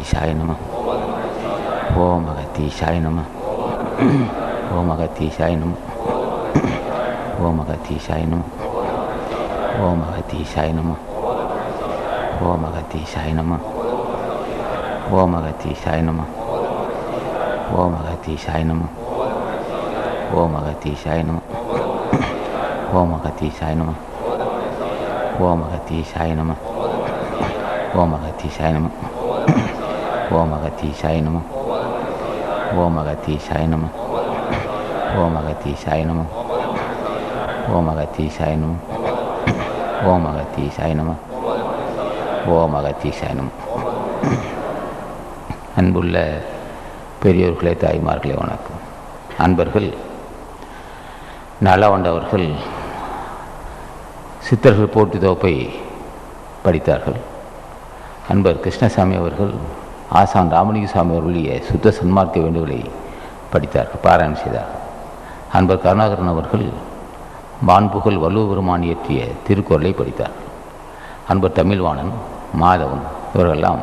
அகத்தீசாய நம. ஓம் அகத்தீசாய நம. ஓம் அகத்தீசாய நம. ஓம் அகத்தீசாய நம. ஓம் அகத்தீசாய நம. ஓம் அகத்தீசாய நம. ஓம் அகத்தீசாய நம. ஓம் அகத்தீசாய நம. ஓம் அகத்தீசாய நம. ஓம் அகத்தீசாய நம. ஓம் அகத்தீசாய நம. ஓம் அகத்தீசாய நம. ஓம் அகத்தீசாய நம. ஓம் அகத்தீசாய நம. ஓம் அகத்தீசாய நம. ஓம் அகத்தீசாய நம. ஓம் அகத்தீசாய நம. ஓம் அகத்தீசாய நம. அன்புள்ள பெரியோர்களே, தாய்மார்களே, வணக்கம். அன்பர்கள் நலவண்டவர்கள் சித்தர்கள் போற்றி தொகுப்பை படித்தார்கள். அன்பர் கிருஷ்ணசாமி அவர்கள் ஆசான் ராமலிங்கசாமி அவர்களுடைய சுத்த சன்மார்க்க வேண்டுகளை படித்தார்கள், பாராயணம் செய்தார்கள். அன்பர் கருணாகரன் அவர்கள் வான்புகழ் வள்ளுவ பெருமான் இயற்றிய திருக்குறளை படித்தார்கள். அன்பர் தமிழ்வாணன், மாதவன் இவர்களெல்லாம்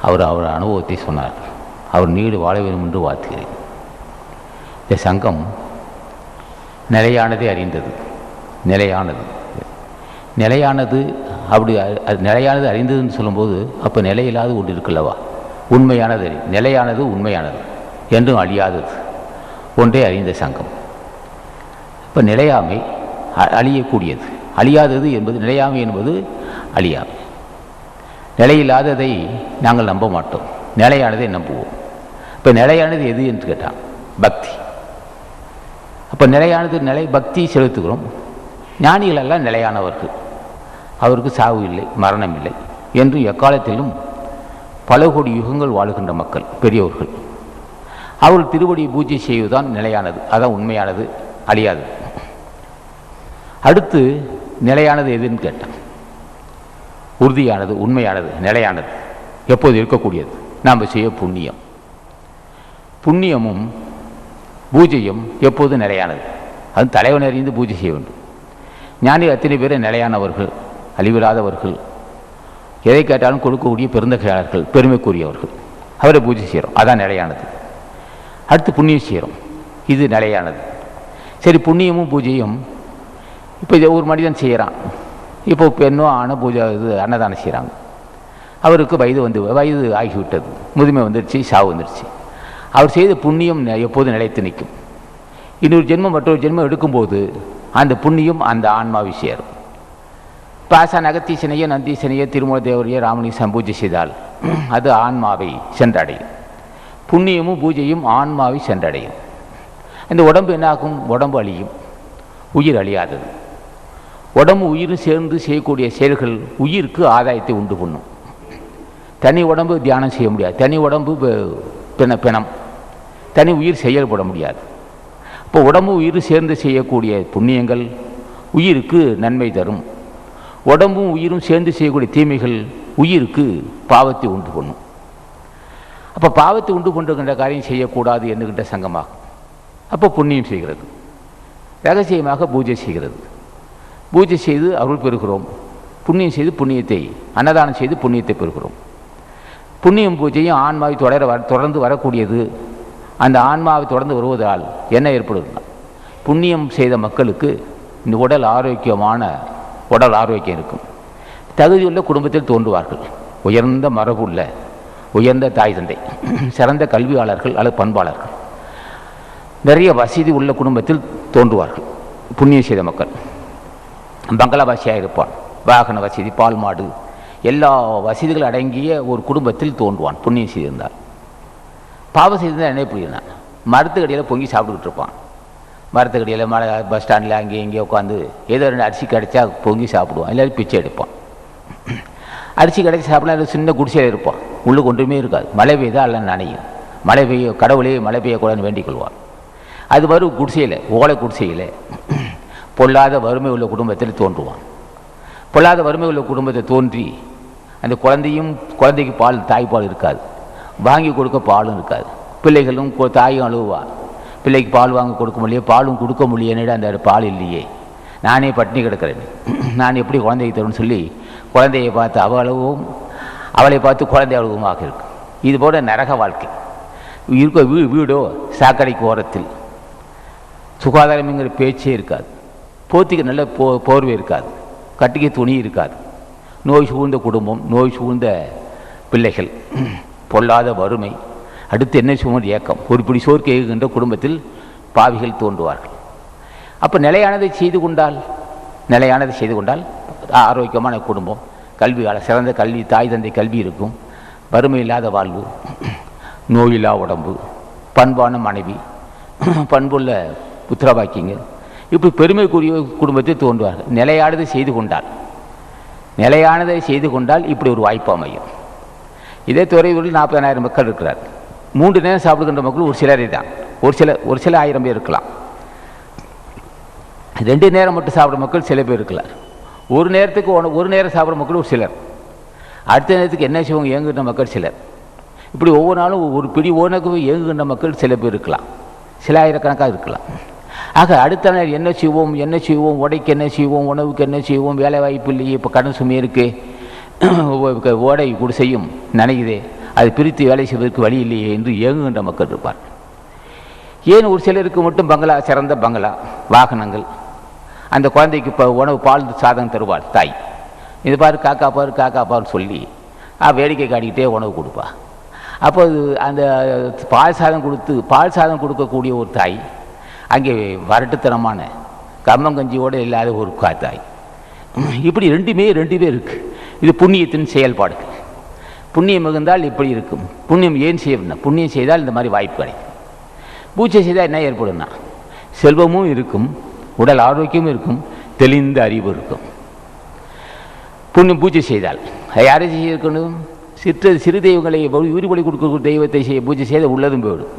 அவர் அனுபவத்தை சொன்னார். அவர் நீடு வாழ வேண்டும் என்று வாழ்த்துகிறேன். இந்த சங்கம் நிலையானதை அறிந்தது. நிலையானது அப்படி நிலையானது அறிந்ததுன்னு சொல்லும்போது அப்போ நிலையில்லாத ஒன்று இருக்குல்லவா? உண்மையானது நிலையானது, உண்மையானது, என்றும் அழியாதது ஒன்றே அறிந்த சங்கம். இப்போ நிலையாமை அழியக்கூடியது, அழியாதது என்பது நிலையாமை என்பது அழியாமை. நிலையில்லாததை நாங்கள் நம்ப மாட்டோம், நிலையானதை நம்புவோம். இப்போ நிலையானது எது என்று கேட்டால் பக்தி. அப்போ நிலையானது பக்தி செலுத்துகிறோம். ஞானிகளெல்லாம் நிலையானவர்கள், அவருக்கு சாவு இல்லை, மரணம் இல்லை என்று எக்காலத்திலும் பல கோடி யுகங்கள் வாழுகின்ற மக்கள், பெரியவர்கள். அவர்கள் திருவடியை பூஜை செய்வதுதான் நிலையானது, அதான் உண்மையானது, அழியாதது. அடுத்து நிலையானது எதுன்னு கேட்டான், உறுதியானது, உண்மையானது, நிலையானது, எப்போது இருக்கக்கூடியது நாம் செய்ய புண்ணியம். புண்ணியமும் பூஜையும் எப்போது நிலையானது, அது தலைவன் அறிந்து பூஜை செய்ய வேண்டும். ஞானி அத்தனை பேர் நிலையானவர்கள், அழிவில்லாதவர்கள், எதை கேட்டாலும் கொடுக்கக்கூடிய பெருந்தகையாளர்கள், பெருமைக்குரியவர்கள். அவரை பூஜை செய்கிறோம், அதான் நிலையானது. அடுத்து புண்ணியம் செய்கிறோம், இது நிலையானது. சரி, புண்ணியமும் பூஜையும் இப்போ இதை ஒரு மனிதன் செய்கிறான். இப்போ பெண்ணோ ஆணோ பூஜை அன்னதானம் செய்கிறாங்க. அவருக்கு வயது ஆகிவிட்டது, முதுமை வந்துடுச்சு, சாவு வந்துடுச்சு. அவர் செய்த புண்ணியம் எப்போது நிலைத்து நிற்கும். இன்னொரு ஜென்மம் மற்றொரு ஜென்மம் எடுக்கும்போது அந்த புண்ணியம் அந்த ஆன்மாவை சேரும். பாசான் அகத்தீசனையோ நந்தீசனையோ திருமூல தேவரையோ ராமலிங்கம் பூஜை செய்தால் அது ஆன்மாவை சென்றடையும். புண்ணியமும் பூஜையும் ஆன்மாவை சென்றடையும். இந்த உடம்பு என்னாகும்? உடம்பு அழியும், உயிர் அழியாதது. உடம்பு உயிரும் சேர்ந்து செய்யக்கூடிய செயல்கள் உயிருக்கு ஆதாயத்தை உண்டு பண்ணும். தனி உடம்பு தியானம் செய்ய முடியாது, தனி உடம்பு பிணம், தனி உயிர் செயல்பட முடியாது. இப்போ உடம்பு உயிர் சேர்ந்து செய்யக்கூடிய புண்ணியங்கள் உயிருக்கு நன்மை தரும். உடம்பும் உயிரும் சேர்ந்து செய்யக்கூடிய தீமைகள் உயிருக்கு பாவத்தை உண்டு பண்ணும். அப்போ பாவத்தை உண்டு பண்ணுகின்ற காரியம் செய்யக்கூடாது என்கின்ற சங்கமாகும். அப்போ புண்ணியம் செய்கிறது, ரகசியமாக பூஜை செய்கிறது. பூஜை செய்து அருள் பெறுகிறோம், புண்ணியம் செய்து புண்ணியத்தை, அன்னதானம் செய்து புண்ணியத்தை பெறுகிறோம். புண்ணியம் பூஜையும் ஆன்மாவை தொடர்ந்து வரக்கூடியது. அந்த ஆன்மாவை தொடர்ந்து வருவதால் என்ன ஏற்படுதுன்னா, புண்ணியம் செய்த மக்களுக்கு இந்த உடல் ஆரோக்கியம் இருக்கும். தகுதியுள்ள குடும்பத்தில் தோன்றுவார்கள். உயர்ந்த மரபுள்ள, உயர்ந்த தாய் தந்தை, சிறந்த கல்வியாளர்கள் அல்லது பண்பாளர்கள், நிறைய வசதி உள்ள குடும்பத்தில் தோன்றுவார்கள். புண்ணியம் செய்த மக்கள் பங்களாபாஷியாக இருப்பான். வாகன வசதி, பால் மாடு, எல்லா வசதிகள் அடங்கிய ஒரு குடும்பத்தில் தோன்றுவான் புண்ணியம் செய்திருந்தால். பாவம் செய்திருந்தால் என்ன புரியுதுன்னா, மரத்துக்கடியில் பொங்கி சாப்பிட்டுக்கிட்டு இருப்பான். மரத்துக்கடியில் பஸ் ஸ்டாண்டில் அங்கேயும் இங்கேயும் உட்காந்து ஏதோ ரெண்டு அரிசி கிடைச்சா பொங்கி சாப்பிடுவான், எல்லாரும் பிச்சை எடுப்பான். அரிசி கிடைச்சி சாப்பிடலாம், சின்ன குடிசையில் இருப்பான், உள்ளுக்கு ஒன்றுமே இருக்காது. மழை பெய்தால் எல்லாம் நனையும். மழை பெய்ய கடவுளே மழை பெய்யக்கூடாதுன்னு வேண்டிக் கொள்வார். அது வரும் குடிசையில், ஓலை குடிசையில் பொல்லாத வறுமை உள்ள குடும்பத்தில் தோன்றுவான். பொல்லாத வறுமை உள்ள குடும்பத்தை தோன்றி அந்த குழந்தைக்கு தாய்ப்பால் இருக்காது, வாங்கி கொடுக்க பாலும் இருக்காது. பிள்ளைகளும் தாயும் அழுவா, பிள்ளைக்கு பால் வாங்க கொடுக்க முடியல, பாலும் கொடுக்க முடியலன்னு அந்த பால் இல்லையே, நானே பட்டினி கிடக்கிறேன், நான் எப்படி குழந்தைக்கு தரும்னு சொல்லி குழந்தையை பார்த்து அவ அழுவும், அவளை பார்த்து குழந்தை அழுவமாக இருக்கும். இது போல நரக வாழ்க்கை இருக்க. வீடோ சாக்கடைக்கு ஓரத்தில், சுகாதாரம்ங்கிற பேச்சே இருக்காது, போத்திக்க நல்ல போர்வை இருக்காது, கட்டிக்க துணி இருக்காது, நோய் சூழ்ந்த குடும்பம், நோய் சூழ்ந்த பிள்ளைகள், பொல்லாத வறுமை, அடுத்து என்ன சுமர் ஏக்கம், ஒரு பிடி சோறு கேட்கின்ற குடும்பத்தில் பாவிகள் தோன்றுவார்கள். அப்போ நிலையானதை செய்து கொண்டால் ஆரோக்கியமான குடும்பம், கல்வி, சிறந்த கல்வி, தாய் தந்தை கல்வி இருக்கும், வறுமை இல்லாத வாழ்வு, நோயில்லா உடம்பு, பண்பான மனைவி, பண்புள்ள புத்திரபாக்கியங்கள், இப்படி பெருமைக்குரிய குடும்பத்தை தோன்றுவார்கள். நிலையானதை செய்து கொண்டால் இப்படி ஒரு வாய்ப்பு அமையும். இதே துறையூரில் 40,000 மக்கள் இருக்கிறார். 3 நேரம் சாப்பிடுகின்ற மக்கள் ஒரு சிலரே தான், ஒரு சில 1000 பேர் இருக்கலாம். 2 நேரம் மட்டும் சாப்பிட்ற மக்கள் சில பேர் இருக்கலாம். ஒரு நேரம் சாப்பிட்ற மக்கள் ஒரு சிலர், அடுத்த நேரத்துக்கு என்ன செய்வாங்க இயங்குகின்ற மக்கள் சிலர். இப்படி ஒவ்வொரு நாளும் ஒரு பிடி ஓனக்கு இயங்குகின்ற மக்கள் சில பேர் இருக்கலாம், சில ஆயிரக்கணக்காக இருக்கலாம். ஆக அடுத்த நாள் என்ன செய்வோம், உடைக்கு என்ன செய்வோம், உணவுக்கு என்ன செய்வோம், வேலை வாய்ப்பு இல்லையே, இப்போ கடன் சுமை இருக்குது, ஓடை குடிசையும் நனையுதே, அது பிரித்து வேலை செய்வதற்கு வழி இல்லையே என்று இயங்குகின்ற மக்கள் இருப்பார். ஏன் ஒரு சிலருக்கு மட்டும் பங்களா, சிறந்த பங்களா, வாகனங்கள், அந்த குழந்தைக்கு இப்போ உணவு பால் சாதம் தருவாள் தாய். இது பாரு காக்கா பாருன்னு சொல்லி வேடிக்கை காட்டிக்கிட்டே உணவு கொடுப்பா. அப்போ அந்த பால் சாதம் கொடுக்கக்கூடிய ஒரு தாய் அங்கே வரட்டுத்தனமான கம்மங்கஞ்சியோடு இல்லாத ஒரு தாய். இப்படி ரெண்டு பேர் இருக்குது. இது புண்ணியத்தின் செயல்பாடு. புண்ணியம் மிகுந்தால் இப்படி இருக்கும். புண்ணியம் ஏன் செய்யணும்? புண்ணியம் செய்தால் இந்த மாதிரி வாய்ப்பு கிடைக்கும். பூஜை செய்தால் என்ன ஏற்படும்னா செல்வமும் இருக்கும், உடல் ஆரோக்கியமும் இருக்கும், தெளிந்த அறிவு இருக்கும். புண்ணியம் பூஜை செய்தால் யாரை செய்ய இருக்கணும்? சிறு தெய்வங்களை உயிர்வழி கொடுக்க தெய்வத்தை பூஜை செய்த உள்ளதும் போயிடும்.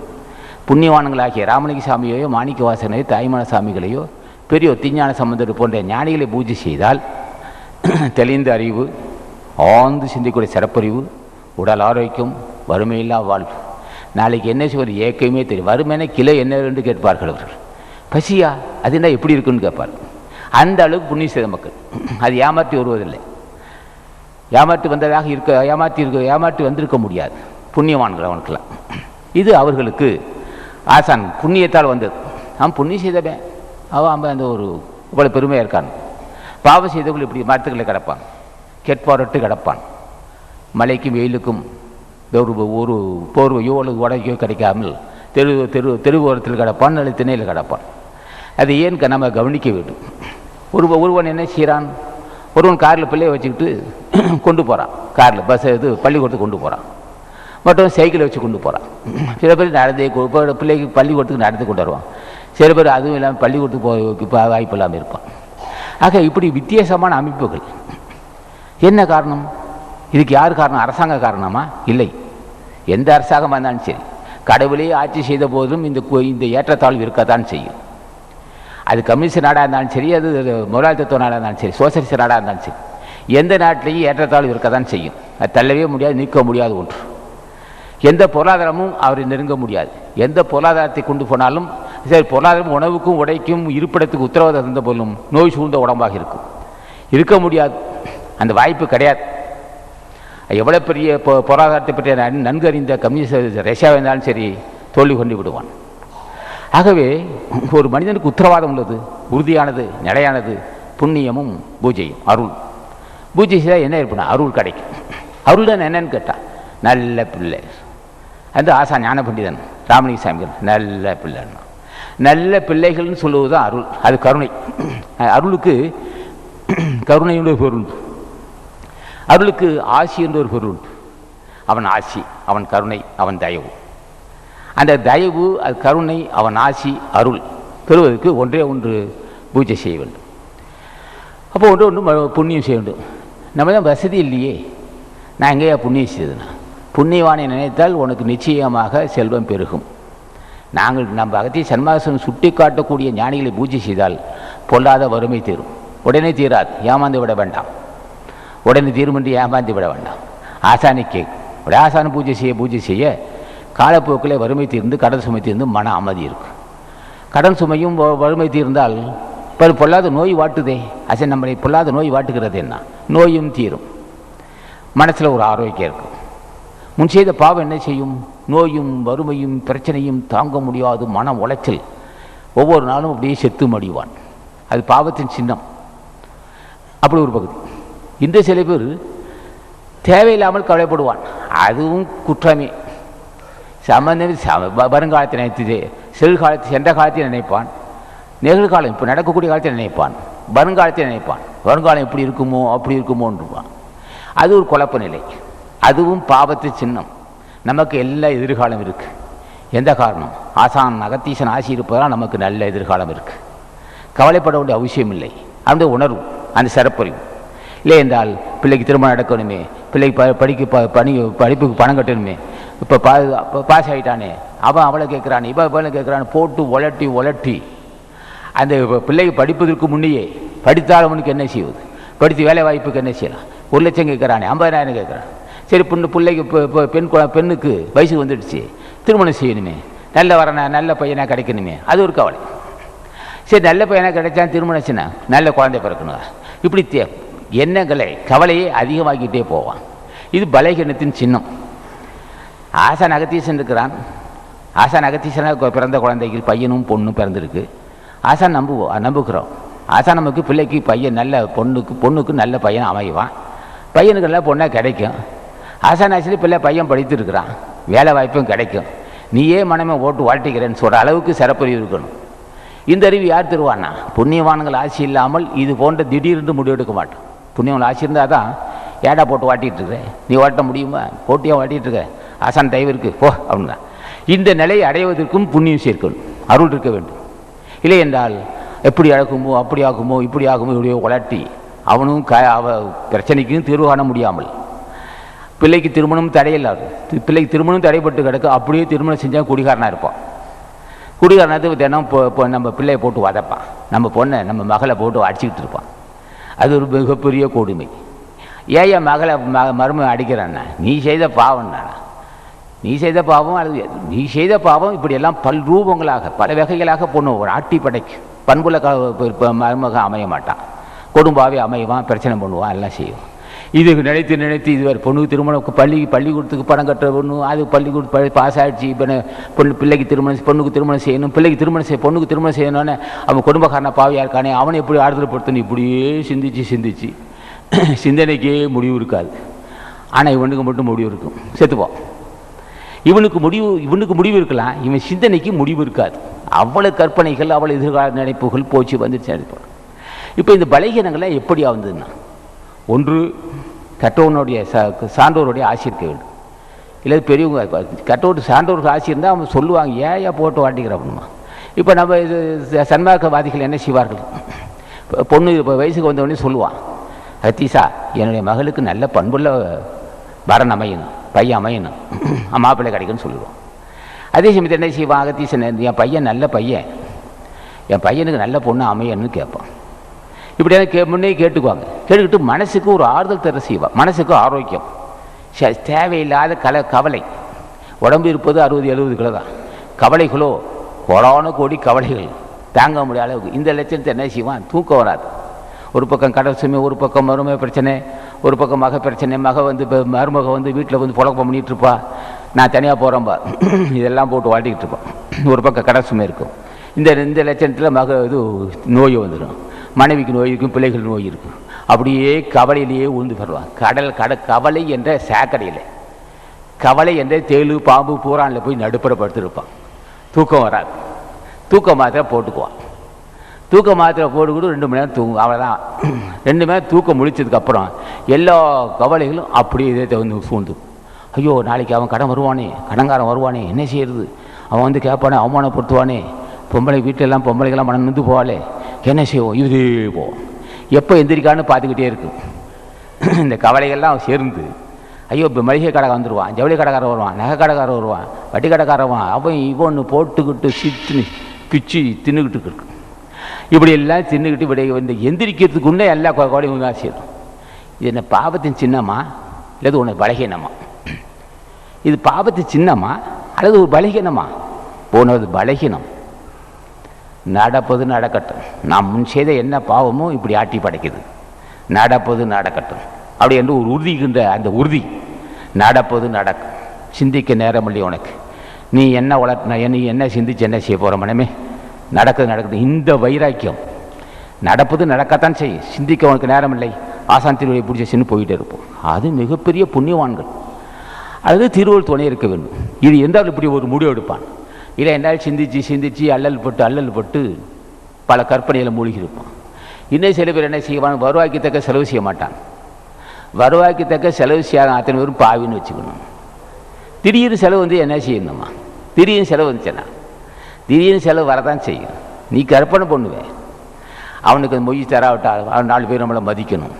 புண்ணியவான்களாகிய ராமலிங்க சாமியையோ, மாணிக்க வாசனையோ, தாய்மான சாமிகளையோ, பெரியோர் திருஞான சம்பந்தர் போன்ற ஞானிகளை பூஜை செய்தால் தெளிந்த அறிவு, ஆழ்ந்து சிந்திக்கூடிய சிறப்பறிவு, உடல் ஆரோக்கியம், வறுமையில்லா வாழ்வு. நாளைக்கு என்ன செய்வது ஏக்கமே தெரியும். வறுமையான கிலோ என்ன என்று கேட்பார்கள் அவர்கள். பசியா அது என்ன எப்படி இருக்குன்னு கேட்பார். அந்த அளவுக்கு புண்ணிய செய்த மக்கள். அது ஏமாற்றி வருவதில்லை. ஏமாற்றி வந்ததாக ஏமாற்றி வந்திருக்க முடியாது புண்ணியவான்கள் அவனுக்கெல்லாம். இது அவர்களுக்கு ஆசான் புண்ணியத்தால் வந்தது. அவன் புண்ணியம் செய்தவன் அவன் அந்த ஒரு இவ்வளோ பெருமையாக இருக்கான். பாவம் செய்தவர்கள் இப்படி மரத்துக்களை கிடப்பான், கெட்பாரட்டு கிடப்பான். மழைக்கும் வெயிலுக்கும் ஒரு போர்வையோ அல்லது உடைக்கையோ கிடைக்காமல் தெருவோரத்தில் கிடப்பான், அல்லது திணையில் கிடப்பான். அது ஏன் நம்ம கவனிக்க வேண்டும். ஒருவன் என்ன செய்கிறான்? ஒருவன் காரில் பிள்ளையை வச்சுக்கிட்டு கொண்டு போகிறான், காரில் பள்ளிக்கூடத்துக்கு கொண்டு போகிறான், மற்றவன் சைக்கிளை வச்சு கொண்டு போகிறான். சில பேர் நடந்தே பிள்ளைக்கு பள்ளிக்கூடத்துக்கு நடந்து கொண்டு வருவான். சில பேர் அதுவும் இல்லாமல் பள்ளிக்கூடத்துக்கு போக வாய்ப்பு இல்லாமல் இருப்பான். ஆக இப்படி வித்தியாசமான அமைப்புகள். என்ன காரணம்? இதுக்கு யார் காரணம்? அரசாங்க காரணமா? இல்லை. எந்த அரசாங்கம் வந்தாலும் சரி, கடவுளே ஆட்சி செய்த போதும் இந்த ஏற்றத்தாழ்வு இருக்கத்தான் செய்யும். அது கம்யூனிஸ்ட் நாடாக இருந்தாலும் சரி, அது முதலாளித்துவ நாடாக இருந்தாலும் சரி, சோசியலிஸ்ட் நாடாக இருந்தாலும் சரி, எந்த நாட்டிலையும் ஏற்றத்தாழ்வு இருக்கத்தான் செய்யும். அது தள்ளவே முடியாது, நீக்க முடியாது ஒன்று. எந்த பொருளாதாரமும் அவரை நெருங்க முடியாது. எந்த பொருளாதாரத்தை கொண்டு போனாலும் சரி, பொருளாதாரம் உணவுக்கும் உடைக்கும் இருப்பிடத்துக்கு உத்தரவாதம் தந்த போலும் நோய் சூழ்ந்த உடம்பாக இருக்கும். இருக்க முடியாது, அந்த வாய்ப்பு கிடையாது. எவ்வளோ பெரிய பொருளாதாரத்தை பற்றிய நன்கு அறிந்த கம்யூனிஸ்ட் ரஷ்யாவாக இருந்தாலும் சரி தோல்வி கொண்டு விடுவான். ஆகவே ஒரு மனிதனுக்கு உத்தரவாதம் உள்ளது, உறுதியானது, நிலையானது புண்ணியமும் பூஜையும். அருள் பூஜை செய்தால் என்ன ஏற்படும்? அருள் கிடைக்கும். அருள் தான் என்னன்னு கேட்டால் நல்ல பிள்ளை. அந்த ஆசா ஞான பண்டிதன் ராமலிங்க சாமிகள் நல்ல பிள்ளைன்னா, நல்ல பிள்ளைகள்னு சொல்லுவது தான் அருள். அது கருணை. அருளுக்கு கருணை என்ற ஒரு பொருள் உண்டு. அருளுக்கு ஆசி என்ற ஒரு பொருள் உண்டு. அவன் ஆசி, அவன் கருணை, அவன் தயவு. அந்த தயவு, அது கருணை, அவன் ஆசி, அருள் பெறுவதற்கு ஒன்றே ஒன்று பூஜை செய்ய வேண்டும். அப்போ ஒன்று புண்ணியம் செய்ய வேண்டும். நம்ம தான் வசதி இல்லையே, நான் எங்கேயா புண்ணியம் செய்ததுன்னா? புண்ணியவானை நினைத்தால் உனக்கு நிச்சயமாக செல்வம் பெருகும். நம்ம அகத்திய சன்மாசனம் சுட்டி காட்டக்கூடிய ஞானிகளை பூஜை செய்தால் பொல்லாத வறுமை தீரும். உடனே தீராது, ஏமாந்து விட வேண்டாம். உடனே தீருமென்று ஏமாந்து விட வேண்டாம். ஆசானை கேட்கும். ஆசான பூஜை செய்ய காலப்போக்கில் வறுமை தீர்ந்து, கடன் சுமை தீர்ந்து மன அமைதி இருக்கும். கடன் சுமையும் வறுமை தீர்ந்தால் பொல்லாத நோய் வாட்டுதே. நம்மளை பொல்லாத நோய் வாட்டுகிறது என்ன? நோயும் தீரும். மனசில் ஒரு ஆரோக்கியம் இருக்கும். முன் செய்த பாவம் என்ன செய்யும்? நோயும் வறுமையும் பிரச்சனையும் தாங்க முடியாது மன உளைச்சல், ஒவ்வொரு நாளும் அப்படியே செத்து மடிவான். அது பாவத்தின் சின்னம். அப்படி ஒரு பகுதி. இந்த சில பேர் தேவையில்லாமல் கவலைப்படுவான், அதுவும் குற்றமே. சம்பந்தம் வருங்காலத்தை நினைத்து சென்ற காலத்தை நினைப்பான், நிகழ்காலம் இப்போ நடக்கக்கூடிய காலத்தை நினைப்பான், வருங்காலத்தை நினைப்பான். வருங்காலம் எப்படி இருக்குமோ அப்படி இருக்குமோன்றான். அது ஒரு குழப்ப நிலை. அதுவும் பாவத்து சின்னம். நமக்கு எல்லா எதிர்காலம் இருக்குது. எந்த காரணம்? ஆசான் அகத்தீசன் ஆசி இருப்பதால் நமக்கு நல்ல எதிர்காலம் இருக்குது. கவலைப்பட வேண்டிய அவசியம் இல்லை. அந்த உணர்வு, அந்த சிறப்பறிவு இல்லை என்றால் பிள்ளைக்கு திருமணம் நடக்கணுமே, பிள்ளைக்கு படிப்புக்கு பணம் கட்டணுமே, இப்போ பாஸ் ஆகிட்டானே, அவளை கேட்குறான், இவளை கேட்குறான்னு போட்டு உலட்டி அந்த பிள்ளைக்கு படிப்பதற்கு முன்னையே படித்தால் அவனுக்கு என்ன செய்வது? படித்து வேலை வாய்ப்புக்கு என்ன செய்யலாம்? 1 லட்சம் கேட்குறானே, 50,000 கேட்குறான். சரி, பிள்ளைக்கு பெண்ணுக்கு வயசுக்கு வந்துடுச்சு, திருமணம் செய்யணுமே, நல்ல பையனாக கிடைக்கணுமே, அது ஒரு கவலை. சரி, நல்ல பையனாக கிடைச்சா திருமணம் செய்ய நல்ல குழந்தை பிறக்கணும். இப்படி எண்ணங்களை கவலையை அதிகமாக்கிட்டே போவான். இது பலகீனத்தின் சின்னம். ஆசான் அகத்தீசன் இருக்கிறான். ஆசான் அகத்தீசனாக பிறந்த குழந்தைகள் பையனும் பொண்ணும் பிறந்திருக்கு. ஆசான் நம்புகிறோம். ஆசான் நமக்கு பிள்ளைக்கு பையன் நல்ல பொண்ணுக்கு நல்ல பையன் அமைவான், பையனுக்கு நல்ல பொண்ணாக கிடைக்கும். ஆசான் ஆசிரியர் பிள்ளை பையன் படித்துருக்கிறான், வேலை வாய்ப்பும் கிடைக்கும். நீயே மனமே ஓட்டு வாழ்த்திக்கிறேன்னு சொல்கிற அளவுக்கு சிறப்பறிவு இருக்கணும். இந்த அறிவு யார் தருவான்னா? புண்ணியவான்கள் ஆட்சி இல்லாமல் இது போன்ற திடீர்னு முடிவெடுக்க மாட்டோம். புண்ணியவான் ஆட்சி இருந்தால் தான் ஏடா போட்டு வாட்டிகிட்டு இருக்கிறேன், நீ ஓட்ட முடியுமா, போட்டியாக வாட்டிகிட்டு இருக்க, ஆசான் தயவு இருக்குது போ அப்படின்னா. இந்த நிலையை அடைவதற்கும் புண்ணியம் சேர்க்கணும், அருள் இருக்க வேண்டும். இல்லை என்றால் எப்படி அழகுமோ அப்படி ஆகுமோ இப்படி ஆகுமோ இப்படியோ உலட்டி அவனும் பிரச்சனைக்கும் தீர்வு காண முடியாமல், பிள்ளைக்கு திருமணம் தடையில்லாது, பிள்ளைக்கு திருமணம் தடைப்பட்டு கிடக்கு, அப்படியே திருமணம் செஞ்சால் குடிகாரனாக இருப்பான். குடிகாரனது தினம் நம்ம பிள்ளையை போட்டு வதப்பான், நம்ம பொண்ணை நம்ம மகளை போட்டு அடிச்சுக்கிட்டு இருப்பான். அது ஒரு மிகப்பெரிய கொடுமை. ஏன் என் மகளை மருமை அடிக்கிறான்னா? நீ செய்த பாவம் தானா? நீ செய்த பாவம், அது நீ செய்த பாவம். இப்படியெல்லாம் பல் ரூபங்களாக பல வகைகளாக பொண்ணு ஒரு ஆட்டி படைக்கும். பண்புல மருமக அமைய மாட்டான், கொடும்பாவே அமைவான், பிரச்சனை பண்ணுவான், எல்லாம் செய்வான். இதுக்கு நினைத்து இதுவரை பொண்ணுக்கு திருமணம் பள்ளிக்கூடத்துக்கு பணம் கட்டுற பொண்ணு, அது பள்ளிக்கூட பாஸ் ஆகிடுச்சு, இப்போ பிள்ளைக்கு திருமணம், பொண்ணுக்கு திருமணம் செய்யணும், பிள்ளைக்கு பொண்ணுக்கு திருமணம் செய்யணும்னு அவன் குடும்பக்காரனை பாவியாக இருக்கானே, அவனை எப்படி ஆறுதல் படுத்தணும், இப்படியே சிந்திச்சு சிந்தனைக்கே முடிவு இருக்காது. ஆனால் இவனுக்கு மட்டும் முடிவு இருக்கும், செத்துப்போம். இவனுக்கு முடிவு இருக்கலாம், இவன் சிந்தனைக்கு முடிவு இருக்காது. அவ்வளவு கற்பனைகள், அவ்வளவு எதிர்கால நினைப்புகள் போச்சு வந்துச்சு. இப்போ இந்த பலகீனங்கள்லாம் எப்படி வந்ததுன்னா, ஒன்று கற்றவனுடைய சான்றோருடைய ஆசி இருக்க வேண்டும். இல்லை பெரியவங்க கற்றோட்டு சான்றோருக்கு ஆசி இருந்தால் அவங்க சொல்லுவாங்க, ஏன் போட்டு வாட்டிக்கிறோம்மா. இப்போ நம்ம இது சன்மார்க்கவாதிகள் என்ன செய்வார்கள்? பொண்ணு இப்போ வயசுக்கு வந்தவொடனே சொல்லுவான், அத்தீசா என்னுடைய மகளுக்கு நல்ல பண்புள்ள வரன் அமையணும், பையன் அமையணும், மாப்பிள்ளை கிடைக்குன்னு சொல்லுவான். அதே சமயத்தில் என்ன செய்வான் அகத்தீசன், என் பையன் நல்ல பையன், என் பையனுக்கு நல்ல பொண்ணு அமையணும்னு கேட்பான். இப்படியான முன்னே கேட்டுக்குவாங்க. கேட்டுக்கிட்டு மனசுக்கு ஒரு ஆறுதல் தர செய்வான், மனசுக்கு ஆரோக்கியம். தேவையில்லாத கவலை. உடம்பு இருப்பது 60-70 கிலோ தான், கவலைகளோ கோடி கவலைகள் தாங்க முடியாத அளவுக்கு. இந்த லட்சணத்தை என்ன செய்வான்? தூக்கம் வராது. ஒரு பக்கம் கடல் சுமை, ஒரு பக்கம் மருமை பிரச்சனை, ஒரு பக்கம் மக பிரச்சனை. இப்போ மருமக வீட்டில் புழக்கம் பண்ணிகிட்டு இருப்பா, நான் தனியாக போகிறேன்பா, இதெல்லாம் போட்டு வாட்டிக்கிட்டு இருப்பான். ஒரு பக்கம் கடல் சுமை இருக்கும். இந்த லட்சணத்தில் நோய் வந்துடும், மனைவிக்கு நோய் இருக்கும், பிள்ளைகள் நோய் இருக்கும். அப்படியே கவலையிலேயே உழுந்து பெறுவான். கவலை என்ற சாக்கடையில், கவலை என்ற தேளு பாம்பு பூரானில் போய் நடுப்புற படுத்துருப்பான். தூக்கம் வராது. தூக்க மாத்திரை போட்டுக்குவான். தூக்க மாத்திரை போட்டுக்கிட்டு 2 மணி நேரம் தூங்கும், அவ்வளோதான். 2 மணி நேரம் தூக்கம் முடிச்சதுக்கப்புறம் எல்லா கவலைகளும் அப்படியே இதை சூழ்ந்து, ஐயோ நாளைக்கு அவன் கடன்காரன் வருவானே, என்ன செய்யறது, அவன் கேட்பானே, அவமானப்படுத்துவானே, வீட்டிலெல்லாம் பொம்பளைகள்லாம் மனம் நின்று போவாளே, என்ன செய்வோம், இதே போவோம். எப்போ எந்திரிக்கான்னு பார்த்துக்கிட்டே இருக்கும். இந்த கவலைகள்லாம் சேர்ந்து, ஐயோ இப்போ மளிகை கடைக்காரன் வந்துடுவான், ஜவுளி கடைக்காரன் வருவான், நகை கடைக்காரன் வருவான், வட்டி கடைக்காரன், அவன் இவன்னு போட்டுக்கிட்டு பிச்சு தின்னுக்கிட்டு இருக்கு. இப்படி எல்லாம் தின்னுக்கிட்டு இப்படி எந்திரிக்கிறதுக்குன்னே எல்லா கோடையும் தான் சேரும். இது என்ன பாவத்தின் சின்னமா அல்லது உனக்கு பலகீனமா? இது பாவத்தின் சின்னமா அல்லது ஒரு பலகீனமா? போனது பலகீனம். நடப்பது நடக்கட்டும், நாம் முன் செய்த என்ன பாவமோ இப்படி ஆட்டி படைக்குது. நடப்பது நடக்கட்டும், அப்படி என்று ஒரு உறுதிகின்ற அந்த உறுதி நடப்பது நடக்கும். சிந்திக்க நேரமில்லை உனக்கு. நீ என்ன நீ என்ன சிந்திச்சு என்ன செய்ய போகிற மனமே? நடக்குது. இந்த வைராக்கியம் நடப்பது நடக்கத்தான் செய்யும். சிந்திக்க உனக்கு நேரம் இல்லை. ஆசான் திருவடியை பிடிச்ச சின்ன போயிட்டே இருப்போம். அது மிகப்பெரிய புண்ணியவான்கள். அது திருவள்ளுவர் துணை இருக்க வேண்டும். இது என்றால் இப்படி ஒரு முடிவு எடுப்பான். இல்லை என்றால் சிந்திச்சு அல்லல் பட்டு பல கற்பனைகளை மூழ்கி இருப்பான். இன்னும் சில பேர் என்ன செய்வான்? வருவாய்க்கு தக்க செலவு செய்ய மாட்டான். வருவாய்க்கு தக்க செலவு செய்யாத அத்தனை பேரும் பாவின்னு வச்சுக்கணும். திடீர்னு செலவு என்ன செய்யணுமா? திடீர்னு செலவு வந்துச்சுன்னா திடீர்னு செலவு வரதான் செய்யும். நீ கற்பனை பண்ணுவேன். அவனுக்கு அந்த மொய் தராவிட்டால் அவன் 4 பேர் நம்மளை மதிக்கணும்.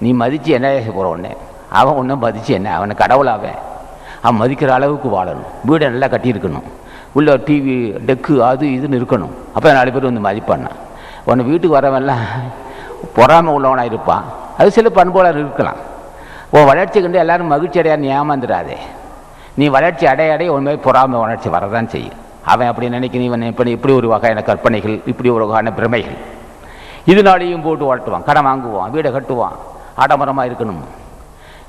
நீ மதித்து என்ன செய்ய போகிற உடனே அவன் ஒன்றும் மதித்து என்ன? அவனை கடவுளாவேன். அவன் மதிக்கிற அளவுக்கு வாழணும். வீடை நல்லா கட்டியிருக்கணும். உள்ள டிவி டெக்கு அது இதுன்னு இருக்கணும். அப்போ 4 பேர் வந்து மதிப்பான்னா. உன்னை வீட்டுக்கு வரவெல்லாம் பொறாமை உள்ளவனாக இருப்பான். அது சில பண்போலாக இருக்கலாம். உன் வளர்ச்சி கண்டு எல்லாரும் மகிழ்ச்சி அடையா நீ ஏமாந்துடாதே. நீ வளர்ச்சி அடைய உன் மாதிரி பொறாமை வளர்ச்சி வரதான் செய்யும். அவன் அப்படி நினைக்கணும், இவன் இப்படி ஒரு வகையான கற்பனைகள், இப்படி ஒரு வகையான பிரமைகள் இதனாலேயும் போட்டு ஓட்டுவான். கடன் வாங்குவான், வீடை கட்டுவான், ஆடம்பரமாக இருக்கணும்.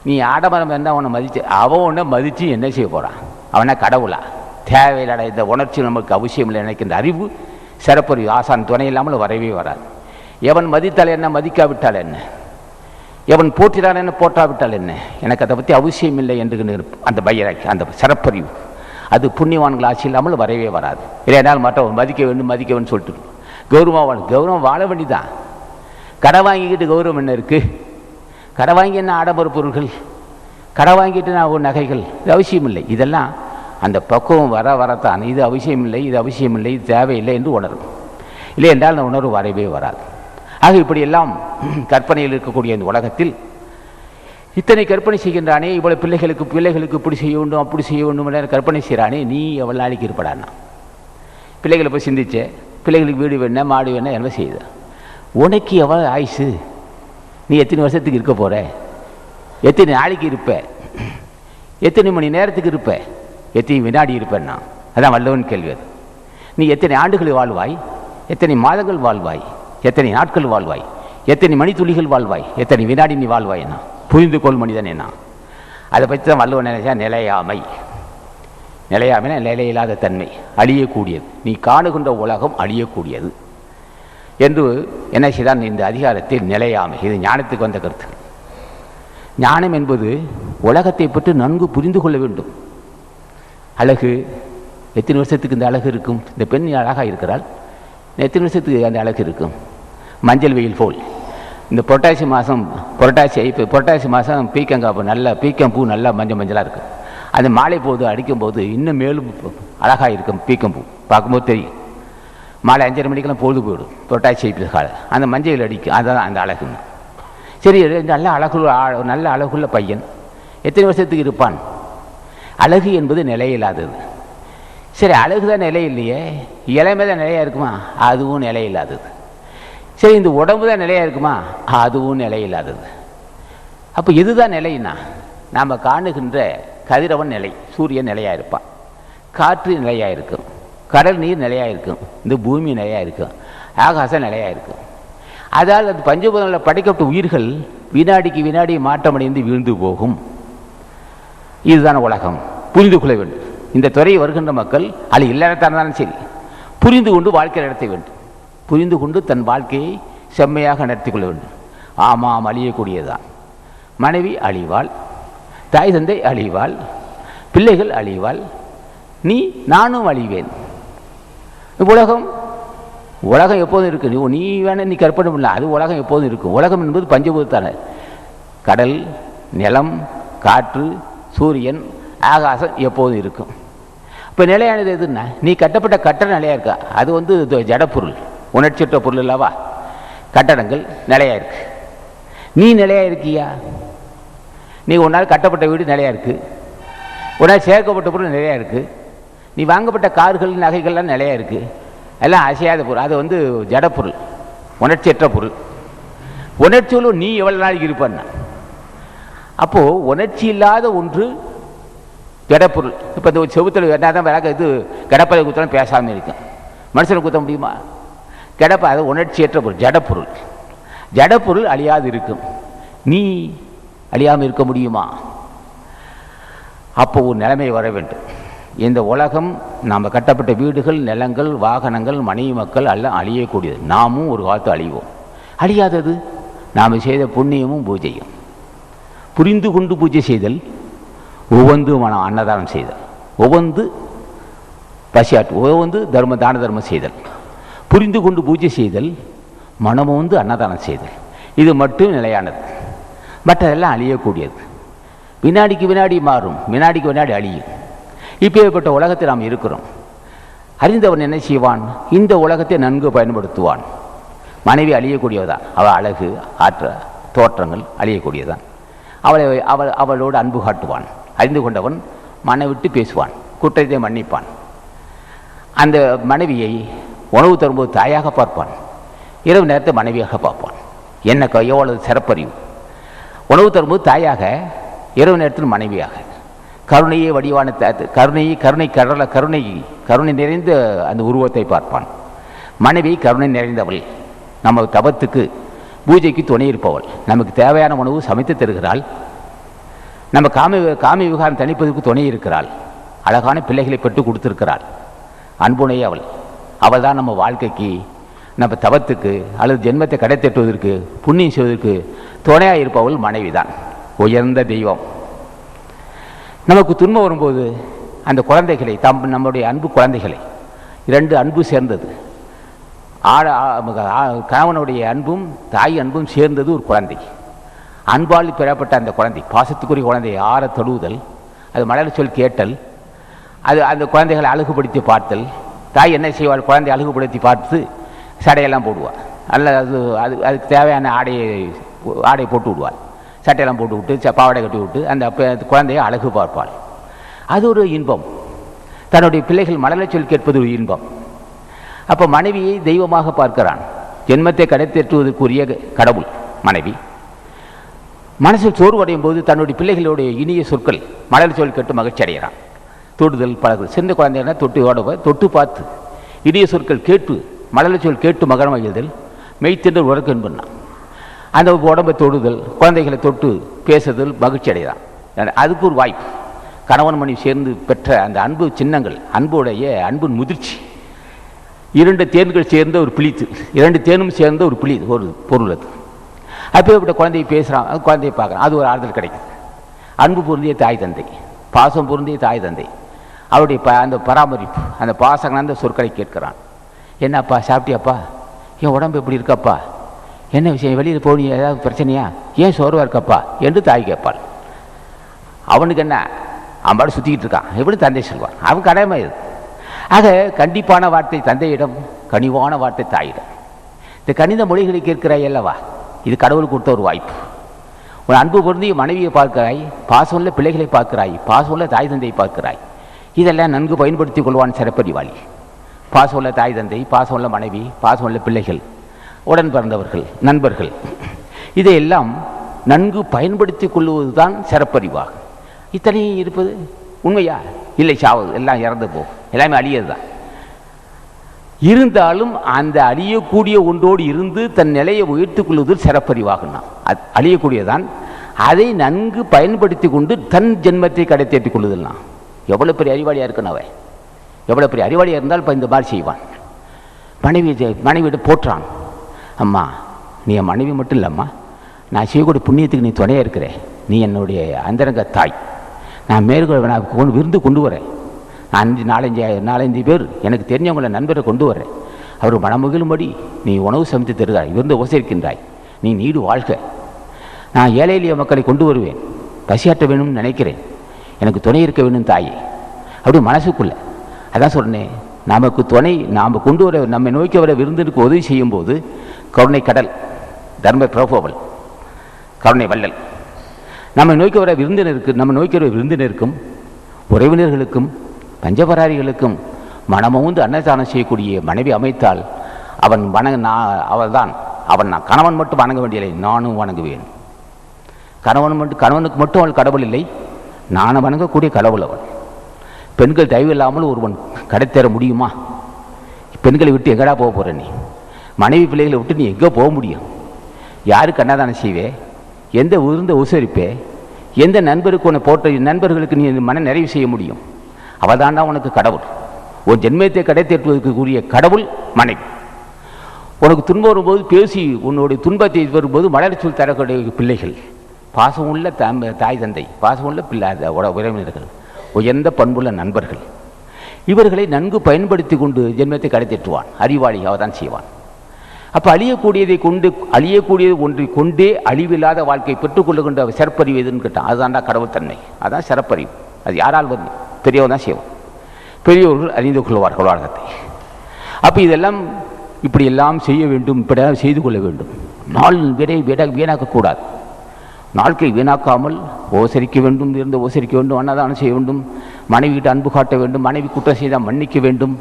நீ ஆடம்பரம் இருந்தால் அவனை மதித்து அவன் ஒன்றை மதித்து என்ன செய்ய போகிறான்? அவனை கடவுளா? தேவையில்லாத இந்த உணர்ச்சி நமக்கு அவசியம் இல்லை நினைக்கின்ற அறிவு சிறப்பறிவு ஆசான் துணை இல்லாமல் வரவே வராது. எவன் மதித்தால் என்ன, மதிக்காவிட்டால் என்ன? எவன் போற்றினான் என்ன, போட்டாவிட்டால் என்ன? எனக்கு அதை பற்றி அவசியம் இல்லை என்று அந்த பையராக்கி அந்த சிறப்பறிவு அது புண்ணியவான்கள் ஆட்சி இல்லாமல் வரவே வராது. இல்லைனால் மற்றவன் மதிக்க வேண்டும் சொல்லிட்டு கௌரவம் வாழ வேண்டிதான். கடை வாங்கிக்கிட்டு கௌரவம் என்ன இருக்குது? கடை வாங்கி என்ன ஆடம்பர பொருள்கள், கடை வாங்கிட்டு நான் ஒரு நகைகள், இது அவசியம் இல்லை. இதெல்லாம் அந்த பக்குவம் வரத்தான் இது அவசியம் இல்லை, இது தேவையில்லை என்று உணரும். இல்லை என்றால் அந்த உணர்வு வரவே வராது. ஆக இப்படியெல்லாம் கற்பனையில் இருக்கக்கூடிய இந்த உலகத்தில் இத்தனை கற்பனை செய்கின்றானே, இவ்வளவு பிள்ளைகளுக்கு இப்படி செய்ய வேண்டும் அப்படி செய்ய வேண்டும் கற்பனை செய்கிறானே, நீ எவ்வளோ நாளைக்கு இருப்படானா? பிள்ளைகளை போய் சிந்திச்ச, பிள்ளைகளுக்கு வீடு வேணும் மாடு வேணும் என்ன செய்யுது? உனக்கு எவ்வளோ ஆயுசு? நீ எத்தனை வருஷத்துக்கு இருக்க போகிற? எத்தனை நாளைக்கு இருப்ப? எத்தனை மணி நேரத்துக்கு இருப்ப? எத்தனை வினாடி இருப்பேன்னா? அதான் வல்லவன் கேள்வி. அது நீ எத்தனை ஆண்டுகள் வாழ்வாய்? எத்தனை மாதங்கள் வாழ்வாய்? எத்தனை நாட்கள் வாழ்வாய்? எத்தனை மணித்துளிகள் வாழ்வாய்? எத்தனை வினாடி நீ வாழ்வாய்னா? புரிந்து கொள் மனிதன் என்ன? அதை பற்றி தான் வல்லவன் நினைச்சா நிலையாமை. நிலையாமைனா நிலையில்லாத தன்மை, அழியக்கூடியது. நீ காணுகின்ற உலகம் அழியக்கூடியது என்று என்ன செய்தான் இந்த அதிகாரத்தில் நிலையாமை. இது ஞானத்துக்கு வந்த கருத்து. ஞானம் என்பது உலகத்தை பற்றி நன்கு புரிந்து கொள்ள வேண்டும். அழகு எத்தனை வருஷத்துக்கு இந்த அழகு இருக்கும்? இந்த பெண் அழகாக இருக்கிறாள், எத்தனை வருஷத்துக்கு அந்த அழகு இருக்கும்? மஞ்சள் வெயில் போல் இந்த புரட்டாசி மாதம் பீக்கங்காய் நல்ல பீக்கம்பூ நல்லா மஞ்சளாக இருக்கும். அந்த மாலை போது அடிக்கும்போது இன்னும் மேலும் அழகாக இருக்கும். பீக்கம்பூ பார்க்கும்போது தெரியும். மாலை 5:30 மணிக்கெல்லாம் பொழுது போயிடும். புரட்டாசி காலை அந்த மஞ்சள் அடிக்கும். அதுதான் அந்த அழகுன்னு. சரி, நல்ல அழகுள்ள பையன் எத்தனை வருஷத்துக்கு இருப்பான்? அழகு என்பது நிலையில்லாதது. சரி, அழகு தான் நிலை இல்லையே, இளமை தான் நிலையாக இருக்குமா? அதுவும் நிலையில்லாதது. சரி, இந்த உடம்பு தான் நிலையாக இருக்குமா? அதுவும் நிலையில்லாதது. அப்போ எதுதான் நிலைன்னா, நாம் காணுகின்ற கதிரவன் நிலை, சூரியன் நிலையாக இருப்பான், காற்று நிலையாக இருக்கும், கடல் நீர் நிலையாக இருக்கும், இந்த பூமி நிலையாக இருக்கும், ஆகாசம் நிலையாக இருக்கும். அதால் அது பஞ்சபூதங்களில் படைக்கப்பட்ட உயிர்கள் வினாடிக்கு வினாடி மாற்றமடைந்து வீழ்ந்து போகும். இதுதான் உலகம். புரிந்து கொள்ள வேண்டும். இந்த துறையை வருகின்ற மக்கள் அது இல்லாததாலும் சரி புரிந்து கொண்டு வாழ்க்கை நடத்த வேண்டும். புரிந்து கொண்டு தன் வாழ்க்கையை செம்மையாக நடத்தி கொள்ள வேண்டும். ஆமாம், அழியக்கூடியதான். மனைவி அழிவாள், தாய் தந்தை அழிவாள், பிள்ளைகள் அழிவாள், நானும் அழிவேன். உலகம் எப்போதும் இருக்கு. நீ வேணா நீ கற்பனை பண்ணல, அது உலகம் எப்போதும் இருக்கும். உலகம் என்பது பஞ்சபூதத்தான கடல், நிலம், காற்று, சூரியன், ஆகாசம் எப்போதும் இருக்கும். இப்போ நிலையானது எதுன்னா, நீ கட்டப்பட்ட கட்டட நிலையாக இருக்கா? அது ஜடப்பொருள், உணர்ச்சியற்ற பொருள் அல்லவா? கட்டடங்கள் நிலையாக இருக்கு. நீ நிலையாக இருக்கியா? நீ ஒரு நாள் கட்டப்பட்ட வீடு நிலையாக இருக்கு, ஒரு நாள் சேர்க்கப்பட்ட பொருள் நிலையாக இருக்கு, நீ வாங்கப்பட்ட கார்கள் நகைகள்லாம் நிலையாக இருக்கு, எல்லாம் அசையாத பொருள். அது ஜடப்பொருள், உணர்ச்சியற்ற பொருள். உணர்ச்சிகளும் நீ எவ்வளோ நாளைக்கு இருப்பன்னா? அப்போது உணர்ச்சி இல்லாத ஒன்று ஜடப்பொருள். இப்போ இந்த செவுத்தில் என்ன தான் விளக்க கடப்பதை குத்தலாம் பேசாமல் இருக்கும். மனுஷனை குத்த முடியுமா? அது உணர்ச்சியற்ற பொருள், ஜடப்பொருள். ஜடப்பொருள் அழியாது இருக்கும். நீ அழியாமல் இருக்க முடியுமா? அப்போ ஒரு நிலைமை வர வேண்டும். இந்த உலகம் நாம் கட்டப்பட்ட வீடுகள், நிலங்கள், வாகனங்கள், மனைவி மக்கள் எல்லாம் அழியக்கூடியது. நாமும் ஒரு காலத்து அழிவோம். அழியாதது நாம் செய்த புண்ணியமும் பூஜையும். புரிந்து கொண்டு பூஜை செய்தல், ஒவ்வொன்று அன்னதானம் செய்தல், ஒவ்வொன்று பசியாட்டு, ஒவ்வொன்று தான தர்மம் செய்தல், புரிந்து கொண்டு பூஜை செய்தல், மனமோந்து அன்னதானம் செய்தல், இது மட்டும் நிலையானது. மற்றதெல்லாம் அழியக்கூடியது. வினாடிக்கு வினாடி மாறும், வினாடிக்கு வினாடி அழியும். இப்பேற்பட்ட உலகத்தில் நாம் இருக்கிறோம். அறிந்தவன் என்ன செய்வான்? இந்த உலகத்தை நன்கு பயன்படுத்துவான். மனைவி அழியக்கூடியவதான். அவள் அழகு, தோற்றங்கள் அழியக்கூடியதான். அவளோடு அன்பு காட்டுவான். அறிந்து கொண்டவன் மனை விட்டு பேசுவான், குற்றத்தை மன்னிப்பான். அந்த மனைவியை உணவு தரும்போது தாயாக பார்ப்பான், இரவு நேரத்தை மனைவியாக பார்ப்பான். என்ன எவ்வளவு சிறப்பறிவு! உணவு தரும்போது தாயாக, இரவு நேரத்தில் மனைவியாக. கருணையே வடிவான கருணை நிறைந்த அந்த உருவத்தை பார்ப்பான். மனைவி கருணை நிறைந்தவள், நம்ம தபத்துக்கு பூஜைக்கு துணை இருப்பவள். நமக்கு தேவையான உணவு சமைத்து தருகிறாள். நம்ம காம விகாரம் தணிப்பதற்கு துணை இருக்கிறாள். அழகான பிள்ளைகளை பெற்று கொடுத்திருக்கிறாள். அன்புணையே அவள் தான் நம்ம வாழ்க்கைக்கு, நம்ம தவத்துக்கு அல்லது ஜென்மத்தை கடைத்தட்டுவதற்கு, புண்ணியம் செய்வதற்கு துணையாக இருப்பவள் மனைவி தான், உயர்ந்த தெய்வம். நமக்கு துன்பம் வரும்போது அந்த குழந்தைகளை, நம்முடைய அன்பு குழந்தைகளை, இரண்டு அன்பு சேர்ந்தது, கணவனுடைய அன்பும் தாய் அன்பும் சேர்ந்தது ஒரு குழந்தை. அன்பால் பெறப்பட்ட அந்த குழந்தை, பாசத்துக்குரிய குழந்தையை ஆற தொடுவுதல், அது மலர் சொல் கேட்டல், அது அந்த குழந்தைகளை அழகுபடுத்தி பார்த்தல். தாய் என்ன செய்வாள்? குழந்தை அழகுபடுத்தி பார்த்து சடையெல்லாம் போடுவாள். அல்ல அதுக்கு தேவையான ஆடையை போட்டு விடுவாள். சட்டையெல்லாம் போட்டு விட்டு பாவாடை கட்டி விட்டு அந்த குழந்தையை அழகு பார்ப்பாள். அது ஒரு இன்பம். தன்னுடைய பிள்ளைகள் மலரை சொல் கேட்பது ஒரு இன்பம். அப்போ மனைவியை தெய்வமாக பார்க்கிறான். ஜென்மத்தை கடைத்தேற்றுவதற்குரிய கடவுள் மனைவி. மனசில் சோர்வடையும் போது தன்னுடைய பிள்ளைகளுடைய இனிய சொற்கள் மலர் சொல் கேட்டு மகிழ்ச்சி அடைகிறான். தொடுதல் பழகுதல். சின்ன குழந்தைன்னா தொட்டு பார்த்து இனிய சொற்கள் கேட்டு மலர் சொல் கேட்டு மகரம் மகிழ்தல், மெய்த்தின்றல் உறக்கு என்பான். அந்த உடம்பை தொடுதல், குழந்தைகளை தொட்டு பேசுதல், மகிழ்ச்சி அடைகிறான். அதுக்கு ஒரு வாய்ப்பு. கணவன் மனைவி சேர்ந்து பெற்ற அந்த அன்பு சின்னங்கள், அன்பின் முதிர்ச்சி. இரண்டு தேன்கள் சேர்ந்த ஒரு பிழித்து, இரண்டு தேனும் சேர்ந்த ஒரு ஒரு பொருள். அது அப்போ குழந்தையை பேசுகிறான், அது குழந்தையை பார்க்குறான், அது ஒரு ஆறுதல் கிடைக்குது. அன்பு பொருந்திய தாய் தந்தை, பாசம் பொருந்திய தாய் தந்தை, அவருடைய அந்த பராமரிப்பு, அந்த பாசங்கள் அந்த சொற்களை கேட்கிறான். என்னப்பா சாப்பிட்டியாப்பா? என் உடம்பு எப்படி இருக்கப்பா? என்ன விஷயம்? வெளியில் போனியா? ஏதாவது பிரச்சனையா? ஏன் சோர்வாக இருக்கப்பா என்று தாய் கேட்பாள். அவனுக்கு என்ன, அவன் சுற்றிக்கிட்டு இருக்கான், எப்படி தந்தை சொல்வான்? அவன் கடமை இது. ஆக கண்டிப்பான வார்த்தை தந்தையிடம், கனிவான வார்த்தை தாயிடம். இந்த கணித மொழிகளை கேட்கிறாய் அல்லவா, இது கடவுள் கொடுத்த ஒரு வாய்ப்பு. உன் அன்பு பொருந்திய மனைவியை பார்க்கிறாய், பாசமுள்ள பிள்ளைகளை பார்க்கிறாய், பாசமுள்ள தாய் தந்தையை பார்க்கிறாய். இதெல்லாம் நன்கு பயன்படுத்தி கொள்வான் சிறப்பறிவாளி. பாசமுள்ள தாய் தந்தை, பாசமுள்ள மனைவி, பாசமுள்ள பிள்ளைகள், உடன் பிறந்தவர்கள், நண்பர்கள், இதையெல்லாம் நன்கு பயன்படுத்தி கொள்வது தான் சிறப்பறிவாகும். இத்தனையும் இருப்பது உண்மையா? இல்லை, சாவது, எல்லாம் இறந்து போகும், எல்லாமே அழியது தான். இருந்தாலும் அந்த அழியக்கூடிய ஒன்றோடு இருந்து தன் நிலையை உயர்த்திக் கொள்வது சிறப்பறிவாகும்னா, அது அழியக்கூடியதான். அதை நன்கு பயன்படுத்தி கொண்டு தன் ஜென்மத்தை கடைத்தேற்றிக் கொள்ளுதல்னா எவ்வளோ பெரிய அறிவாளியாக இருக்கணும். அவன் எவ்வளோ பெரிய அறிவாளியாக இருந்தால் இப்போ இந்த மாதிரி செய்வான். மனைவியிட்ட போற்றான். அம்மா, நீ என் மனைவி மட்டும் இல்லைம்மா, நான் செய்யக்கூடிய புண்ணியத்துக்கு நீ துணையாக இருக்கிற, நீ என்னுடைய அந்தரங்க தாய். நான் நான் விருந்து கொண்டு வரேன். நான் நாலஞ்சு பேர் எனக்கு தெரிஞ்சவங்கள நண்பரை கொண்டு வரேன். அவர் மனமகிழும்படி நீ உணவு சமைத்து தருகிறாய், விருந்து உபசரிக்கின்றாய். நீ நீடு வாழ்க. நான் ஏழை எளிய மக்களை கொண்டு வருவேன், பசியாற்ற வேணும்னு நினைக்கிறேன், எனக்கு துணை இருக்க வேணும் தாயே. அப்படி மனசுக்குள்ள அதான் சொன்னேன், நமக்கு துணை, நாம் கொண்டு வர, நம்மை நோக்கி வர விருந்திற்கு உதவி செய்யும் போது கருணை கடல், தர்ம பிரபோவல், கருணை வள்ளல். நம்மை நோக்கி வர விருந்தினருக்கும் உறவினர்களுக்கும் பஞ்சபராரிகளுக்கும் மனமோந்து அன்னதானம் செய்யக்கூடிய மனைவி அமைத்தால் அவன் நான் கணவன் மட்டும் வணங்க வேண்டியதில்லை, நானும் வணங்குவேன். கணவனுக்கு மட்டும் அவள் கடவுள் இல்லை, நானும் வணங்கக்கூடிய கடவுள் அவள். பெண்கள் தயவு இல்லாமல் ஒருவன் கடைத்தேற முடியுமா? பெண்களை விட்டு எங்கடா போக போகிற? நீ மனைவி பிள்ளைகளை விட்டு நீ எங்கே போக முடியும்? யாருக்கு அன்னதானம் செய்வே? எந்த உயர்ந்த உசரிப்பே, எந்த நண்பருக்கு உன்னை போட்ட நண்பர்களுக்கு நீ மன நிறைவு செய்ய முடியும்? அவள் தாண்டா உனக்கு கடவுள். உன் ஜென்மத்தை கடைத்தேற்றுவதற்குரிய கடவுள் மனைவி. உனக்கு துன்பம் வரும்போது பேசி உன்னுடைய துன்பத்தை வரும்போது மலர்ச்சொல் தரக்கூடிய பிள்ளைகள், பாசம் உள்ள தாய் தந்தை, பாசம் உள்ள பிள்ளை உறவினர்கள், உயர்ந்த பண்புள்ள நண்பர்கள், இவர்களை நன்கு பயன்படுத்தி கொண்டு ஜென்மத்தை கடைத்தேற்றுவான். அறிவாளி அவதான் செய்வான். அப்போ அழியக்கூடியதை கொண்டு, அழியக்கூடியது ஒன்றை கொண்டே அழிவில்லாத வாழ்க்கை பெற்றுக்கொள்ளுகின்ற சிறப்பறிவு எதுன்னு கேட்டான். அதுதான்டா கடவுள் தன்மை, அதுதான் சிறப்பறிவு. அது யாரால் வந்து பெரியவன் தான் செய்வான். பெரியவர்கள் அறிந்து கொள்வார்கள் வாழ்க்கத்தை. அப்போ இதெல்லாம் இப்படியெல்லாம் செய்ய வேண்டும், இப்படியெல்லாம் செய்து கொள்ள வேண்டும். நாள் வீணாக்கக்கூடாது. நாட்களை வீணாக்காமல் ஓசரிக்க வேண்டும், இருந்து ஓசரிக்க வேண்டும், அன்னதானம் செய்ய வேண்டும், மனைவிகிட்ட அன்பு காட்ட வேண்டும், மனைவி குற்றம் செய்தால் மன்னிக்க வேண்டும்,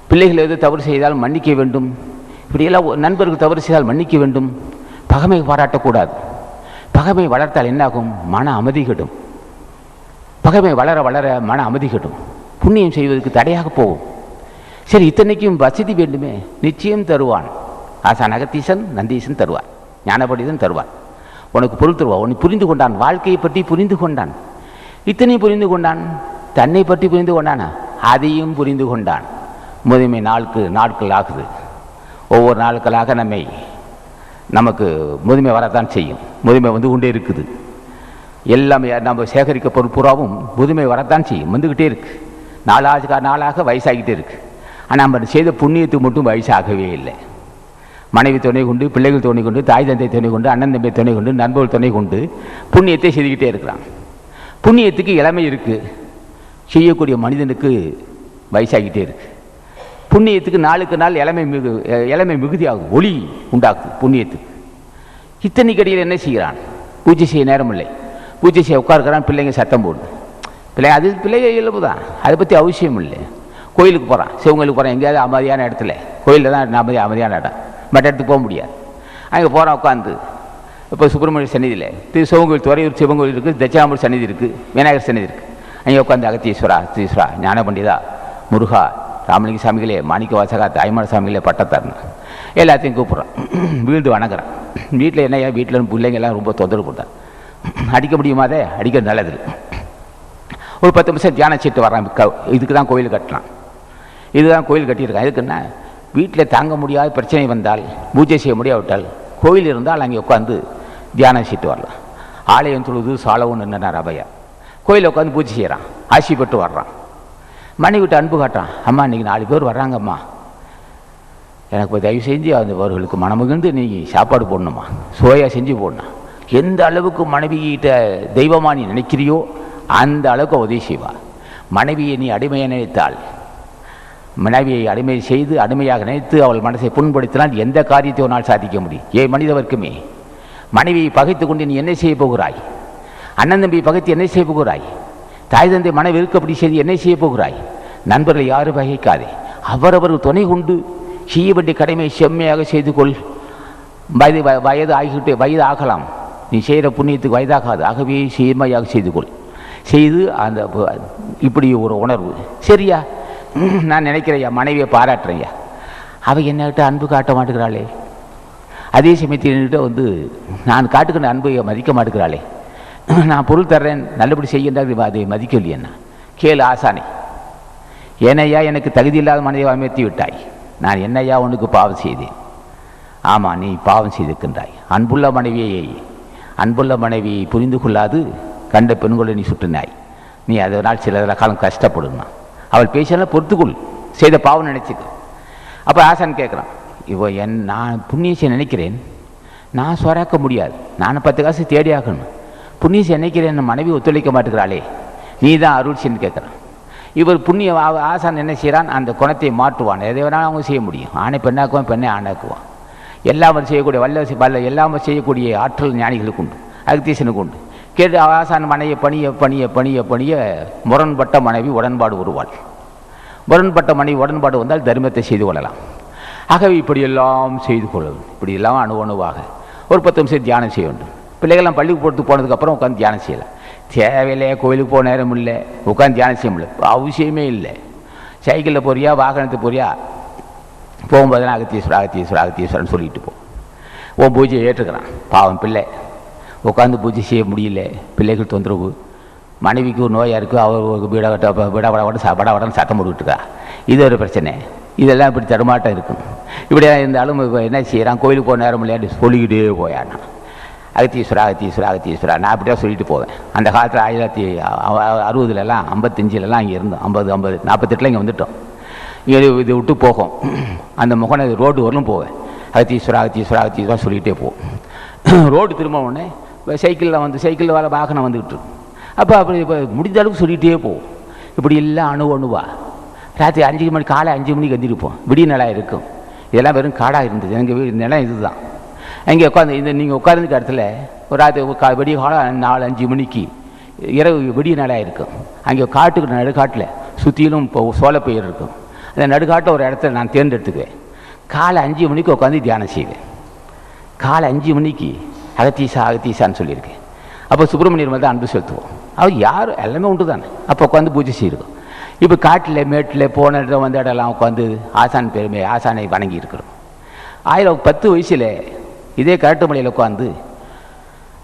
பிள்ளைகள் எது தவறு செய்தால் மன்னிக்க வேண்டும், இப்படியெல்லாம் நண்பர்கள் தவறு செய்தால் மன்னிக்க வேண்டும். பகைமை பாராட்டக்கூடாது. பகைமை வளர்த்தால் என்னாகும்? மன அமைதி கெடும். பகைமை வளர வளர மன அமைதி கெடும். புண்ணியம் செய்வதற்கு தடையாக போகும். சரி, இத்தனைக்கும் வசதி வேண்டுமே, நிச்சயம் தருவான். ஆசான் அகத்தீசன் நந்தீசன் தருவார், ஞானபண்டிதன் தருவார். உனக்கு பொருள் தருவான். உன்னை புரிந்து கொண்டான், வாழ்க்கையை பற்றி புரிந்து கொண்டான், இத்தனை புரிந்து கொண்டான். தன்னை பற்றி புரிந்து கொண்டானா? அதையும் புரிந்து கொண்டான். முதுமை நாட்கள் ஆகுது. ஒவ்வொரு நாட்களாக நமக்கு முதுமை வரத்தான் செய்யும். முதுமை வந்து கொண்டே இருக்குது. எல்லாமே நம்ம சேகரிக்க பொருள் புறாவும் முதுமை வரத்தான் செய்யும், வந்துக்கிட்டே இருக்கு. நாளாக வயசாகிட்டே இருக்கு. ஆனால் நம்ம செய்த புண்ணியத்துக்கு மட்டும் வயசாகவே இல்லை. மனைவி துணை கொண்டு, பிள்ளைகள் துணை கொண்டு, தாய் தந்தை துணை கொண்டு, அண்ணன் தம்பி துணை கொண்டு, நண்பர்கள் துணை கொண்டு புண்ணியத்தை செய்துக்கிட்டே இருக்கிறான். புண்ணியத்துக்கு இளமை இருக்குது, செய்யக்கூடிய மனிதனுக்கு வயசாகிட்டே இருக்கு. புண்ணியத்துக்கு நாளுக்கு நாள் இளமை மிகுதியாகும், ஒளி உண்டாக்குது புண்ணியத்துக்கு. இத்தனைக்கடியில் என்ன செய்கிறான்? பூஜை செய்ய நேரம் இல்லை. பூஜை செய்ய உட்காருக்கிறான், பிள்ளைங்க சத்தம் போடுது. பிள்ளைங்க இயல்பு தான், அதை பற்றி அவசியம் இல்லை. கோயிலுக்கு போகிறான், சிவங்களுக்கு போகிறான், எங்கேயாவது அமைதியான இடத்துல, கோயிலில் தான் அமைதியான இடம், மற்ற இடத்துக்கு போக முடியாது. அங்கே போகிறான் உட்காந்து. இப்போ சுப்பிரமணிய சன்னிதியில் சிவங்கோயில், துறையூர் சிவங்கோயில் இருக்குது, தட்சிணாமூர்த்தி சன்னிதி இருக்குது, விநாயகர் சன்னிதி இருக்குது. அங்கே உட்காந்து அகத்தீஸ்வரா, ஞானபண்டிதா, முருகா, ராமலிங்க சாமிகளே, மாணிக்க வாசகா, தாய்மான சாமிகளே, பட்டத்தரணும் எல்லாத்தையும் கூப்பிட்றான். வீழ்ந்து வணங்குறான். வீட்டில் என்னையா, வீட்டில் பிள்ளைங்கெல்லாம் ரொம்ப தொந்தரவு கொடுத்தான். அடிக்க முடியுமாதே? அடிக்க நல்லது. ஒரு 10 நிமிஷம் தியானம் செய்ட்டு வர்றான். இதுக்கு தான் கோயில் கட்டலாம், இதுதான் கோயில் கட்டியிருக்கான். எதுக்குன்னா, வீட்டில் தாங்க முடியாத பிரச்சனை வந்தால், பூஜை செய்ய முடியாவிட்டால், கோயில் இருந்தால் அங்கே உட்காந்து தியானம் செய்ட்டு வரலாம். ஆலயம் தொழுது சாலவுன்னு என்னன்னார் அபையா. கோயிலில் உட்காந்து பூஜை செய்கிறான், ஆசி பெற்று வர்றான். மனைவிட்டு அன்பு காட்டுறான். அம்மா, இன்றைக்கி 4 பேர் வர்றாங்கம்மா, எனக்கு தயவு செஞ்சு அவர்களுக்கு மனமுகிழ்ந்து நீ சாப்பாடு போடணுமா, சுவையாக செஞ்சு போடணும். எந்த அளவுக்கு மனைவியிட்ட தெய்வமாக நீ நினைக்கிறியோ அந்த அளவுக்கு உதவி செய்வார். மனைவியை நீ அடிமையை நினைத்தால், மனைவியை அடிமை செய்து அடிமையாக நினைத்து அவள் மனசை புண்படுத்தினால் எந்த காரியத்தை ஒரு நாள் சாதிக்க முடியும்? மனித வர்க்கமே, மனைவியை பகைத்து கொண்டு நீ என்ன செய்ய போகிறாய்? அண்ணன் தம்பியை பகைத்து என்ன செய்ய போகிறாய்? தாய் தந்தை மனைவி இருக்கப்படி செய்து என்ன செய்ய போகிறாய்? நண்பர்களை யாரும் பகைக்காதே. அவரவர் துணை கொண்டு செய்ய வேண்டிய கடமை செம்மையாக செய்து கொள். வயது ஆகலாம், நீ செய்கிற புண்ணியத்துக்கு வயதாகாது. ஆகவே செம்மையாக செய்து கொள். செய்து அந்த இப்படி ஒரு உணர்வு. சரியா, நான் நினைக்கிறையா, மனைவியை பாராட்டுறையா, அவள் என்னகிட்ட அன்பு காட்ட மாட்டேங்கிறாளே, அதே சமயத்தில் என்கிட்ட வந்து நான் காட்டுக்கிற அன்பை மதிக்க மாட்டேங்கிறாளே, நான் பொருள் தர்றேன் நல்லபடி செய்கின்றது, அதை மதிக்கலையேன்னா கேளு ஆசானே. என்னையா எனக்கு தகுதி இல்லாத மனைவியை அமர்த்தி விட்டாய், நான் என்னையா உனக்கு பாவம் செய்தேன்? ஆமாம், நீ பாவம் செய்திருக்கின்றாய். அன்புள்ள மனைவியை புரிந்து கொள்ளாது கண்ட பெண்களை நீ சுற்றினாய். நீ அதனால் சில காலம் கஷ்டப்படணும். அவள் பேசினாலும் பொறுத்துக்கொள், செய்த பாவம் நினைச்சுக்க. அப்போ ஆசான் கேட்குறான், இப்போ நான் புண்ணியசை நினைக்கிறேன், நான் சொராக்க முடியாது, நான் 10 காசு தேடி ஆகணும். புண்ணியசை நினைக்கிறேன், மனைவி ஒத்துழைக்க மாட்டேங்கிறாளே, நீ தான் அருள் செய்யு கேட்குறான். இவர் புண்ணிய ஆசான் என்ன செய்கிறான்? அந்த குணத்தை மாற்றுவான். எதை வேணாலும் அவங்க செய்ய முடியும். ஆணை பெண்ணாக்குவான், பெண்ணை ஆணாக்குவான். எல்லாரும் செய்யக்கூடிய எல்லாமே செய்யக்கூடிய ஆற்றல் ஞானிகளுக்கு உண்டு, அகத்தீசனுக்கு உண்டு. கேட்டு ஆசான் மனையை பணிய முரண்பட்ட மனைவி உடன்பாடு வருவாள். முரண்பட்ட மனைவி உடன்பாடு வந்தால் தர்மத்தை செய்து கொள்ளலாம். ஆகவே இப்படியெல்லாம் செய்து கொள்ளணும். இப்படியெல்லாம் அணுவாக ஒரு 10 நிமிஷம் தியானம் செய்ய வேண்டும். பிள்ளைகள்லாம் பள்ளிக்கூடத்துக்கு போனதுக்கப்புறம் உட்காந்து தியானம் செய்யலாம். தேவையில்லையே, கோயிலுக்கு போக நேரம் இல்லை, உட்காந்து தியானம் செய்ய முடியல, அவசியமே இல்லை. சைக்கிளில் போறியா, வாகனத்துக்கு போறியா, போகும்போதெல்லாம் அகத்தீஸ்வரன் சொல்லிட்டு போ. உன் பூஜையை ஏற்றுக்கிறான். பாவம் பிள்ளை உட்காந்து பூஜை செய்ய முடியல, பிள்ளைகள் தொந்தரவு, மனைவிக்கு ஒரு நோயாக இருக்குது, அவர் விடவடன்னு சத்தம் போட்டுக்கிட்டுருக்கா, இது ஒரு பிரச்சனை. இதெல்லாம் இப்படி தடுமாட்டம் இருக்கும். இப்படியா இருந்தாலும் இப்போ என்ன செய்கிறான், கோயிலுக்கு போக நேரம் இல்லையாட்டி சொல்லிக்கிட்டே போயானா அகத்தீஸ்வரா அகத்தீஸ்வரா அகத்தீஸ்வரா. நான் அப்படியே சொல்லிட்டு போவேன். அந்த காலத்தில் 1960 55 இங்கே இருந்தோம். 50 48 இங்கே வந்துட்டோம். இங்கே இது விட்டு போகும் அந்த முகனை ரோடு வரலும் போவேன். அகத்தீஸ்வரா அகத்தீஸ்வரா அகத்தீஸ்வரா சொல்லிகிட்டே போவோம். ரோடு திரும்ப உடனே சைக்கிளில் வர வாகனம் வந்துக்கிட்டு இருக்கும். அப்போ அப்படி இப்போ முடிந்த அளவுக்கு சொல்லிகிட்டே போவோம். இப்படி எல்லாம் அணுவா ராத்திரி 5 மணி, காலை 5 மணிக்கு வந்துருப்போம். விடிய நிலம் இருக்கும். இதெல்லாம் வெறும் காடாக இருந்தது. எங்கள் வீடு நிலம் இதுதான். அங்கே உட்காந்து நீங்கள் உட்கார்ந்துக்க இடத்துல ஒரு ராத்திரி விடிய காலம் 4-5 மணிக்கு இரவு விடிய நிலம் இருக்கும். அங்கே காட்டுக்கு நடுக்காட்டில் சுற்றிலும் இப்போ சோளப்பயிர் இருக்கும். அந்த நடுக்காட்டில் ஒரு இடத்துல நான் தேர்ந்தெடுத்துக்குவேன். காலை 5 மணிக்கு உட்காந்து தியானம் செய்வேன். காலை 5 மணிக்கு அகத்தீசான்னு சொல்லியிருக்கேன். அப்போ சுப்பிரமணியர் மேலே தான் அன்பு செலுத்துவோம். அவர் யார் எல்லாமே உண்டு தானே. அப்போ உட்காந்து பூஜை செய்கிறோம். இப்போ காட்டில் மேட்டில் போன இடம் வந்த இடம்லாம் உட்காந்து ஆசான் பெருமை ஆசானை வணங்கி இருக்கிறோம். 10 வயசில் இதே கரட்டுமலையில் உட்காந்து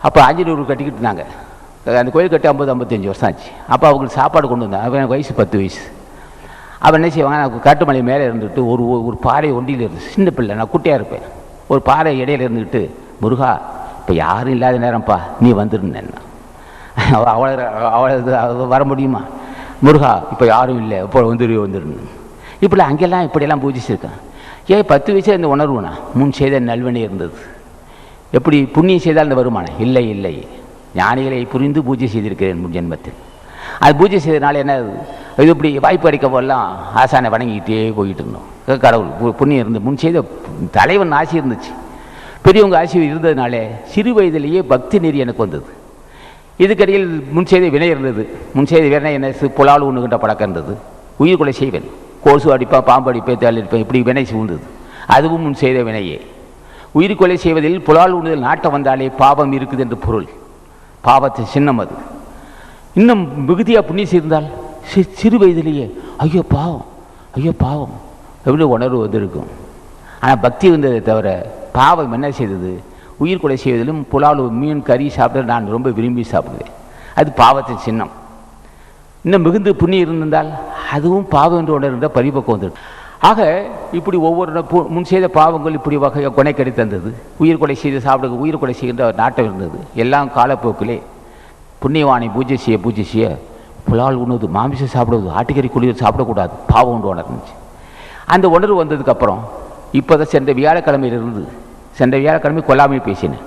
அப்போ ஆஞ்சநேயர் கட்டிக்கிட்டு இருந்தாங்க. அந்த கோயில் கட்டி 50-55 வருஷம் ஆச்சு. அப்போ அவங்களுக்கு சாப்பாடு கொண்டு வந்தாங்க. அப்போ எனக்கு வயசு 10 வயசு. அப்போ என்ன செய்வாங்க, நான் கரட்டுமலை மேலே இருந்துக்கிட்டு ஒரு பாறை ஒண்டியில் இருந்து, சின்ன பிள்ளை நான் குட்டியாக இருப்பேன், ஒரு பாறை இடையில இருந்துக்கிட்டு, முருகா இப்போ யாரும் இல்லாத நேரம்ப்பா நீ வந்துருந்தேன். அவ்வளோ வர முடியுமா, முருகா இப்போ யாரும் இல்லை, இப்போ வந்துருந்தேன். இப்படி அங்கெல்லாம் இப்படியெல்லாம் பூஜிச்சிருக்கேன். ஏன் 10 வயசு இந்த உணர்வுனா முன் செய்த நல்வனே இருந்தது. எப்படி புண்ணியம் செய்தால் இந்த வருமானம் இல்லை இல்லை, ஞானிகளை புரிந்து பூஜை செய்திருக்கிறேன் முன் ஜென்மத்தில். அது பூஜை செய்ததுனால என்ன, இது இப்படி வாய்ப்பு அடிக்க போதெல்லாம் ஆசானை வணங்கிக்கிட்டே போயிட்டு இருந்தோம். கடவுள் புண்ணியம் இருந்து முன் செய்த தலைவன் ஆசி இருந்துச்சு, பெரியவங்க ஆசி இருந்ததுனாலே சிறு வயதிலேயே பக்தி நெறி எனக்கு வந்தது. இதுக்கடியில் முன் செய்த வினை இருந்தது. முன் செய்த வினை என்ன, புலால் உண்ணுகின்ற பழக்கம் இருந்தது. உயிர் கொலை செய்வேன், கோசு அடிப்பேன், பாம்பு அடிப்பேன், தேள் அடிப்பேன், இப்படி வினை சூழ்ந்தது. அதுவும் முன் செய்த வினையே. உயிர் கொலை செய்வதில் புலால் உண்ணுதல் நாட்டம் வந்தாலே பாவம் இருக்குது என்று பொருள். பாவத்தை சின்னம் அது. இன்னும் மிகுதியாக புண்ணியம் செய்தால் சிறு வயதிலேயே ஐயோ பாவம் ஐயோ பாவம் எப்படி உணர்வு வந்திருக்கும். ஆனால் பக்தி வந்ததை தவிர பாவம் என்ன செய்தது, உயிர் கொலை செய்வதிலும் புலால் மீன் கறி சாப்பிட நான் ரொம்ப விரும்பி சாப்பிடுவேன். அது பாவத்தின் சின்னம். இன்னும் மிகுந்து புண்ணியம் இருந்திருந்தால் அதுவும் பாவம் என்று உணர்ந்த பரிபக்கம் வந்துடும். ஆக இப்படி ஒவ்வொரு முன் செய்த பாவங்கள் இப்படி வகை கொனை கறி தந்தது. உயிர் கொலை செய்து சாப்பிட உயிர் கொலை செய்கின்ற நாட்டம் இருந்தது. எல்லாம் காலப்போக்கிலே புண்ணியவானை பூஜை செய்ய புலால் உண்ணுவது, மாமிசம் சாப்பிடுவது, ஆட்டுக்கறி குளிர் சாப்பிடக்கூடாது, பாவம் ஒன்று உணர்ந்துச்சு. அந்த உணர்வு வந்ததுக்கப்புறம் இப்போ தான் சென்ற வியாழக்கிழமை கொல்லாமல் பேசினேன்.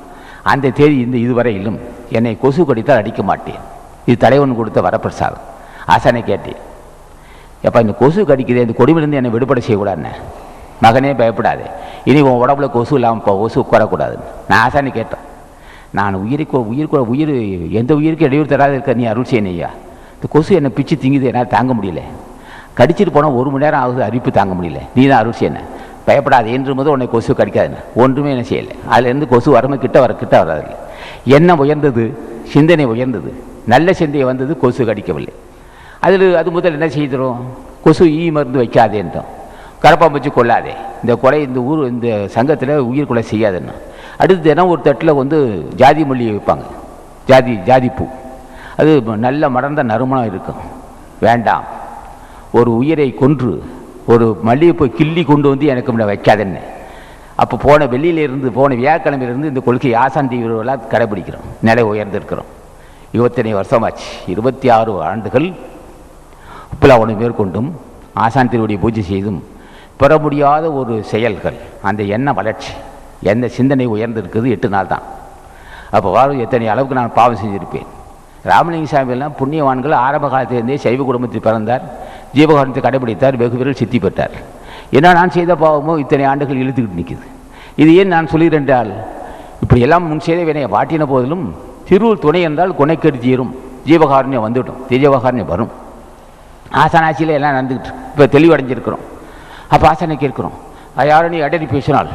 அந்த தேதி இதுவரையிலும் என்னை கொசு கடித்தால் அடிக்க மாட்டேன். இது தலைவன் கொடுத்த வரப்பிரசாதம். ஆசானை கேட்டேன், எப்போ இந்த கொசு கடிக்குது, இந்த கொடுமையிலிருந்து என்னை விடுபட செய்யக்கூடாதுன்னு. மகனே பயப்படாது, இனி உன் உடம்புல கொசு இல்லாமல் கொசு உட்காரக்கூடாதுன்னு நான் ஆசானை கேட்டேன். நான் உயிர் எந்த உயிருக்கு இடையூறு தராது இருக்க நீ அருள் செய்யணும் ஐயா. இந்த கொசு என்னை பிச்சு திங்குது, என்னால் தாங்க முடியல. கடிச்சிட்டு போனால் 1 மணி நேரம் ஆகுது, அரிப்பு தாங்க முடியல, நீ தான் அருள் செய்யணும். பயப்படாது என்று முதல் உன்னை கொசு கடிக்காதுன்னு ஒன்றுமே என்ன செய்யலை. அதுலேருந்து கொசு வரமே கிட்ட வராது. எண்ணம் உயர்ந்தது, சிந்தனை உயர்ந்தது, நல்ல சிந்தனை வந்தது, கொசு கடிக்கவில்லை. அது முதல் என்ன செய்கிறோம், கொசு ஈ மருந்து வைக்காதே என்றோம், கரப்பாம்பு வச்சு கொள்ளாதே, இந்த சங்கத்தில் உயிர் கொலை செய்யாதுன்னு. அடுத்து தினம் ஒரு தட்டில் ஜாதி மல்லி வைப்பாங்க, ஜாதி பூ, அது நல்ல மடர்ந்த நறுமணம் இருக்கும். வேண்டாம், ஒரு உயிரை கொன்று ஒரு மல்லிகைப்பூ கிள்ளி கொண்டு வந்து எனக்கு முன்ன வைக்காதுன்னு. அப்போ போன வியாழக்கிழமையிலிருந்து இந்த கொள்கை ஆசான் தீவிரர்களாக கடைபிடிக்கிறோம். நிலை உயர்ந்திருக்கிறோம். 25 வருஷமாச்சு. 26 ஆண்டுகள் உப்புலாவனை மேற்கொண்டும் ஆசான் திருவடியை பூஜை செய்தும் பெற முடியாத ஒரு செயல்கள், அந்த எண்ண வளர்ச்சி, எந்த சிந்தனை உயர்ந்திருக்குது 8 நாள் தான். அப்போ எத்தனை அளவுக்கு நான் பாவம் செஞ்சுருப்பேன். ராமலிங்க சாமியெல்லாம் புண்ணியவான்கள் ஆரம்ப காலத்திலிருந்தே சைவ குடும்பத்தில் பிறந்தார், ஜீவகாரணத்தை கடைபிடித்தார், வெகு விரைவில் சித்தி பெற்றார். ஏன்னா நான் செய்த பாவமோ இத்தனை ஆண்டுகள் இழுத்துக்கிட்டு நிற்குது. இது ஏன் நான் சொல்கிறேன் என்றால், இப்படியெல்லாம் முன் செய்த வினையை வாட்டின போதிலும் திருவுள் துணை என்றால் கொனைக்கெடு தீரும், ஜீவகாரண்யம் வந்துவிடும், ஜீவகாரண்யம் வரும். ஆசானாட்சியில் எல்லாம் நடந்துக்கிட்டு இப்போ தெளிவடைஞ்சிருக்கிறோம். அப்போ ஆசானை கேட்குறோம், யாரும் நீ அடடி பேசினால்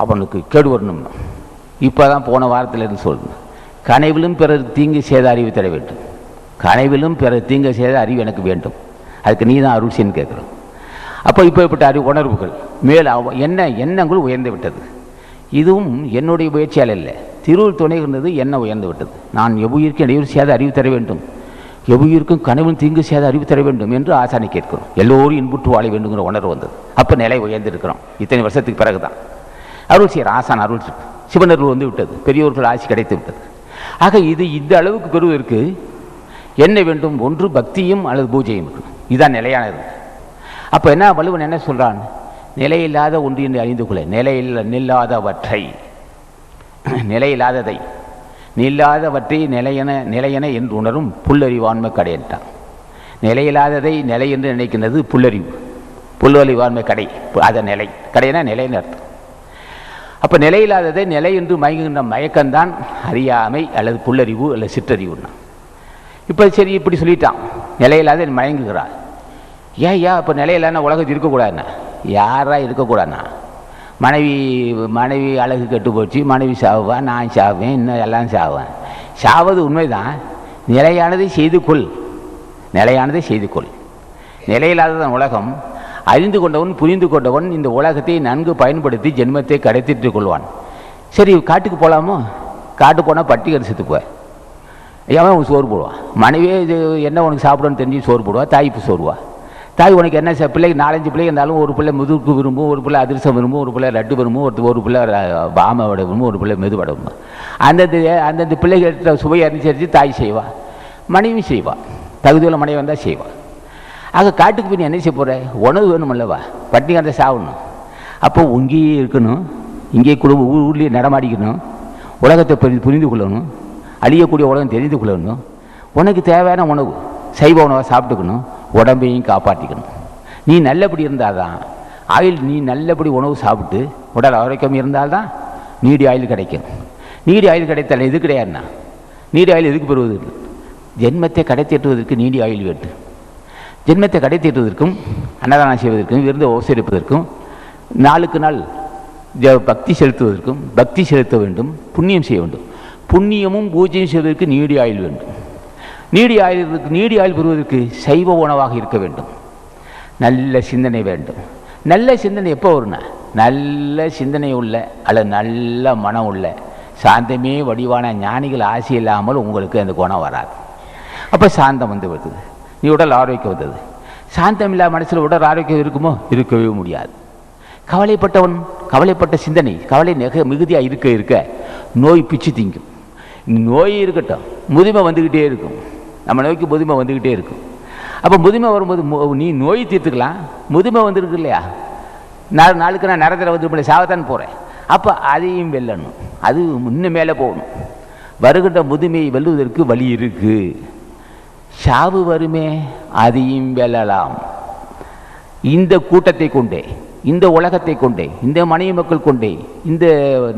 அவனுக்கு கேடு வரணும்னு. இப்போ தான் போன வாரத்திலிருந்து சொல்லணும், கனவிலும் பிறர் தீங்கு செய்த அறிவு தர வேண்டும், கனவிலும் பிறர் தீங்கு செய்த அறிவு எனக்கு வேண்டும், அதுக்கு நீ தான் அருள் செய்யன்னு கேட்குறோம். அப்போ இப்போப்பட்ட அறிவு உணர்வுகள் மேல் எண்ணங்கள் உயர்ந்து விட்டது. இதுவும் என்னுடைய முயற்சியால் இல்லை, திருவள்ளுவர் துணை இருந்தது, என்ன உயர்ந்து விட்டது. நான் எவ்வுயிருக்கு இடையூறு செய்யாத அறிவு தர வேண்டும், எவ்வுயிருக்கும் கனவும் தீங்கு செய்யாத அறிவு தர வேண்டும் என்று ஆசானை கேட்கிறோம். எல்லோரும் இன்புற்று வாழ வேண்டுங்கிற உணர்வு வந்தது. அப்போ நிலை உயர்ந்திருக்கிறோம். இத்தனை வருஷத்துக்கு பிறகு தான் அருள் செய்கிற ஆசான் அருள் சிவனருள் வந்து விட்டது, பெரியோர்கள் ஆட்சி கிடைத்து விட்டது. ஆக இது இந்த அளவுக்கு பெறுவதற்கு என்ன வேண்டும்? ஒன்று பக்தியும் அல்லது பூஜையும். இதுதான் நிலையானது. அப்போ என்ன வள்ளுவன் என்ன சொல்கிறான்? நிலையில்லாத ஒன்று என்று அறிந்து கொள்ள, நில்லாதவற்றை, நிலையில்லாததை, நில்லாதவற்றை நிலையென என்று உணரும் புல்லறிவான்மை கடையன்ட்டான். நிலையில்லாததை நிலை என்று நினைக்கின்றது புல்லறிவு, புல்லறிவான்மை கடை, அதை நிலை, கடையினா நிலைன்னு அர்த்தம். அப்போ நிலையில்லாததை நிலை என்று மயங்குகின்ற மயக்கம்தான் அறியாமை அல்லது புல்லறிவு அல்லது சிற்றறிவுன்னா. இப்போ சரி, இப்படி சொல்லிட்டான், நிலையில்லாத மயங்குகிறார். ஏன் இப்போ நிலையில்லான உலகத்தில் இருக்கக்கூடாதுண்ணா? யாரா இருக்கக்கூடாதுண்ணா? மனைவி அழகு கெட்டு போச்சு, மனைவி சாவுவான், நான் சாவேன், இன்னும் எல்லாம் சாவேன். சாவது உண்மைதான். நிலையானதை செய்து கொள், நிலையானதை செய்து கொள். நிலையில்லாததான் உலகம். அறிந்து கொண்டவன் புரிந்து கொண்டவன் இந்த உலகத்தை நன்கு பயன்படுத்தி ஜென்மத்தை கடைத்திட்டு கொள்வான். சரி, காட்டுக்கு போகலாமோ? காட்டு போனால் பட்டி கரிசத்து போய் அவன் சோறு போடுவான். மனைவியே இது என்ன உனக்கு சாப்பிடணும்னு தெரிஞ்சு சோறு போடுவா. தாய்ப்பு சோறுவா. தாய் உனக்கு என்ன பிள்ளைக்கு 4-5 பிள்ளை இருந்தாலும் ஒரு பிள்ளை முதுகு விரும்பும், ஒரு பிள்ளை அதிரசம் விரும்பும், ஒரு பிள்ளை லட்டு விரும்பும், ஒரு பிள்ளை பாமை வடை விரும்பும், ஒரு பிள்ளை மெது வடை விரும்பும். அந்தந்த பிள்ளைகிட்ட சுவை அனுசரித்து தாய் செய்வா, மனைவி செய்வா. தகுதியுள்ள மனைவி வந்தால் செய்வா. ஆக காட்டுக்கு போய் என்ன செய்ய போகிற? உணவு வேணும் அல்லவா? பட்டினி அந்த சாப்பிடணும். அப்போ இங்கேயே இருக்கணும், இங்கேயே குடும்ப ஊர்லேயே நடமாடிக்கணும், உலகத்தை புரிந்து கொள்ளணும், அழியக்கூடிய உலகம் தெரிந்து கொள்ளணும். உனக்கு தேவையான உணவு சைவ உணவை சாப்பிட்டுக்கணும், உடம்பையும் காப்பாற்றிக்கணும். நீ நல்லபடி இருந்தால் தான் நீ நல்லபடி உணவு சாப்பிட்டு உடல் ஆரோக்கியம் இருந்தால்தான் நீடி ஆயுள் கிடைக்கும். நீடி ஆயுள் கிடைத்தால் எது கிடையாதுண்ணா? நீடி ஆயுள் எதுக்கு பெறுவது? ஜென்மத்தை கடைத்தேற்றுவதற்கு நீடி ஆயுள் வேண்டும். ஜென்மத்தை கடைத்தேற்றுவதற்கும், அன்னதானம் செய்வதற்கும், விருந்து உபசரிப்பதற்கும், நாளுக்கு நாள் பக்தி செலுத்துவதற்கும், பக்தி செலுத்த வேண்டும், புண்ணியம் செய்ய வேண்டும். புண்ணியமும் பூஜையும் செய்வதற்கு நீடி ஆயுள் வேண்டும். நீடி ஆயுள் பெறுவதற்கு சைவ உணவாக இருக்க வேண்டும். நல்ல சிந்தனை வேண்டும். நல்ல சிந்தனை எப்போ வரும்னா, நல்ல சிந்தனை உள்ள அல்லது நல்ல மனம் உள்ள சாந்தமே வடிவான ஞானிகள் ஆசை இல்லாமல் உங்களுக்கு அந்த குணம் வராது. அப்போ சாந்தம் வந்து வருது, நீ உடல் ஆரோக்கியம் வந்தது. சாந்தம் இல்லாத மனசில் உடல் ஆரோக்கியம் இருக்குமோ? இருக்கவே முடியாது. கவலைப்பட்ட சிந்தனை, கவலை மிகுதியாக இருக்க நோய் பிச்சு திங்கும். நோய் இருக்கட்டும், முதுமை வந்துக்கிட்டே இருக்கும். நம்ம நோய்க்கு முதுமை வந்துக்கிட்டே இருக்கும். அப்போ முதுமை வரும்போது நீ நோய் தீர்த்துக்கலாம். முதுமை வந்துருக்கு இல்லையா? நாளுக்கு நான் நரத்தில் வந்து சாவத்தான் போகிறேன். அப்போ அதையும் வெல்லணும், அது இன்னும் மேலே போகணும். வருகின்ற முதுமையை வெல்லுவதற்கு வழி இருக்குது. சாவு வருமே, அதையும் வெல்லலாம். இந்த கூட்டத்தை கொண்டே, இந்த உலகத்தை கொண்டே, இந்த மனைவி மக்கள் கொண்டே, இந்த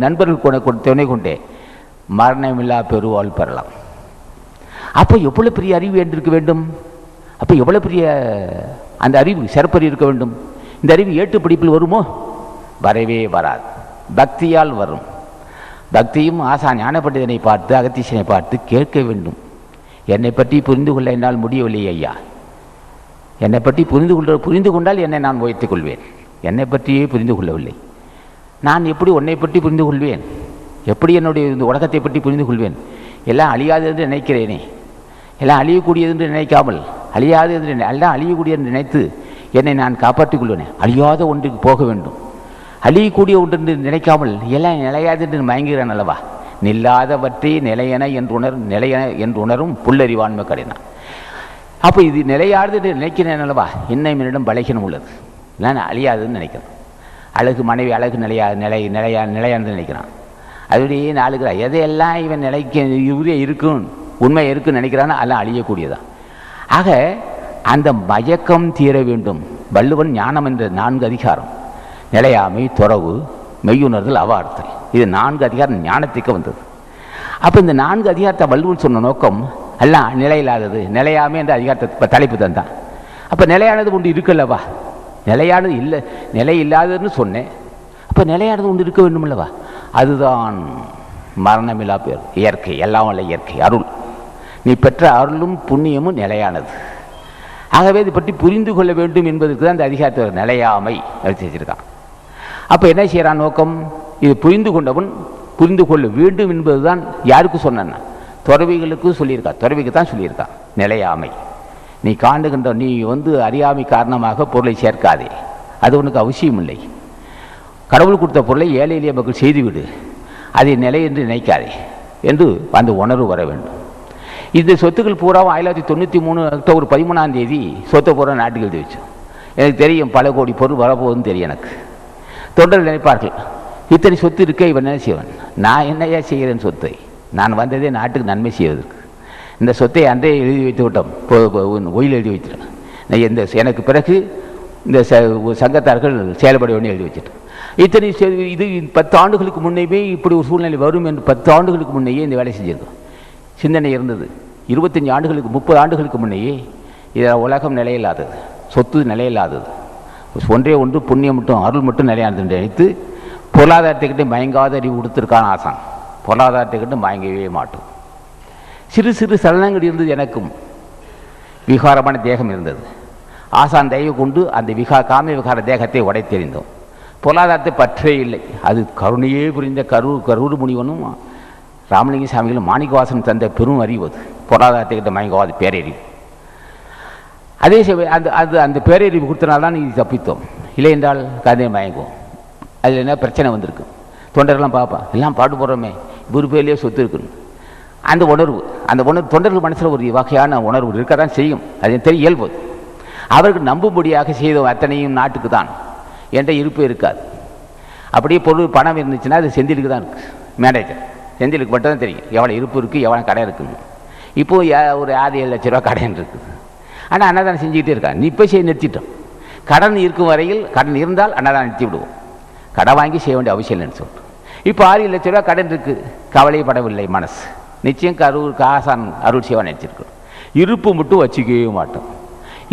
நண்பர்கள் துணை கொண்டே மரணமில்லா பெருவாள் பெறலாம். அப்போ எவ்வளோ பெரிய அறிவு இருக்க வேண்டும்? அப்போ எவ்வளோ பெரிய அந்த அறிவு சிறப்பறி இருக்க வேண்டும்? இந்த அறிவு ஏட்டு பிடிப்பில் வருமோ? வரவே வராது. பக்தியால் வரும். பக்தியும் ஞான பண்டிதனை பார்த்து, அகத்தீசனை பார்த்து கேட்க வேண்டும். என்னை பற்றி புரிந்து கொள்ள என்னால் முடியவில்லை ஐயா. என்னை பற்றி புரிந்து கொண்டால் என்னை நான் உயர்த்திக் கொள்வேன். என்னை பற்றியே புரிந்து கொள்ளவில்லை, நான் எப்படி உன்னை பற்றி புரிந்து கொள்வேன்? எப்படி என்னுடைய இந்த உலகத்தை பற்றி புரிந்து கொள்வேன்? எல்லாம் அழியாது என்று நினைக்கிறேனே, எல்லாம் அழியக்கூடியது என்று நினைக்காமல், அழியாது என்று எல்லாம் அழியக்கூடியது என்று நினைத்து என்னை நான் காப்பாற்றிக் கொள்வேனே. அழியாத ஒன்றுக்கு போக வேண்டும். அழியக்கூடிய ஒன்று என்று நினைக்காமல் எல்லாம் நிலையாது என்று மயங்குகிறேன் அல்லவா? நில்லாதவற்றை நிலையென என்று உணரும் புல்லறிவான்மை கடினம். அப்போ இது நிலையாது என்று நினைக்கிறேன் அல்லவா? இன்னும் என்னிடம் பலகீனம் உள்ளது. நான் அழியாதுன்னு நினைக்கிறேன். அழகு மனைவி அழகு நிலையானது நினைக்கிறான். அதுலேயே நாளுகிறான். எதையெல்லாம் இவன் இருக்கும், உண்மை இருக்குன்னு நினைக்கிறான்னா எல்லாம் அழியக்கூடியதான். ஆக அந்த மயக்கம் தீர வேண்டும். வள்ளுவன் ஞானம் என்ற 4 அதிகாரம், நிலையாமை, துறவு, மெய்யுணர்தல், அவார்த்தல், இது 4 அதிகாரம் ஞானத்துக்கு வந்தது. அப்போ இந்த 4 அதிகாரத்தை வள்ளுவன் சொன்ன நோக்கம் எல்லாம் நிலையில்லாதது, நிலையாமை என்ற அதிகாரத்தை தலைப்பு தந்தான். அப்போ நிலையானது ஒன்று இருக்குல்லவா? நிலையானது இல்லை, நிலை இல்லாததுன்னு சொன்னேன். அப்போ நிலையானது ஒன்று இருக்க வேண்டும் அல்லவா? அதுதான் மரணமில்லா பேர், இயற்கை, எல்லாம் வல்ல இயற்கை, அருள். நீ பெற்ற அருளும் புண்ணியமும் நிலையானது. ஆகவே இதை பற்றி புரிந்து கொள்ள வேண்டும் என்பதற்கு தான் இந்த அதிகாரத்தை நிலையாமை எடுத்து வச்சிருக்கான். அப்போ என்ன செய்கிறான் நோக்கம்? இது புரிந்து கொண்டவன் புரிந்து கொள்ள வேண்டும் என்பதுதான் யாருக்கு சொன்னா? துறவிகளுக்கும் சொல்லியிருக்கா, துறவிக்கு தான் சொல்லியிருக்கா. நிலையாமை, நீ காண்டுகின்ற நீ அறியாமை காரணமாக பொருளை சேர்க்காதே, அது உனக்கு அவசியம் இல்லை. கடவுள் கொடுத்த பொருளை ஏழை எளிய மக்கள் செய்துவிடு, அதை நிலை என்று நினைக்காதே என்று அந்த உணர்வு வர வேண்டும். இந்த சொத்துக்கள் பூராவும் 1993 அக்டோபர் 13 சொத்தை பூரா நாட்டுக்கு எழுதி வச்சோம். எனக்கு தெரியும் பல கோடி பொருள் வரப்போகுதுன்னு தெரியும். எனக்கு தொண்டர்கள் நினைப்பார்கள், இத்தனை சொத்து இருக்க இவன் என்ன செய்வன், நான் என்னையா செய்கிறேன் சொத்தை, நான் வந்ததே நாட்டுக்கு நன்மை செய்வதற்கு. இந்த சொத்தை அன்றே எழுதி வைத்து விட்டோம், ஒயில் எழுதி வைத்துட்டேன். நான் எனக்கு பிறகு இந்த சங்கத்தார்கள் செயல்பட வேண்டிய எழுதி வச்சுட்டேன். இத்தனை இது 10 ஆண்டுகளுக்கு முன்னே இப்படி ஒரு சூழ்நிலை வரும் என்று 10 ஆண்டுகளுக்கு முன்னையே இந்த வேலை செஞ்சிருக்கோம். சிந்தனை இருந்தது. 25 ஆண்டுகளுக்கு 30 ஆண்டுகளுக்கு முன்னையே இதில் உலகம் நிலையில்லாதது, சொத்து நிலையில்லாதது, ஒன்றே ஒன்று புண்ணியம் மட்டும் அருள் மட்டும் நிலையானது என்று நினைத்து பொருளாதாரத்துக்கிட்ட மயங்காத அறிவு கொடுத்துருக்கான ஆசான். பொருளாதாரத்துக்கிட்ட மயங்கவே மாட்டோம். சிறு சிறு சலனங்கள் இருந்தது. எனக்கும் விகாரமான தேகம் இருந்தது. ஆசான் தயவு கொண்டு அந்த காம விகார தேகத்தை உடைத்தெறிந்தோம். பொருளாதாரத்தை பற்றே இல்லை. அது கருணையே புரிந்த கரூர் முனிவனும் ராமலிங்க சாமிகளும் மாணிக்கவாசன் தந்த பெரும் அறிவு. அது பொருளாதாரத்துக்கிட்ட மயங்காத பேரறிவு. அதே அந்த பேரறிவு கொடுத்தனால்தான் இது தப்பித்தோம். இல்லை என்றால் கதையை மயங்குவோம். அதில் என்ன பிரச்சனை வந்திருக்கு. தொண்டர்கள்லாம் பார்ப்பா, எல்லாம் பாட்டு போடுறோமே, இவர் பேர்லேயே சொத்து இருக்குன்னு அந்த உணர்வு தொண்டர்கள் மனசில் ஒரு வகையான உணர்வு இருக்க தான் செய்யும். அது தெரிய இயல்பு. அவர்கள் நம்பும்படியாக செய்த அத்தனையும் நாட்டுக்கு தான் என்ற இருப்பு இருக்காது. அப்படியே பொருள் பணம் இருந்துச்சுன்னா அது செந்திலுக்கு தான் இருக்குது. மேனேஜர் செந்திலுக்கு மட்டும் தான் தெரியும் எவ்வளோ இருப்பு இருக்குது, எவ்வளோ கடை இருக்குன்னு. இப்போது ஒரு 6-7 லட்ச ரூபா கடன் இருக்குது. ஆனால் அன்னதானம் செஞ்சுக்கிட்டே இருக்காங்க. நீ இப்போ செய்ய நிறுத்திட்டோம். கடன் இருக்கும் வரையில், கடன் இருந்தால் அன்னதானம் நிறுத்தி விடுவோம். கடன் வாங்கி செய்ய வேண்டிய அவசியம் இல்லைன்னு சொல்லிட்டு இப்போ 6 லட்ச ரூபா கடன் இருக்குது. கவலைப்படவில்லை மனசு. நிச்சயம் ஆசான் அருள் சேவா நினைச்சிருக்கோம். இருப்பு மட்டும் வச்சுக்கவே மாட்டோம்.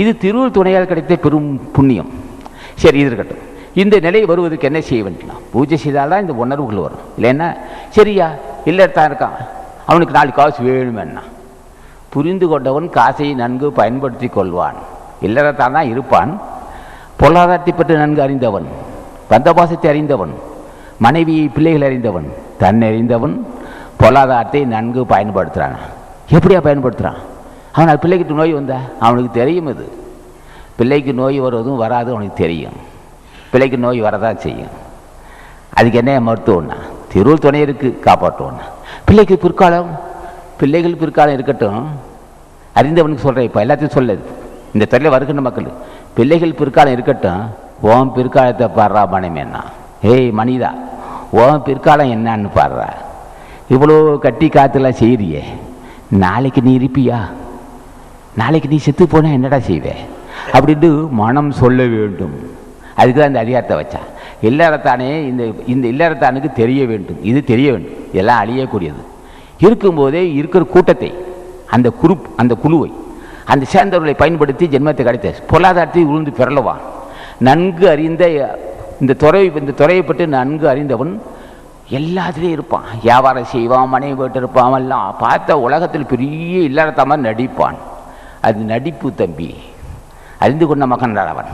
இது திருவள்ளுவர் துணையால் கிடைத்த பெரும் புண்ணியம். சரி, இது இருக்கட்டும். இந்த நிலை வருவதற்கு என்ன செய்ய வேண்டியலாம்? பூஜை செய்தால் தான் இந்த உணர்வுகள் வரும். இல்லைன்னா சரியா இல்லத்தான் இருக்கான், அவனுக்கு 4 காசு வேணுமென்னா புரிந்து கொண்டவன் காசை நன்கு பயன்படுத்தி கொள்வான். இல்லறத்தான் தான் இருப்பான். பொருளாதாரத்தை பற்றி நன்கு அறிந்தவன், பந்தபாசத்தை அறிந்தவன், மனைவி பிள்ளைகள் அறிந்தவன், தன்னை அறிந்தவன் பொருளாதாரத்தை நன்கு பயன்படுத்துகிறான். எப்படியா பயன்படுத்துகிறான்? அவன் பிள்ளைக்கிட்ட நோய் வந்தா அவனுக்கு தெரியும். இது பிள்ளைக்கு நோய் வருவதும் வராது அவனுக்கு தெரியும். பிள்ளைக்கு நோய் வரதான் செய்யும். அதுக்கு என்ன மருத்துவம்னா திருவள்ளுவர் துணை இருக்குது, காப்பாற்றுவோன்னா. பிள்ளைகள் பிற்காலம் இருக்கட்டும். அறிந்தவனுக்கு சொல்கிறேன், இப்போ எல்லாத்தையும் சொல்லுது இந்த துறையில் வருகின்ற மக்கள். பிள்ளைகள் பிற்காலம் இருக்கட்டும், ஓம் பிற்காலத்தை பாடுறா மனைமேன்னா. ஏய் மனிதா, ஓம் பிற்காலம் என்னான்னு பாடுறா. இவ்வளோ கட்டி காத்துலாம் செய்கிறியே, நாளைக்கு நீ இருப்பியா? நாளைக்கு நீ செத்து போனால் என்னடா செய்வே அப்படின்ட்டு மனம் சொல்ல வேண்டும். அதுக்கு தான் இந்த அதிகாரத்தை வச்சா. இல்லறத்தானே இந்த இல்லறத்தானுக்கு தெரிய வேண்டும், இது தெரிய வேண்டும். இதெல்லாம் அழியக்கூடியது. இருக்கும்போதே இருக்கிற கூட்டத்தை, அந்த குழுவை, அந்த சேர்ந்தவர்களை பயன்படுத்தி ஜென்மத்தை கிடைத்த பொருளாதாரத்தை உழுந்து பெறலவான். நன்கு அறிந்த இந்த துறையை பற்றி நன்கு அறிந்தவன் எல்லாத்துலேயும் இருப்பான். வியாபாரம் செய்வான், மனைவி போட்டு இருப்பான், எல்லாம் பார்த்த உலகத்தில் பெரிய இல்லறத்தமாக நடிப்பான். அது நடிப்பு தம்பி. அறிந்து கொண்ட மகன் அவன்.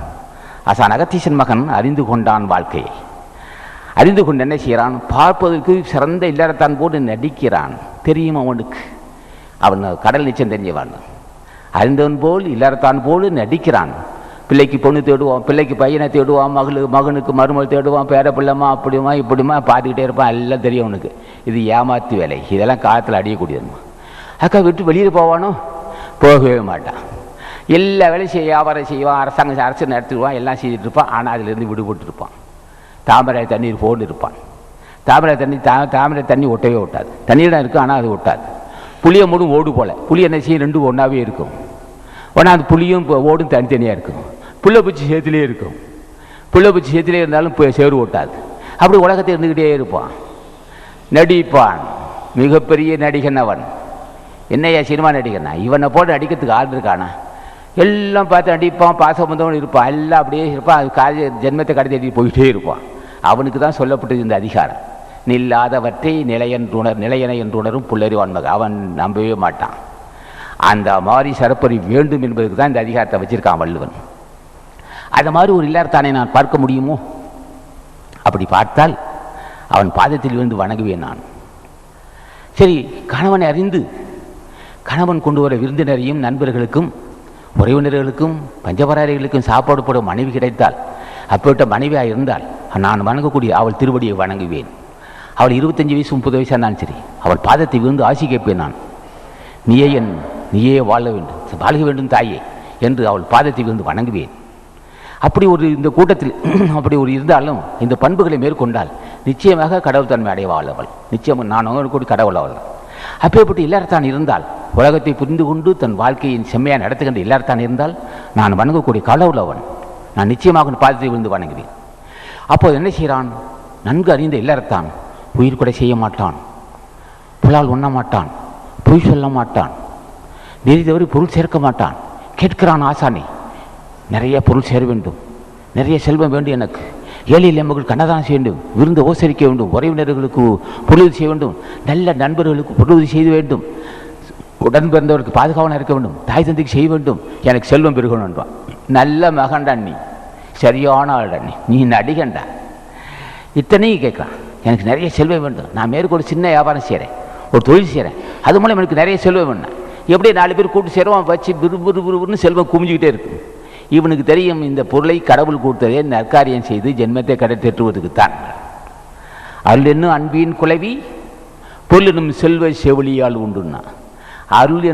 ஆசான் அகத்தீசன் மகன் அறிந்து கொண்டான் வாழ்க்கையை. அறிந்து கொண்டு என்ன செய்கிறான்? பார்ப்பதற்கு சிறந்த இல்லறத்தான் போட்டு நடிக்கிறான். தெரியும் அவனுக்கு. அவன் கடல் நிச்சயம் தெரிஞ்சவான். அறிந்தவன் போல் இல்லறத்தான் போல் நடிக்கிறான். பிள்ளைக்கு பொண்ணு தேடுவான், பிள்ளைக்கு பையனை தேடுவான், மகனுக்கு மருமகள் தேடுவான், பேர பிள்ளைமா அப்படிமா இப்படிமா பார்த்துக்கிட்டே இருப்பான். எல்லாம் தெரியும் அவனுக்கு. இது ஏமாத்து வேலை. இதெல்லாம் காலத்தில் அடியக்கூடியதுமா. அக்கா விட்டு வெளியில் போவானோ? போகவே மாட்டான். எல்லா வேலையும் வியாபாரம் செய்வான், அரசு நடத்திடுவான், எல்லாம் செய்துட்டு இருப்பான். ஆனால் அதிலிருந்து விடுபட்டு இருப்பான். தாமரை தண்ணீர் போட்டு இருப்பான். தாமரை தண்ணி ஒட்டவே ஒட்டாது. தண்ணீர் இருக்கும், ஆனால் அது ஒட்டாது. புளியை மூடும் ஓடு போல். புளி என்ன செய்யும்? 2 ஒன்றாவே இருக்கும். ஆனால் அது புளியும் ஓடும் தனித்தனியாக இருக்கும். புள்ளப்பூச்சி சேத்துலேயே இருக்கும். புள்ளப்பூச்சி சேத்துலேயே இருந்தாலும் சேறு ஓட்டாது. அப்படி உலகத்தை இருந்துக்கிட்டே இருப்பான். நடிப்பான். மிகப்பெரிய நடிகன் அவன். என்னையா சினிமா நடிகனா? இவனை போட்டு நடிக்கிறதுக்கு ஆள் இருக்கானா? எல்லாம் பார்த்து நடிப்பான், பாசபந்தவன் இருப்பான், எல்லாம் அப்படியே இருப்பான். அது ஜென்மத்தை கடத்தி போயிட்டே இருப்பான். அவனுக்கு தான் சொல்லப்பட்டது இந்த அதிகாரம். நில்லாதவற்றை நிலையனை என்றுணரும் புல்லறிவான்மக. அவன் நம்பவே மாட்டான். அந்த மாதிரி சரப்பறி வேண்டும் என்பதற்கு தான் இந்த அதிகாரத்தை வச்சிருக்கான் வள்ளுவன். அந்த மாதிரி ஒரு இல்லறத்தானை நான் பார்க்க முடியுமோ? அப்படி பார்த்தால் அவன் பாதத்தில் விழுந்து வணங்குவேன் நான். சரி, கணவனை அறிந்து கணவன் கொண்டு வர விருந்தினரையும் நண்பர்களுக்கும் உறவினர்களுக்கும் பஞ்சபராரிகளுக்கும் சாப்பாடு போட மனைவி கிடைத்தால், அப்பட்ட மனைவியாக இருந்தால் நான் வணங்கக்கூடிய அவள் திருவடியை வணங்குவேன். அவள் 25 வயசு 30 வயசாக இருந்தாலும் சரி, அவள் பாதத்தை விழுந்து ஆசி கேட்பேன் நான். நீயே வாழ வேண்டும் தாயே என்று அவள் பாதத்தை விழுந்து வணங்குவேன். அப்படி ஒரு இந்த கூட்டத்தில் அப்படி ஒரு இருந்தாலும் இந்த பண்புகளை மேற்கொண்டால் நிச்சயமாக கடவுள் தன்மை அடைவாள் அவள். நிச்சயம் நான் கூட கடவுள் அவள். அப்பேற்பட்டு இல்லறத்தான் இருந்தால், உலகத்தை புரிந்து கொண்டு தன் வாழ்க்கையின் செம்மையாக நடத்துகின்ற இல்லறத்தான் இருந்தால் நான் வணங்கக்கூடிய கடவுள் அவன். நான் நிச்சயமாக பாதத்தை விழுந்து வணங்குவேன். அப்போது என்ன செய்கிறான்? நன்கு அறிந்த இல்லறத்தான் உயிர் கூட செய்ய மாட்டான், புலால் உண்ண மாட்டான், பொய் சொல்ல மாட்டான், நெறி தவறி பொருள் சேர்க்க மாட்டான். கேட்கிறான் ஆசானி, நிறைய பொருள் சேர வேண்டும், நிறைய செல்வம் வேண்டும், எனக்கு ஏழை எம்மகள் கண்ணதானம் செய்ய வேண்டும், விருந்து உபசரிக்க வேண்டும், உறவினர்களுக்கு பொருளுதவி செய்ய வேண்டும், நல்ல நண்பர்களுக்கு பொருளுதவி செய்ய வேண்டும், உடன் பிறந்தவருக்கு பாதுகாவலாக இருக்க வேண்டும், தாய் தந்தைக்கு செய்ய வேண்டும், எனக்கு செல்வம் பெருகணும்ன்றான். நல்ல மகன்டா நீ, சரியான ஆள்டா நீ நடிகண்டா. இத்தனையும் கேட்குறான். எனக்கு நிறைய செல்வம் வேண்டும், நான் மேற்கொண்டு சின்ன வியாபாரம் செய்கிறேன், ஒரு தொழில் செய்கிறேன், அது மூலம் எனக்கு நிறைய செல்வம் வேணும். எப்படி 4 பேர் கூட்டு சேருவான் வச்சு விறுவிறுன்னு செல்வம் குமிஞ்சிக்கிட்டே இருக்கு. இவனுக்கு தெரியும் இந்த பொருளை கடவுள் கொடுத்ததே நற்காரியம் செய்து ஜென்மத்தை கடத்தேற்றுவதற்குத்தான். அருள் என்னும் அன்பின் குலைவி பொருள் என்னும் செல்வ செவிலியால் உண்டுன்னா. அருள்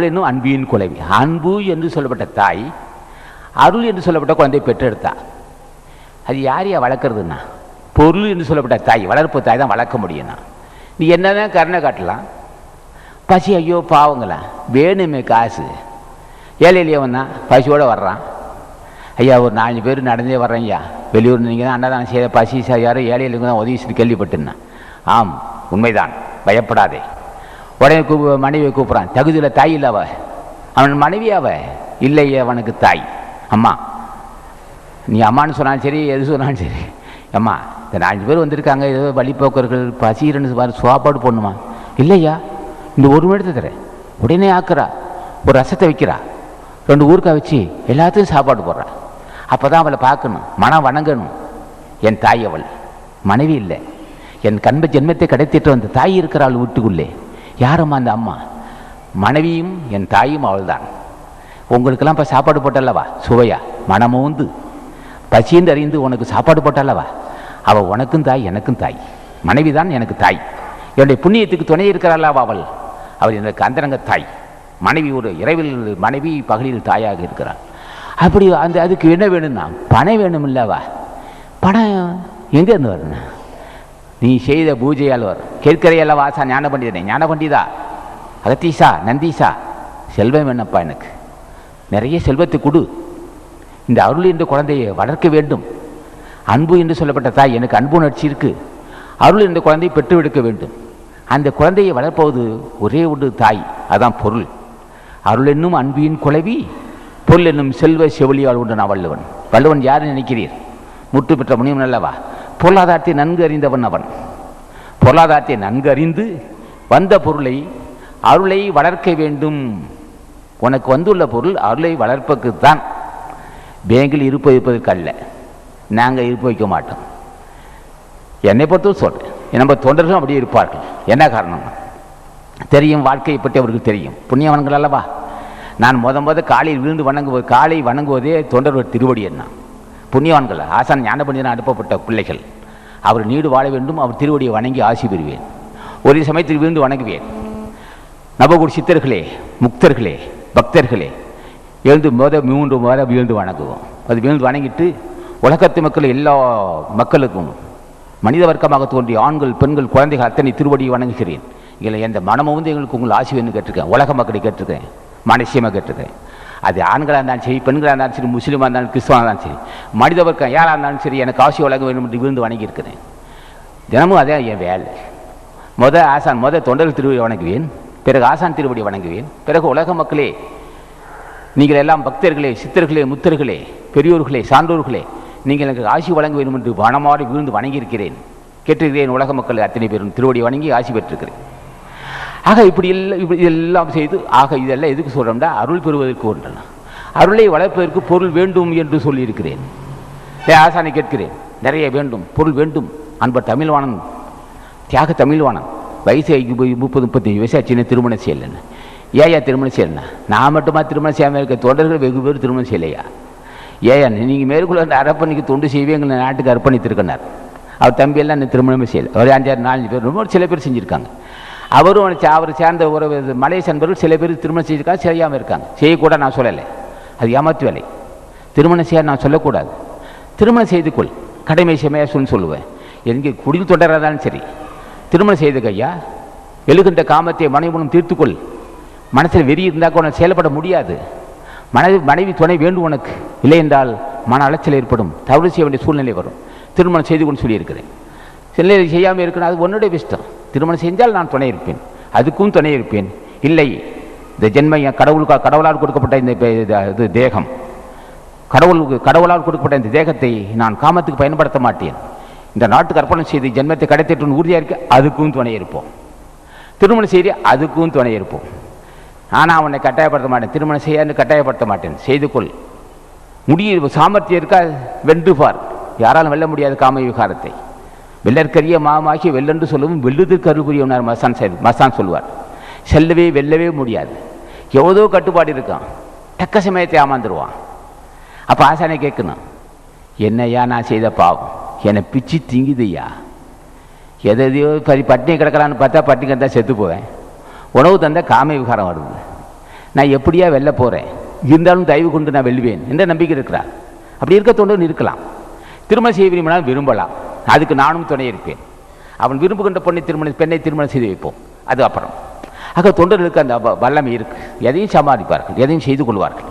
என்னும் அன்பின் குலைவி. அன்பு என்று சொல்லப்பட்ட தாய், அருள் என்று சொல்லப்பட்ட குழந்தையை பெற்றெடுத்தா. அது யாரையா வளர்க்குறதுன்னா, பொருள் என்று சொல்லப்பட்ட தாய், வளர்ப்பு தாய் தான் வளர்க்க முடியும்னா. நீ என்னதான் கருணை காட்டலாம், பசி ஐயோ பாவங்களா வேணுமே காசு. ஏழையிலேயவன் தான் பசியோடு வர்றான். ஐயா ஒரு 4 பேர் நடந்தே வர்றேன் ஐயா, வெளியூர் நீங்கள் தான் அன்னதானம் செய்த பசி யாரும் ஏழைகளுக்கு தான் உதவி செய்து கேள்விப்பட்டுன்னா. ஆம் உண்மைதான், பயப்படாதே. உடனே மனைவியை கூப்பிட்றான். தகுதியில் தாய் இல்லை அவ, அவன் மனைவியாவ இல்லையே அவனுக்கு தாய். அம்மா நீ அம்மானு சொன்னாலும் சரி, எது சொன்னாலும் சரி, அம்மா இந்த 4 பேர் வந்திருக்காங்க, ஏதோ வழிபோக்கர்கள் பசின்னு சாப்பாடு போடணுமா? இல்லையா, இந்த 1 மணி நேரத்தை தரேன். உடனே ஆக்குறா, ஒரு ரசத்தை வைக்கிறா, 2 ஊறுக்காய் வச்சு எல்லாத்தையும் சாப்பாடு போடுறா. அப்போ தான் அவளை பார்க்கணும், மனம் வணங்கணும். என் தாய் அவள், மனைவி இல்லை. என் கண்ப ஜென்மத்தை கிடைத்திட்டு வந்த தாய் இருக்கிறாள் வீட்டுக்குள்ளே. யாரம்மா அந்த அம்மா? மனைவியும் என் தாயும் அவள் தான். உங்களுக்கெல்லாம் இப்போ சாப்பாடு போட்டல்லவா சுவையா மனமோந்து பசிந்து அறிந்து உனக்கு சாப்பாடு போட்டல்லவா, அவள் உனக்கும் தாய் எனக்கும் தாய். மனைவி தான் எனக்கு தாய். என்னுடைய புண்ணியத்துக்கு துணை இருக்கிறாள் அவள். அவள் எனக்கு அந்தரங்க தாய். மனைவி ஒரு இரவில் மனைவி, பகலில் தாயாக இருக்கிறாள். அப்படி அதுக்கு என்ன வேணும்னா பணம் வேணும் இல்லவா? பணம் எங்கேருந்து வரணும்? நீ செய்த பூஜையால் வரும். கேட்கிறையல்ல வாசா ஞான பண்டிதனே, ஞான பண்டிதா, அகத்தீசா, நந்தீசா, செல்வம் வேணப்பா, எனக்கு நிறைய செல்வத்தை கொடு. இந்த அருள் என்ற குழந்தையை வளர்க்க வேண்டும். அன்பு என்று சொல்லப்பட்ட தாய், எனக்கு அன்பு உணர்ச்சி இருக்கு. அருள் என்ற குழந்தையை பெற்றுவிடுக்க வேண்டும். அந்த குழந்தையை வளர்ப்பது ஒரே ஒன்று தாய், அதான் பொருள். அருள் என்னும் அன்பின் குலைவி பொருள் என்னும் செல்வ செவிலியால் உண்டு. நான் வள்ளுவன். வள்ளுவன் யாரு நினைக்கிறீர்? முற்று பெற்ற முனிவன் அல்லவா? பொருளாதாரத்தை நன்கு அறிந்தவன் அவன். பொருளாதாரத்தை நன்கு அறிந்து வந்த பொருளை, அருளை வளர்க்க வேண்டும். உனக்கு வந்துள்ள பொருள் அருளை வளர்ப்பதுக்குத்தான். பேங்கில் இருப்பு வைப்பதற்கு அல்ல. நாங்கள் இருப்பு வைக்க மாட்டோம். என்னை பொறுத்தவரை சொல்கிறேன், நம்ம தொண்டர்களும் அப்படியே இருப்பார்கள். என்ன காரணம் தெரியும், வாழ்க்கையை பற்றி அவருக்கு தெரியும். புண்ணியவன்கள் அல்லவா? நான் முத காலையில் விழுந்து காலை வணங்குவதே தொண்டர்கள் திருவடி. என்ன புண்ணியவான்கள், ஆசான் ஞான பண்டிதன் அனுப்பப்பட்ட பிள்ளைகள். அவர் நீடு வாழ வேண்டும். அவர் திருவடியை வணங்கி ஆசி பெறுவேன். ஒரே சமயத்தில் விழுந்து வணங்குவேன். நவகுடி சித்தர்களே, முக்தர்களே, பக்தர்களே, எழுந்து 3 முறை விழுந்து வணங்குவோம். அது விழுந்து வணங்கிட்டு உலகத்து மக்கள் எல்லா மக்களுக்கும் மனித வர்க்கமாக தோன்றிய ஆண்கள், பெண்கள், குழந்தைகள் அத்தனை திருவடியை வணங்குகிறேன். இல்லை எந்த மனமும் வந்து எங்களுக்கு உங்கள் ஆசி வேணும்னு கேட்டிருக்கேன். உலக மக்களை கேட்டிருக்கேன், மனுஷியமாக கேட்டிருக்கேன். அது ஆண்களாக இருந்தாலும் சரி, பெண்களாக இருந்தாலும் சரி, முஸ்லீமாக இருந்தாலும், கிறிஸ்தவனாக இருந்தாலும் சரி, மனித வர்க்கம் யாராக இருந்தாலும் சரி, எனக்கு ஆசி வழங்க வேண்டும் என்று விழுந்து வணங்கியிருக்கிறேன். தினமும் அதே என் வேலை. ஆசான் தொண்டர்கள் திருவடி வணங்குவேன், பிறகு ஆசான் திருவடி வணங்குவேன், பிறகு உலக மக்களே, நீங்கள் எல்லாம் பக்தர்களே, சித்தர்களே, முத்தர்களே, பெரியோர்களே, சான்றோர்களே, நீங்கள் எனக்கு ஆசி வழங்க வேண்டும் என்று வனமாடி விழுந்து வணங்கியிருக்கிறேன், கேட்டிருக்கிறேன். உலக மக்கள் அத்தனை பேரும் திருவடி வணங்கி ஆசி பெற்றிருக்கிறேன். ஆக இப்படி எல்லாம் செய்து, இதெல்லாம் எதுக்கு சொல்கிறோம்னா அருள் பெறுவதற்கு ஒன்றன. அருளை வளர்ப்பதற்கு பொருள் வேண்டும் என்று சொல்லியிருக்கிறேன். ஆசானை கேட்கிறேன், நிறைய வேண்டும், பொருள் வேண்டும், அன்பர் தமிழ்வாணன், தியாக தமிழ்வாணன், வயசு 30-35 வயசு ஆச்சுன்னு திருமணம் செய்யலைன்னு. ஏயா திருமணம் செய்யலைண்ணா? நான் மட்டுமா திருமணம் செய்யாமல் இருக்க? தொண்டர்கள் வெகு பேர் திருமணம் செய்யலையா? ஏயா நீங்கள் மேற்கொள்ள அர்ப்பணிக்கு தொண்டு செய்வே எங்களை நாட்டுக்கு அர்ப்பணித்திருக்கிறார். அவர் தம்பியெல்லாம் இன்னும் திருமணமே செய்யலை. ஒரு 5-6-4 பேர், ரொம்ப சில பேர் செஞ்சுருக்காங்க. அவரும் அவரை சேர்ந்த ஒரு மலேசிய நண்பர்கள் சில பேர் திருமணம் செஞ்சுருக்காங்க, செய்யாமல் இருக்காங்க. செய்யக்கூட நான் சொல்லலை, அது ஏமாத்து வேலை. திருமணம் செய்ய நான் சொல்லக்கூடாது. திருமணம் செய்து கொள், கடமை செமையாசுன்னு சொல்லுவேன். எங்கே குடில் தொடராதாலும் சரி, திருமணம் செய்து ஐயா, எழுகின்ற காமத்தை மனைவனும் தீர்த்துக்கொள். மனசில் வெறி இருந்தாக்க உனக்கு செயல்பட முடியாது. மனைவி துணை வேண்டும் உனக்கு, இல்லை என்றால் மன அலைச்சல் ஏற்படும், தவறு செய்ய வேண்டிய சூழ்நிலை வரும். திருமணம் செய்து கொண்டு சொல்லியிருக்கிறேன். சில செய்யாமல் இருக்கணும், அது உன்னுடைய இஷ்டம். திருமணம் செஞ்சால் நான் துணை இருப்பேன், அதுக்கும் துணை இருப்பேன். இல்லை, இந்த ஜென்ம கடவுளால் கொடுக்கப்பட்ட இந்த தேகம், கடவுளால் கொடுக்கப்பட்ட இந்த தேகத்தை நான் காமத்துக்கு பயன்படுத்த மாட்டேன். இந்த நாட்டுக்கு அர்ப்பணம் செய்து ஜென்மத்தை கிடைத்திட்டு உறுதியாக இருக்க, அதுக்கும் துணை இருப்போம். திருமணம் செய்து அதுக்கும் துணை இருப்போம். ஆனால் அவனை கட்டாயப்படுத்த மாட்டேன், திருமணம் செய்யான்னு கட்டாயப்படுத்த மாட்டேன். செய்து கொள், முடிய சாமர்த்தியம் இருக்கா வென்று பார். யாராலும் வெல்ல முடியாது காம விகாரத்தை. வெள்ளற்கரிய மாமாக்கி வெல்லென்று சொல்லவும் வெல்லுதற்கு அருள்புரியவனார் மசான் சொல்லுவார். வெல்லவே முடியாது. எவ்வளோ கட்டுப்பாடு இருக்கான், தக்க சமயத்தை ஏமாந்துருவான். அப்போ ஆசானை கேட்கணும், என்னையா நான் செய்த பாவம், என்னை பிச்சு திங்குதையா? எதையோ பட்டினி கிடக்கலான்னு பார்த்தா பட்டினி கிடந்தா செத்து போவேன். உணவு தந்தால் காம விகாரம் வருது. நான் எப்படியா வெல்ல போகிறேன், இருந்தாலும் தயவு கொண்டு நான் வெல்லுவேன் என்ற நம்பிக்கை இருக்கிறார். அப்படி இருக்க தொண்டு இருக்கலாம். திருமணம் செய்ய விரும்பினால் விரும்பலாம், அதுக்கு நானும் துணை இருப்பேன். அவன் விரும்புகின்ற பெண்ணை திருமணம் செய்து வைப்போம், அது அப்புறம். ஆக தொண்டர்களுக்கு அந்த வல்லமை இருக்கு, எதையும் சமாளிப்பார்கள், எதையும் செய்து கொள்வார்கள்.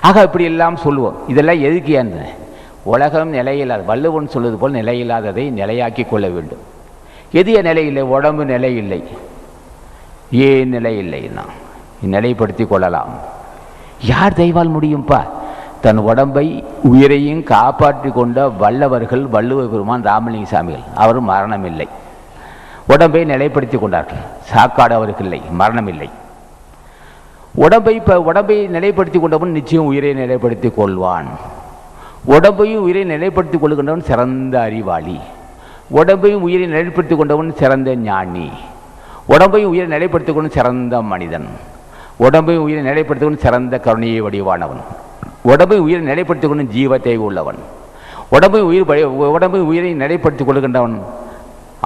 ஆக இப்படி எல்லாம் சொல்லுவோம். இதெல்லாம் எதுக்கு? என்ன உலகம் நிலையில்லாத, வள்ளுவன் சொல்வது போல் நிலையில்லாததை நிலையாக்கி கொள்ள வேண்டும். எது நிலையில்லை? உடம்பு நிலையில்லை. ஏன் நிலையில்லைன்னா நிலைப்படுத்தி கொள்ளலாம். யார் தெய்வால் முடியும்பா? தன் உடம்பை உயிரையும் காப்பாற்றி கொண்ட வல்லவர்கள் வள்ளுவ பெருமான் ராமலிங்க சாமிகள். அவரும் மரணம் இல்லை, உடம்பை நிலைப்படுத்தி கொண்டார்கள். சாக்காடு அவருக்கு இல்லை, மரணம் இல்லை. உடம்பை நிலைப்படுத்தி கொண்டவன் நிச்சயம் உயிரை நிலைப்படுத்தி கொள்வான். உடம்பையும் உயிரை நிலைப்படுத்தி கொள்கின்றவன் சிறந்த அறிவாளி. உடம்பையும் உயிரை நிலைப்படுத்தி கொண்டவன் சிறந்த ஞானி. உடம்பையும் உயிரை நிலைப்படுத்திக் கொண்டு சிறந்த மனிதன். உடம்பையும் உயிரை நிலைப்படுத்திக் கொண்டு சிறந்த கருணையை வடிவானவன். உடம்பையும் உயிரை நிலைப்படுத்திக் கொண்டு ஜீவத்தை உள்ளவன். உடம்பையும் உயிரை நிலைப்படுத்திக் கொள்கின்றவன்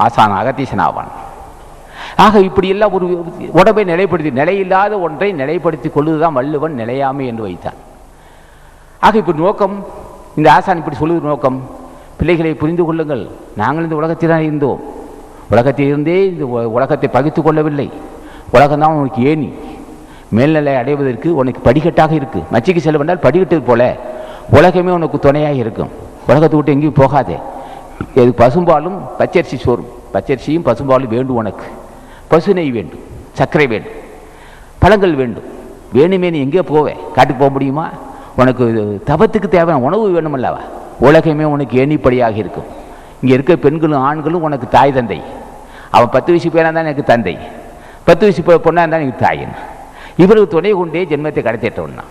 ஆசான் அகத்தீசனாவான். ஆக இப்படி எல்லாம் ஒரு உடம்பை நிலைப்படுத்தி, நிலையில்லாத ஒன்றை நிலைப்படுத்திக் கொள்வதுதான் வள்ளுவன் நிலையாமை என்று வைத்தான். ஆக இப்படி நோக்கம், இந்த ஆசான் இப்படி சொல்லுவது நோக்கம், பிள்ளைகளை புரிந்து கொள்ளுங்கள். நாங்கள் இந்த உலகத்தில் தான் இருந்தோம், உலகத்தில் இருந்தே இந்த உலகத்தை பகித்து கொள்ளவில்லை. உலகம்தான் உனக்கு ஏணி, மேல்நிலை அடைவதற்கு உனக்கு படிக்கட்டாக இருக்கு. மச்சிக்கு செல்ல வேண்டால் படிக்கட்டு போல உலகமே உனக்கு துணையாக இருக்கும். உலகத்தை விட்டு எங்கேயும் போகாதே. இது பசும்பாலும் பச்சரிசி சோறும், பச்சரிசியும் பசும்பாலும் வேண்டும் உனக்கு. பசு நெய் வேண்டும், சர்க்கரை வேண்டும், பழங்கள் வேண்டும். வேணுமே நீ எங்கே போவேன்? காட்டுக்கு போக முடியுமா? உனக்கு தபத்துக்கு தேவையான உணவு வேணுமல்லவா? உலகமே உனக்கு ஏணிப்படியாக இருக்கும். இங்கே இருக்க பெண்களும் ஆண்களும் உனக்கு தாய் தந்தை. அவன் 10 வயசு பேராக இருந்தால் எனக்கு தந்தை, 10 வயசு பொண்ணாக இருந்தால் எனக்கு தாயின். இவருக்கு துணை கொண்டே ஜென்மத்தை கடத்திட்டோம்னா,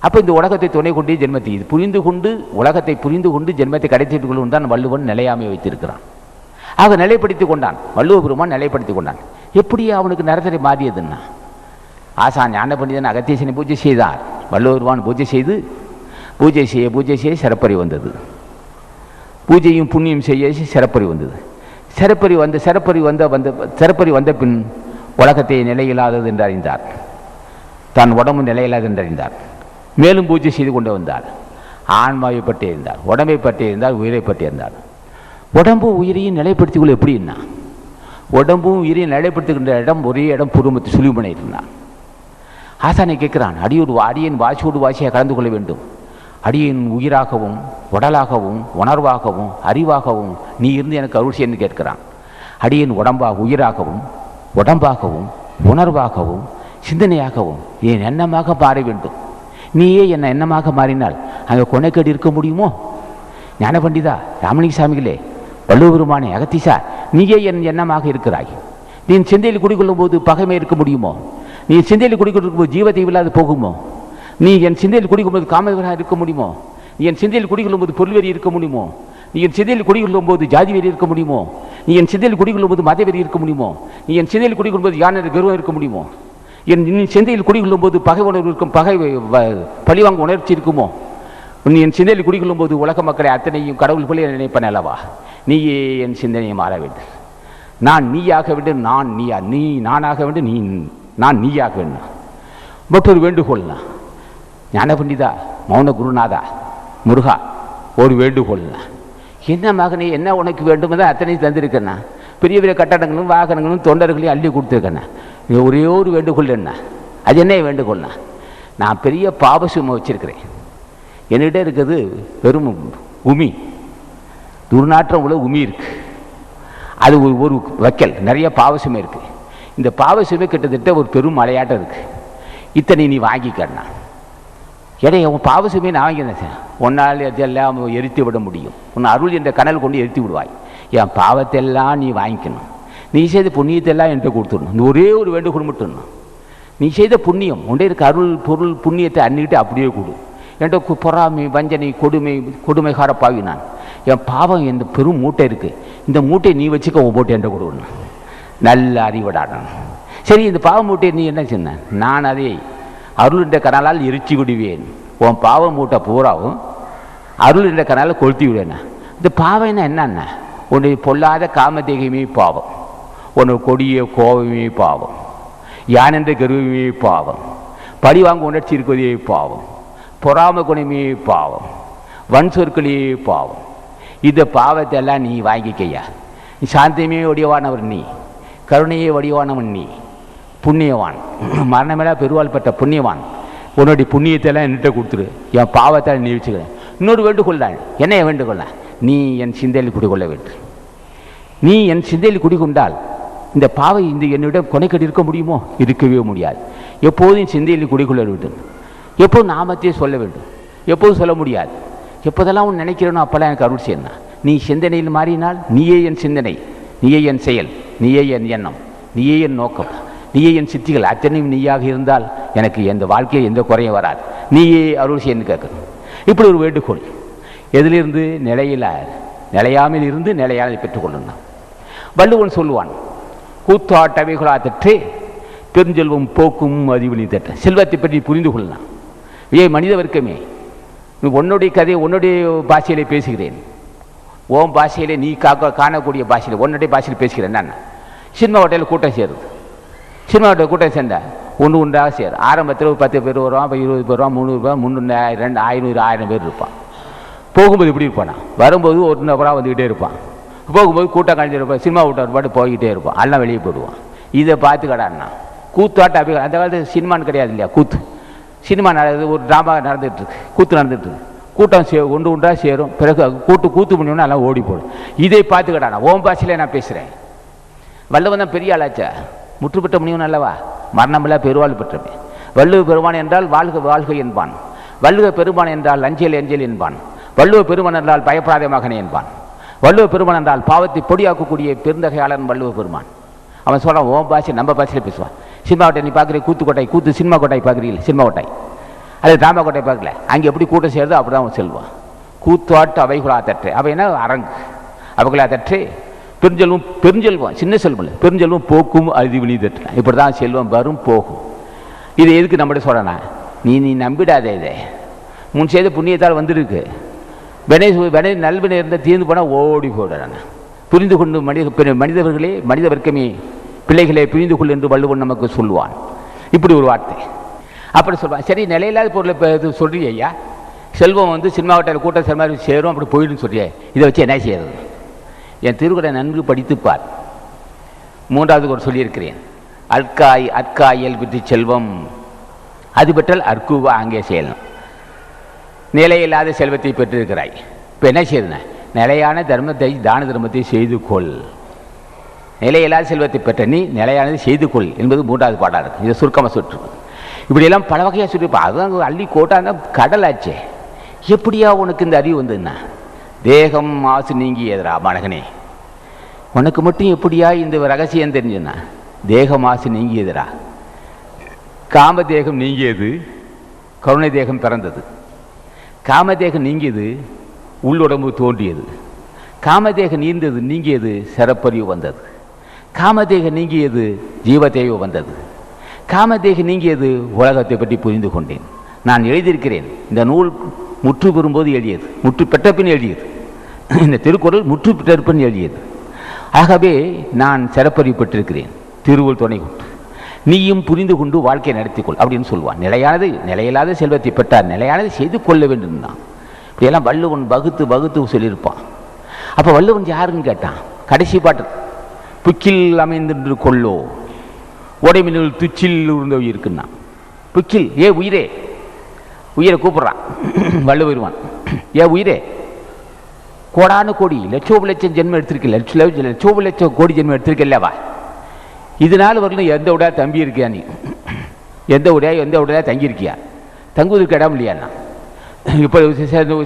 அப்போ இந்த உலகத்தை துணை கொண்டே ஜென்மத்தை இது புரிந்து கொண்டு, உலகத்தை புரிந்து கொண்டு ஜென்மத்தை கடத்திட்டு கொண்டு தான் வள்ளுவன் நிலையாமை வைத்திருக்கிறான். ஆக நிலைப்படுத்தி கொண்டான், வள்ளுவ பெருமான் நிலைப்படுத்தி கொண்டான். எப்படி அவனுக்கு நரதரை மாறியதுன்னா, ஆசான் ஞான பண்டிதன் அகத்தீசனை பூஜை செய்தார். வள்ளுவ பெருமான் பூஜை செய்ய சிறப்பறி வந்தது. பூஜையும் புண்ணியம் செய்ய சிறப்பறி வந்தது. சிறப்பறி வந்த பின் உலகத்தை நிலையில்லாதது என்று அறிந்தார். தான் உடம்பு நிலையில்லாது என்று அறிந்தார். மேலும் பூஜை செய்து கொண்டு வந்தார். ஆன்மாவை பற்றி இருந்தார், உடம்பை பற்றி இருந்தார், உயிரை பற்றி இருந்தார். உடம்பு உயிரையும் நிலைப்படுத்திக் கொள்ள எப்படின்னா, உடம்பும் உயிரையும் நிலைப்படுத்துகின்ற இடம் ஒரே இடம் புருமத்து சுழிமுனை இருந்தான். ஆசானை கேட்கிறான், அடியேன் வாசியோடு வாசியாக கலந்து கொள்ள வேண்டும். அடியேன் உயிராகவும் உடலாகவும் உணர்வாகவும் அறிவாகவும் நீ இருந்து எனக்கு அருள் செய்யன்னு கேட்கிறான். அடியேன் உயிராகவும் உடம்பாகவும் உணர்வாகவும் சிந்தனையாகவும் என் எண்ணமாக மாற வேண்டும். நீயே என்னை எண்ணமாக மாறினால் அங்கே கொனைக்கேடு இருக்க முடியுமோ? ஞான பண்டிதா, ராமலிங்க சாமிகளே, வள்ளுவ பெருமானே, அகத்தீசா, நீயே என் எண்ணமாக இருக்கிறாய். நீ சிந்தையில் குடிக்கொள்ளும் போது பகைமை இருக்க முடியுமோ? நீ சிந்தையில் குடிக்கொள்ளும் போது ஜீவத்தை இல்லாது போகுமோ? நீ என் சிந்தையில் குடிக்கும்போது காமவராக இருக்க முடியுமோ? நீ என் சிந்தையில் குடிக்கொள்ளும் போது பொருள்வெறி இருக்க முடியுமோ? நீ என் சிதையில் குடிகொள்ளும் போது ஜாதி வெறி இருக்க முடியுமோ? நீ என் சிதையில் குடிகொள்ளும் போது மத வெறி இருக்க முடியுமோ? நீ என் சிதையில் குடிகொள்ளும் போது யானை கர்வம் இருக்க முடியுமோ? நீ சிந்தையில் குடிகொள்ளும் போது பகை உணர்வு இருக்கும், பகை பழிவாங்க உணர்ச்சி இருக்குமோ? நீ என் சிந்தையில் குடிகொள்ளும் போது உலக மக்களை அத்தனையும் கடவுள் போல நினைப்பேன் அல்லவா? நீயே என் சிந்தனையை மாற வேண்டும். நான் நீயாக வேண்டும், நான் நீயா, நீ நானாக வேண்டும், நான் நீயாக வேண்டும். மற்றொரு வேண்டுகோள்னா, ஞான பண்டிதா, மௌன குருநாதா, முருகா, ஒரு வேண்டுகோள்னா, என்ன மகனே, என்ன உனக்கு வேண்டும் தான் அத்தனை தந்திருக்கேண்ணா. பெரிய பெரிய கட்டடங்களும் வாகனங்களும் தொண்டர்களையும் அள்ளி கொடுத்துருக்கேண்ணா. ஒரே ஒரு வேண்டுகோள் என்ன? அது என்ன வேண்டுகோள்னா, நான் பெரிய பாபசுமை வச்சிருக்கிறேன். என்கிட்ட இருக்கிறது பெரும் உமி, துர்நாற்றம் உள்ள உமி இருக்கு. அது ஒரு வைக்கல், நிறைய பாவசுமை இருக்கு. இந்த பாவசுமை கிட்டத்தட்ட ஒரு பெரும் மலையாட்டம் இருக்கு. இத்தனை நீ வாங்கிக்கண்ணா. ஏடே, உன் பாவசுமையை நான் வாங்கினேன். ஒன்னால் எல்லாம் எரித்து விட முடியும். உன் அருள் என்ற கனல் கொண்டு எரித்து விடுவாய். என் பாவத்தை எல்லாம் நீ வாங்கிக்கணும். நீ செய்த புண்ணியத்தை எல்லாம் என்கிட்ட கொடுத்துடணும். இந்த ஒரே ஒரு வேண்டுகோள் மட்டும். நீ செய்த புண்ணியம் உண்டே இருக்க அருள் பொருள் புண்ணியத்தை அன்னிக்கிட்டு அப்படியே கொடு. என்கிட்ட பொறாமை வஞ்சனை கொடுமைகார பாவி நான். என் பாவம் இந்த பெரும் மூட்டை இருக்கு, இந்த மூட்டையை நீ வச்சுக்க, உன் போட்டு என்கிட்ட கொடுக்கணும். நல்ல அறிவடாடணும். சரி, இந்த பாவ மூட்டையை நீ என்ன சொன்ன? நான் அதை அருள் என்ற கனாலால் எரிச்சு விடுவேன். உன் பாவ மூட்டை பூராவும் அருள் என்ற கனால கொளுத்தி விடுவேன். இந்த பாவம் என்னன்னா, உன்னுடைய பொல்லாத காமதேகமே பாவம், உன்னுடைய கொடிய கோபமே பாவம், யானென்ற கருவமே பாவம், பழி வாங்க உணர்ச்சி இருக்குவதே பாவம், பொறாம குணமே பாவம், வன் சொற்களே பாவம். இந்த பாவத்தை எல்லாம் நீ வாங்கிக்கையா. நீ சாந்தமே வடிவானவர், நீ கருணையே வடிவானவன், நீ புண்ணியவான், மரணமெல்லாம் பெருவாள் பெற்ற புண்ணியவான். உன்னுடைய புண்ணியத்தை எல்லாம் என்கிட்ட கொடுத்துரு, என் பாவத்தை நீ வச்சுக்கிறேன். இன்னொரு வேண்டுகொள்ளாள். என்ன வேண்டுகொள்ள? நீ என் சிந்தையில் குடிகொள்ள வேண்டும். நீ என் சிந்தையில் குடிகொண்டால் இந்த பாவை இந்த என்னிடம் கொனைக்கடி இருக்க முடியுமோ? இருக்கவே முடியாது. எப்போதும் சிந்தையில் குடிகொள்ள வேண்டும். எப்போதும் நாமத்தையே சொல்ல வேண்டும். எப்போதும் சொல்ல முடியாது. எப்போதெல்லாம் உன் நினைக்கிறேனோ அப்போல்லாம் எனக்கு அருள் செய்யணும். நீ சிந்தனையில் மாறினால் நீயே என் சிந்தனை, நீயே என் செயல், நீயே என் எண்ணம், நீயே என் நோக்கம், நீயே என் சித்திகள் அத்தனையும் நீயாக இருந்தால் எனக்கு எந்த வாழ்க்கையில் எந்த குறையும் வராது. நீயே அருள் செய்யன்னு கேட்கணும். இப்படி ஒரு வேண்டுகோள். எதிலிருந்து? நிலையாமல் இருந்து நிலையானதை பெற்றுக்கொள்ளணும். வள்ளுவன் சொல்லுவான், கூத்தாட்டவைகளா தற்றே பெருஞ்செல்வம் போக்கும் அறிவு நீ தட்ட. செல்வத்தை பற்றி புரிந்து கொள்ளலாம். மனித வர்க்கமே, உன்னுடைய கதையை உன்னுடைய பாஷையிலே பேசுகிறேன். ஓம் பாஷையிலே நீ காணக்கூடிய பாஷையில் உன்னுடைய பாஷையில் பேசுகிறேன். நான் சினிமா ஹோட்டலில் கூட்டம் சேருது. சினிமா ஹோட்டல் கூட்டம் சேர்ந்தா ஒன்று ஒன்றாக சேரும். ஆரம்பத்தில் ஒரு 10 பேர் வருவான், இப்போ 20 பேர் வருவான், 300 பேர், 300, 200, 500, 1000 பேர் இருப்பான். போகும்போது இப்படி இருப்பானா, வரும்போது ஒரு நபராக வந்துக்கிட்டே இருப்பான். போகும்போது கூட்டம் கழிஞ்சிருப்பான். சினிமா கூட்டம் பாட்டு போய்கிட்டே இருப்பான். எல்லாம் வெளியே போடுவான். இதை பார்த்து கடான்னா கூத்தாட்ட அபிகள். அந்த காலத்தில் சினிமான்னு கிடையாது இல்லையா, கூத்து. சினிமா நடக்குது, ஒரு ட்ராமா நடந்துகிட்டு இருக்கு, கூத்து நடந்துகிட்டு இருக்கு. கூட்டம் ஒன்று ஒன்றாக சேரும். பிறகு கூத்து பண்ணியோன்னா எல்லாம் ஓடி போடும். இதை பார்த்து கடானா ஓம் பாஷையிலே நான் பேசுகிறேன். வள்ளுவன் தான் பெரிய ஆளாச்சா, முற்று பெற்ற முனிவன் அல்லவா, மரணமில்லா பெருவாள் பெற்றமே. வள்ளுவ பெருமான் என்றால் வாழ்க வாழ்க என்பான். வள்ளுவ பெருமான் என்றால் அஞ்சல் அஞ்சல் என்பான். வள்ளுவ பெருமான் என்றால் பயப்படாத மகனே என்பான். வள்ளுவ பெருமான் என்றால் பாவத்தை பொடியாக்கக்கூடிய பெருந்தகையாளன் வள்ளுவ பெருமான். அவன் சொல்கிறான், ஓம் பாஷை நம்ம பாஷையில் பேசுவான். சினிமா கோட்டை நீ பார்க்குற, கூத்துக்கோட்டை, கூத்து சினிமா கோட்டை பார்க்குறீங்க, சினிமா கோட்டை, அது டிராமா கோட்டை பார்க்கல. அங்கே எப்படி கூட்டம் சேருதோ அப்படி தான் அவன் செல்வான். கூத்தாட்டு அவைகுலா தற்று, அவை என்ன அரங்கு, அவைகுலா தற்று பெருஞ்செல்வம். பெருஞ்செல்வம் சின்ன செல்வம் இல்லை, பெருஞ்செல்வம் போக்கும் அறிவு நீ தட்டு. இப்படி தான் செல்வம் வரும் போகும். இது எதுக்கு நம்மகிட்ட சொல்கிறேன்னா, நீ நம்பிடாதே. இதை முன் செய்த புண்ணியத்தால் வந்துருக்கு. நல்வினை இருந்தால் தீர்ந்து போனால் ஓடி போடுறாங்க. புரிந்து கொண்டு மனிதர்களே, மனித வர்க்கமே, பிள்ளைகளே புரிந்து கொள் என்று வள்ளுவன் நமக்கு சொல்லுவான். இப்படி ஒரு வார்த்தை அப்படி சொல்லுவான். சரி, நிலையில்லாத பொருளை இப்போ சொல்றியே ஐயா, செல்வம் வந்து சினிமா ஹோட்டல் கூட்டம் சில மாதிரி சேரும், அப்படி போயிடுன்னு சொல்றியே, இதை வச்சு என்ன செய்யறது? என் திருக்குறளை நன்கு படித்துப்பார். 3வது ஒரு சொல்லியிருக்கிறேன், அற்காயல் பெற்று செல்வம் அது பெற்றால் அற்குவா அங்கே செய்யலாம். நிலையில்லாத செல்வத்தை பெற்றிருக்கிறாய், இப்போ என்ன செய்யுதுண்ணா, நிலையான தர்மத்தை தான தர்மத்தை செய்து கொள். நிலையில்லாத செல்வத்தை பெற்ற நீ நிலையானது செய்து கொள் என்பது 3வது பாடாக இருக்குது. இதை சுருக்கமாக சுற்று. இப்படியெல்லாம் பல வகையாக சொல்லியிருப்பா. அதுதான் அள்ளி கோட்டாங்க கடலாச்சே. எப்படியா உனக்கு இந்த அறிவு வந்ததுன்னா, தேகம் மாசு நீங்கியதுரா மனகனே, உனக்கு மட்டும் எப்படியா இந்த ரகசியம் தெரிஞ்சுன்னா, தேக மாசு நீங்கியதுரா. காமதேகம் நீங்கியது, கருணை தேகம் பிறந்தது. காமதேகம் நீங்கியது, உள்ளுடம்பு தோன்றியது. காமதேகம் நீங்கியது சிறப்பறிவு வந்தது. காமதேகம் நீங்கியது ஜீவதேய்வு வந்தது. காமதேகம் நீங்கியது உலகத்தை பற்றி புரிந்து கொண்டேன். நான் எழுதியிருக்கிறேன். இந்த நூல் முற்று பெறும்போது எழுதியது, முற்று பெற்ற பின் எழுதியது. இந்த திருக்குறள் முற்று பெற்ற பின் எழுதியது. ஆகவே நான் சிறப்பறிவு பெற்றிருக்கிறேன். திருவள்ளுவர் துணை கொண்டு நீயும் புரிந்து கொண்டு வாழ்க்கையை நடத்திக்கொள் அப்படின்னு சொல்லுவான். நிலையில்லாத செல்வத்தை பெற்றார், நிலையானதை செய்து கொள்ள வேண்டும் தான். இப்படியெல்லாம் வள்ளுவன் வகுத்து சொல்லியிருப்பான். அப்போ வள்ளுவன் யாருன்னு கேட்டான். கடைசி பாட்டு, புக்கில் அமைந்து கொள்ளோ உடைமினுள் துச்சில் உருந்த இருக்குன்னா, புக்கில் உயிரை கூப்பிட்றான் வள்ளுவருவான். உயிரே, கோடானு கோடி லட்சம் ஜென்மம் எடுத்திருக்கல, லட்சம் கோடி ஜென்மம் எடுத்திருக்கல்லவா, இதனால் வரலும் எந்த விடா தம்பி இருக்கியா, நீ எந்த விடையா தங்கியிருக்கியா, தங்குவதற்கு இடம் இல்லையாண்ணா. இப்போ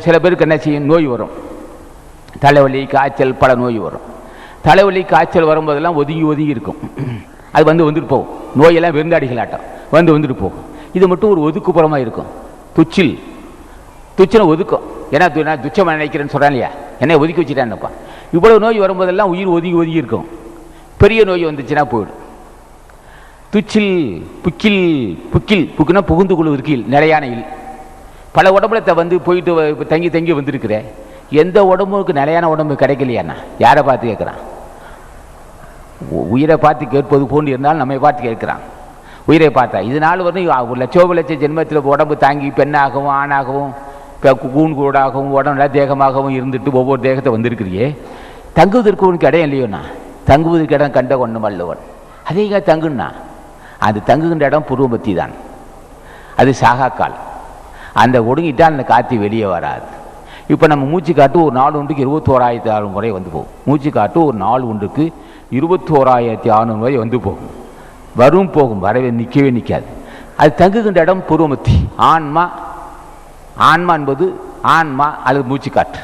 சில பேருக்கு என்ன செய்யும், நோய் வரும், தலைவலி காய்ச்சல் பல நோய் வரும். தலைவலி காய்ச்சல் வரும்போதெல்லாம் ஒதுங்கி இருக்கும். அது வந்துட்டு போகும். நோயெல்லாம் விருந்தாடிகளாட்டம் வந்துட்டு போகும். இது மட்டும் ஒரு ஒதுக்குப்புறமாக இருக்கும். துச்சனை ஒதுக்கும். ஏன்னா நான் துச்சமாக நினைக்கிறேன்னு சொல்கிறேன் இல்லையா, என்னை ஒதுக்கி வச்சுட்டான்ப்பா. இவ்வளோ நோய் வரும்போதெல்லாம் உயிர் ஒதுங்கி இருக்கும். பெரிய நோய் வந்துச்சுன்னா போயிடும். புக்குன்னா புகுந்து கொள்ளு இருக்கீள், நிலையான இல். பல உடம்புல போயிட்டு தங்கி வந்திருக்கிற, எந்த உடம்புக்கு நிலையான உடம்பு கிடைக்கலையாண்ணா, யாரை பார்த்து கேட்குறான்? உயிரை பார்த்து கேட்பது போன்று இருந்தாலும் நம்மை பார்த்து கேட்குறான். உயிரை பார்த்தா இதனால் ஒரு லட்சம் ஜென்மத்தில் உடம்பு தாங்கி பெண்ணாகவும் ஆணாகவும் கூடாகவும் உடம்புல தேகமாகவும் இருந்துட்டு ஒவ்வொரு தேகத்தை வந்திருக்கிறியே, தங்குவதற்கு உனக்கு இடம் இல்லையோண்ணா. தங்குவதற்கு இடம் கண்ட கொண்டு வள்ளுவன். அதே தங்குன்னா அது தங்குகின்ற இடம் புருவமத்தி தான். அது சாகாக்கால். அந்த ஒடுங்கிட்டால் அந்த காற்று வெளியே வராது. இப்போ நம்ம மூச்சு காட்டு ஒரு நாள் ஒன்றுக்கு 21,600 முறை வந்து போகும். மூச்சு காட்டு ஒரு நாள் ஒன்றுக்கு 21,600 முறை வந்து போகும். போகும், வரவே நிற்காது. அது தங்குகின்ற இடம் புருவமத்தி. ஆன்மா என்பது ஆன்மா அல்லது மூச்சு காற்று.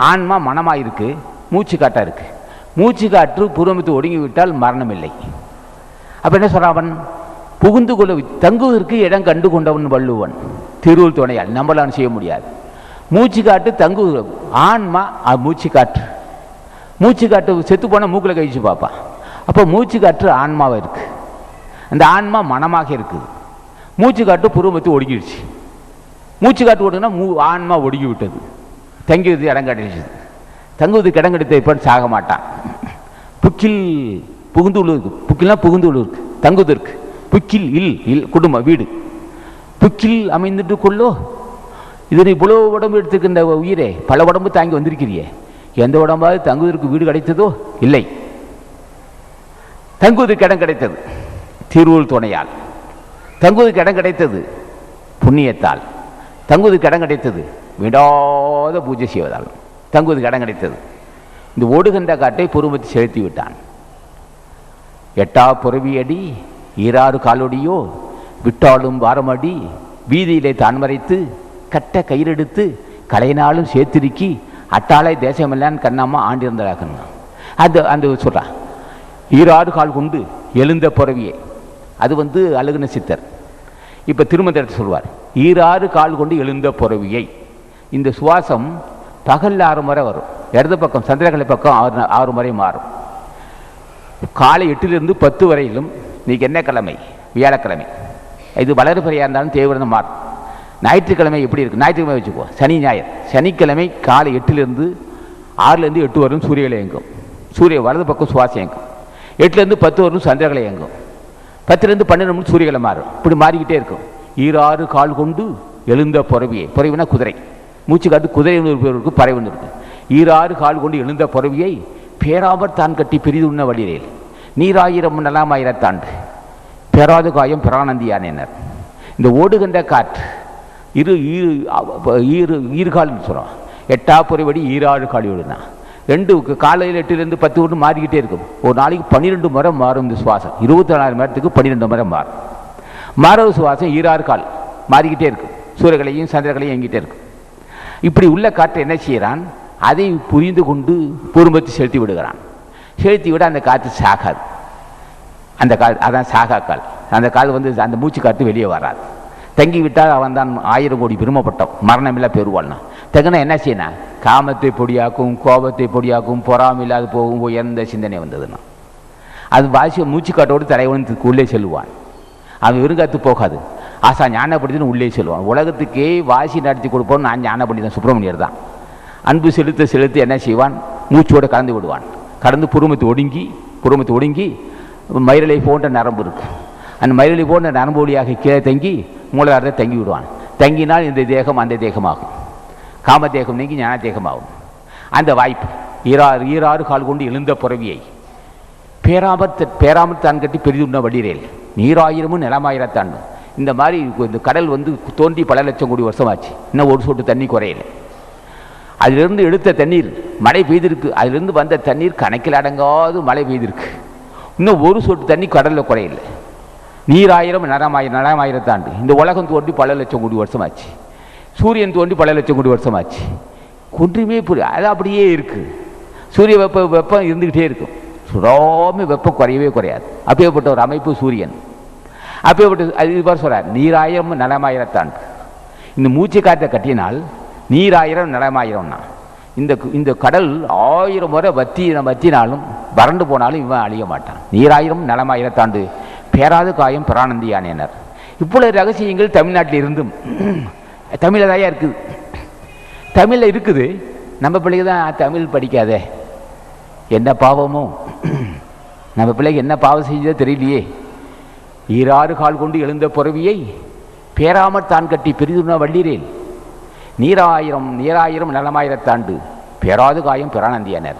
ஆன்மா மனமாக இருக்கு, மூச்சு காட்டாக இருக்கு. மூச்சு காற்று புருவமத்தி ஒடுங்கிவிட்டால் மரணம் இல்லை. அப்போ என்ன சொல்றான்? புகுந்து கொள்ள தங்குவதற்கு இடம் கண்டு கொண்டவன் வள்ளுவன். திருவள்ளுவர் துணையால் நம்மளால் செய்ய முடியாது. மூச்சு காட்டு தங்கு ஆன்மா, மூச்சு காற்று செத்து போனால் மூக்கில் கழிச்சு பார்ப்பான். அப்போ மூச்சு காற்று ஆன்மாவாக இருக்கு. அந்த ஆன்மா மனமாக இருக்குது. மூச்சு காற்று புருவமத்தி ஒடுங்கிடுச்சு. மூச்சு காற்று ஓடுனா ஆன்மா ஒடுங்கி விட்டது. தங்குவதற்கு இடம் கிடைச்சது. தங்குவதற்கு இடம் கிடைத்த இப்போ சாக மாட்டான். புகுந்து உள்ளூருக்கு, புகுந்து உள்ளூருக்கு தங்குவதற்கு. புக்கில் இல் குடும்பம் வீடு. புக்கில் அமைந்துட்டு கொள்ளோ. இதனை இவ்வளோ உடம்பு எடுத்துக்கின்ற உயிரே, பல உடம்பு தாங்கி வந்திருக்கிறியே, எந்த உடம்பாவது தங்குவதற்கு வீடு கிடைத்ததோ? இல்லை. தங்குவதற்கு இடம் கிடைத்தது திருவள்ளுவர் துணையால். தங்குவதற்கு இடம் கிடைத்தது புண்ணியத்தால். தங்குவதற்கு இடம் கிடைத்தது விடாத பூஜை செய்வதால். தங்குவதற்கு இடம் கிடைத்தது. இந்த ஓடுகின்ற காட்டை புருவமத்தி செலுத்தி விட்டான். 8 புறவியடி 6 காலொடியோ விட்டாலும் வாரமடி வீதியிலே தான் மறைத்து கட்ட கயிறெடுத்து கலைநாளும் சேர்த்திருக்கி அட்டாளை தேசமெல்லாம் கண்ணாமா ஆண்டிருந்தாக்கண்ணா. அந்த சொல்கிறான். 6 கால் கொண்டு எழுந்த புறவியை. அது அழகுன சித்தர். இப்போ திருமந்திரத்தை சொல்வார், 6 கால் கொண்டு எழுந்த புறவியை. இந்த சுவாசம் பகலில் 6 முறை வரும், இடது பக்கம் சந்திரகலை பக்கம் 6 முறை மாறும். காலை 8லிருந்து 10 வரையிலும். இன்றைக்கி என்ன கிழமை? வியாழக்கிழமை. இது வளர்பிறையாக இருந்தாலும் தேவையான மாறும். ஞாயிற்றுக்கிழமை எப்படி இருக்குது? ஞாயிற்றுக்கிழமை வச்சுக்கோ, சனி ஞாயிறு. சனிக்கிழமை காலை 8லிருந்து 6லேருந்து 8 வரும் சூரியகளை இயங்கும். சூரிய வலது பக்கம் சுவாசம் இயங்கும். 8லேருந்து 10 வரும் சந்திரகளை இயங்கும். 10லேருந்து 12 சூரியகளை மாறும். இப்படி மாறிக்கிட்டே இருக்கும். 6 கால் கொண்டு எழுந்த புறவியை. புறவினா குதிரை. மூச்சு காட்டு குதிரை இருக்கு, பறவைன்னு இருக்கு. 6 கால் கொண்டு எழுந்த புறவியை பேராமற் தான் கட்டி பெரிது உண்ண வழியில் நீராயிரம் நலாம் ஆயிரத்தாண்டு பெறாது காயம் பிரானந்தியானேனர். இந்த ஓடுகின்ற காற்று ஈறுகால்னு சொல்கிறோம். 8 புறவடி 6 கால் ஓடுனா 2 காலையில் 8லேருந்து 10 ஒன்று மாறிக்கிட்டே இருக்கும். ஒரு நாளைக்கு 12 முறை மாறும் இந்த சுவாசம். 24 மணி நேரத்துக்கு 12 முறை மாறும். மாறவு சுவாசம் 6 கால் மாறிக்கிட்டே இருக்கும். சூரியகளையும் சந்திரகளையும் இயங்கிட்டே இருக்கும். இப்படி உள்ள காற்றை என்ன செய்கிறான்? அதை புரிந்து கொண்டு புருவமத்தி செலுத்தி விடுகிறான். செலுத்தி விட அந்த காற்று சாகாது. அந்த கால் அதான் சாகா கால். அந்த கால் அந்த மூச்சு காற்று வெளியே வராது. தங்கிவிட்டால் அவன் தான் 1000 கோடி பெருமைப்பட்டோம், மரணமில்லா பெறுவாள்னா. தகுனா என்ன செய்யணும்? காமத்தை பொடியாக்கும், கோபத்தை பொடியாக்கும், பொறாமில்லாது போகும் எந்த சிந்தனை வந்ததுன்னா அது வாசி மூச்சுக்காட்டோடு தலைவனுக்கு உள்ளே செல்லுவான். அவன் வெறுங்காத்து போகாது. ஆசா ஞானப்படுத்தின்னு உள்ளே செல்வான். உலகத்துக்கே வாசி நடத்தி கொடுப்போம். நான் ஞானப்படுத்தி சுப்பிரமணியர் தான். அன்பு செலுத்த செலுத்தி என்ன செய்வான்? மூச்சோடு கலந்து விடுவான். கடந்து புறமத்து ஒடுங்கி மயிரலை போன்ற நரம்பு இருக்கு. அந்த மயிரலை போன்ற நரம்பு வழியாக கீழே தங்கி மூலாதாரத்தை தங்கி விடுவான். தங்கினால் இந்த தேகம் அந்த தேகமாகும். காம தேகம் நீங்கி ஞான தேகமாகும். அந்த வாய்ப்பு ஈராறு கால் கொண்டு எழுந்த புறவியை பேராமற் தான் கட்டி பெரிதுண்ண வடிரேல் நீராயிரமும் நிலமாயிரத்தாண்டும். இந்த மாதிரி இந்த கடல் தோன்றி பல லட்சம் கோடி வருஷமாச்சு. இன்னும் ஒரு சொட்டு தண்ணி குறையலை. அதிலிருந்து எடுத்த தண்ணீர் மழை பெய்திருக்கு. அதிலிருந்து வந்த தண்ணீர் கணக்கில் அடங்காது மழை பெய்திருக்கு. இன்னும் ஒரு சொட்டு தண்ணி கடலில் குறையில்லை. நீராயிரம் நிலமாயிரத்தாண்டு. இந்த உலகம் தோன்றி பல லட்சம் கோடி வருஷமாச்சு. சூரியன் தோன்றி பல லட்சம் கோடி வருஷமாச்சு. ஒன்றுமே அது அப்படியே இருக்குது. சூரிய வெப்பம் இருந்துக்கிட்டே இருக்கும். சுடாம வெப்பம் குறையவே குறையாது. அப்பேற்பட்ட ஒரு அமைப்பு சூரியன். அப்பேற்பட்ட அது இதுபார் சொல்கிறார், நீராயிரம் நிலமாயிரத்தாண்டு. இந்த மூச்சு காற்றை கட்டினால் நீராயிரம் நிலமாயிரம்னா இந்த கடல் 1000 முறை வத்தினாலும் வறண்டு போனாலும் இவன் அழிய மாட்டான். நீராயிரம் நிலமாயிரத்தாண்டு பேராது காயம் பிரானந்தியானேனர். இப்பொழுது ரகசியங்கள் தமிழ்நாட்டில் இருந்தும் தமிழில் தான் இருக்குது. தமிழில் இருக்குது. நம்ம பிள்ளைங்க தான் தமிழ் படிக்காதே. என்ன பாவமோ நம்ம பிள்ளைக்கு என்ன பாவம் செஞ்சதோ தெரியலையே. ஈராறு கால் கொண்டு எழுந்த புறவியை பேராமற் தான் கட்டி பெரிதுண்ண வள்ளிரேல் நீராயிரம் நிலமாயிரத்தாண்டு பேராது காயம் பிரானந்தியானர்.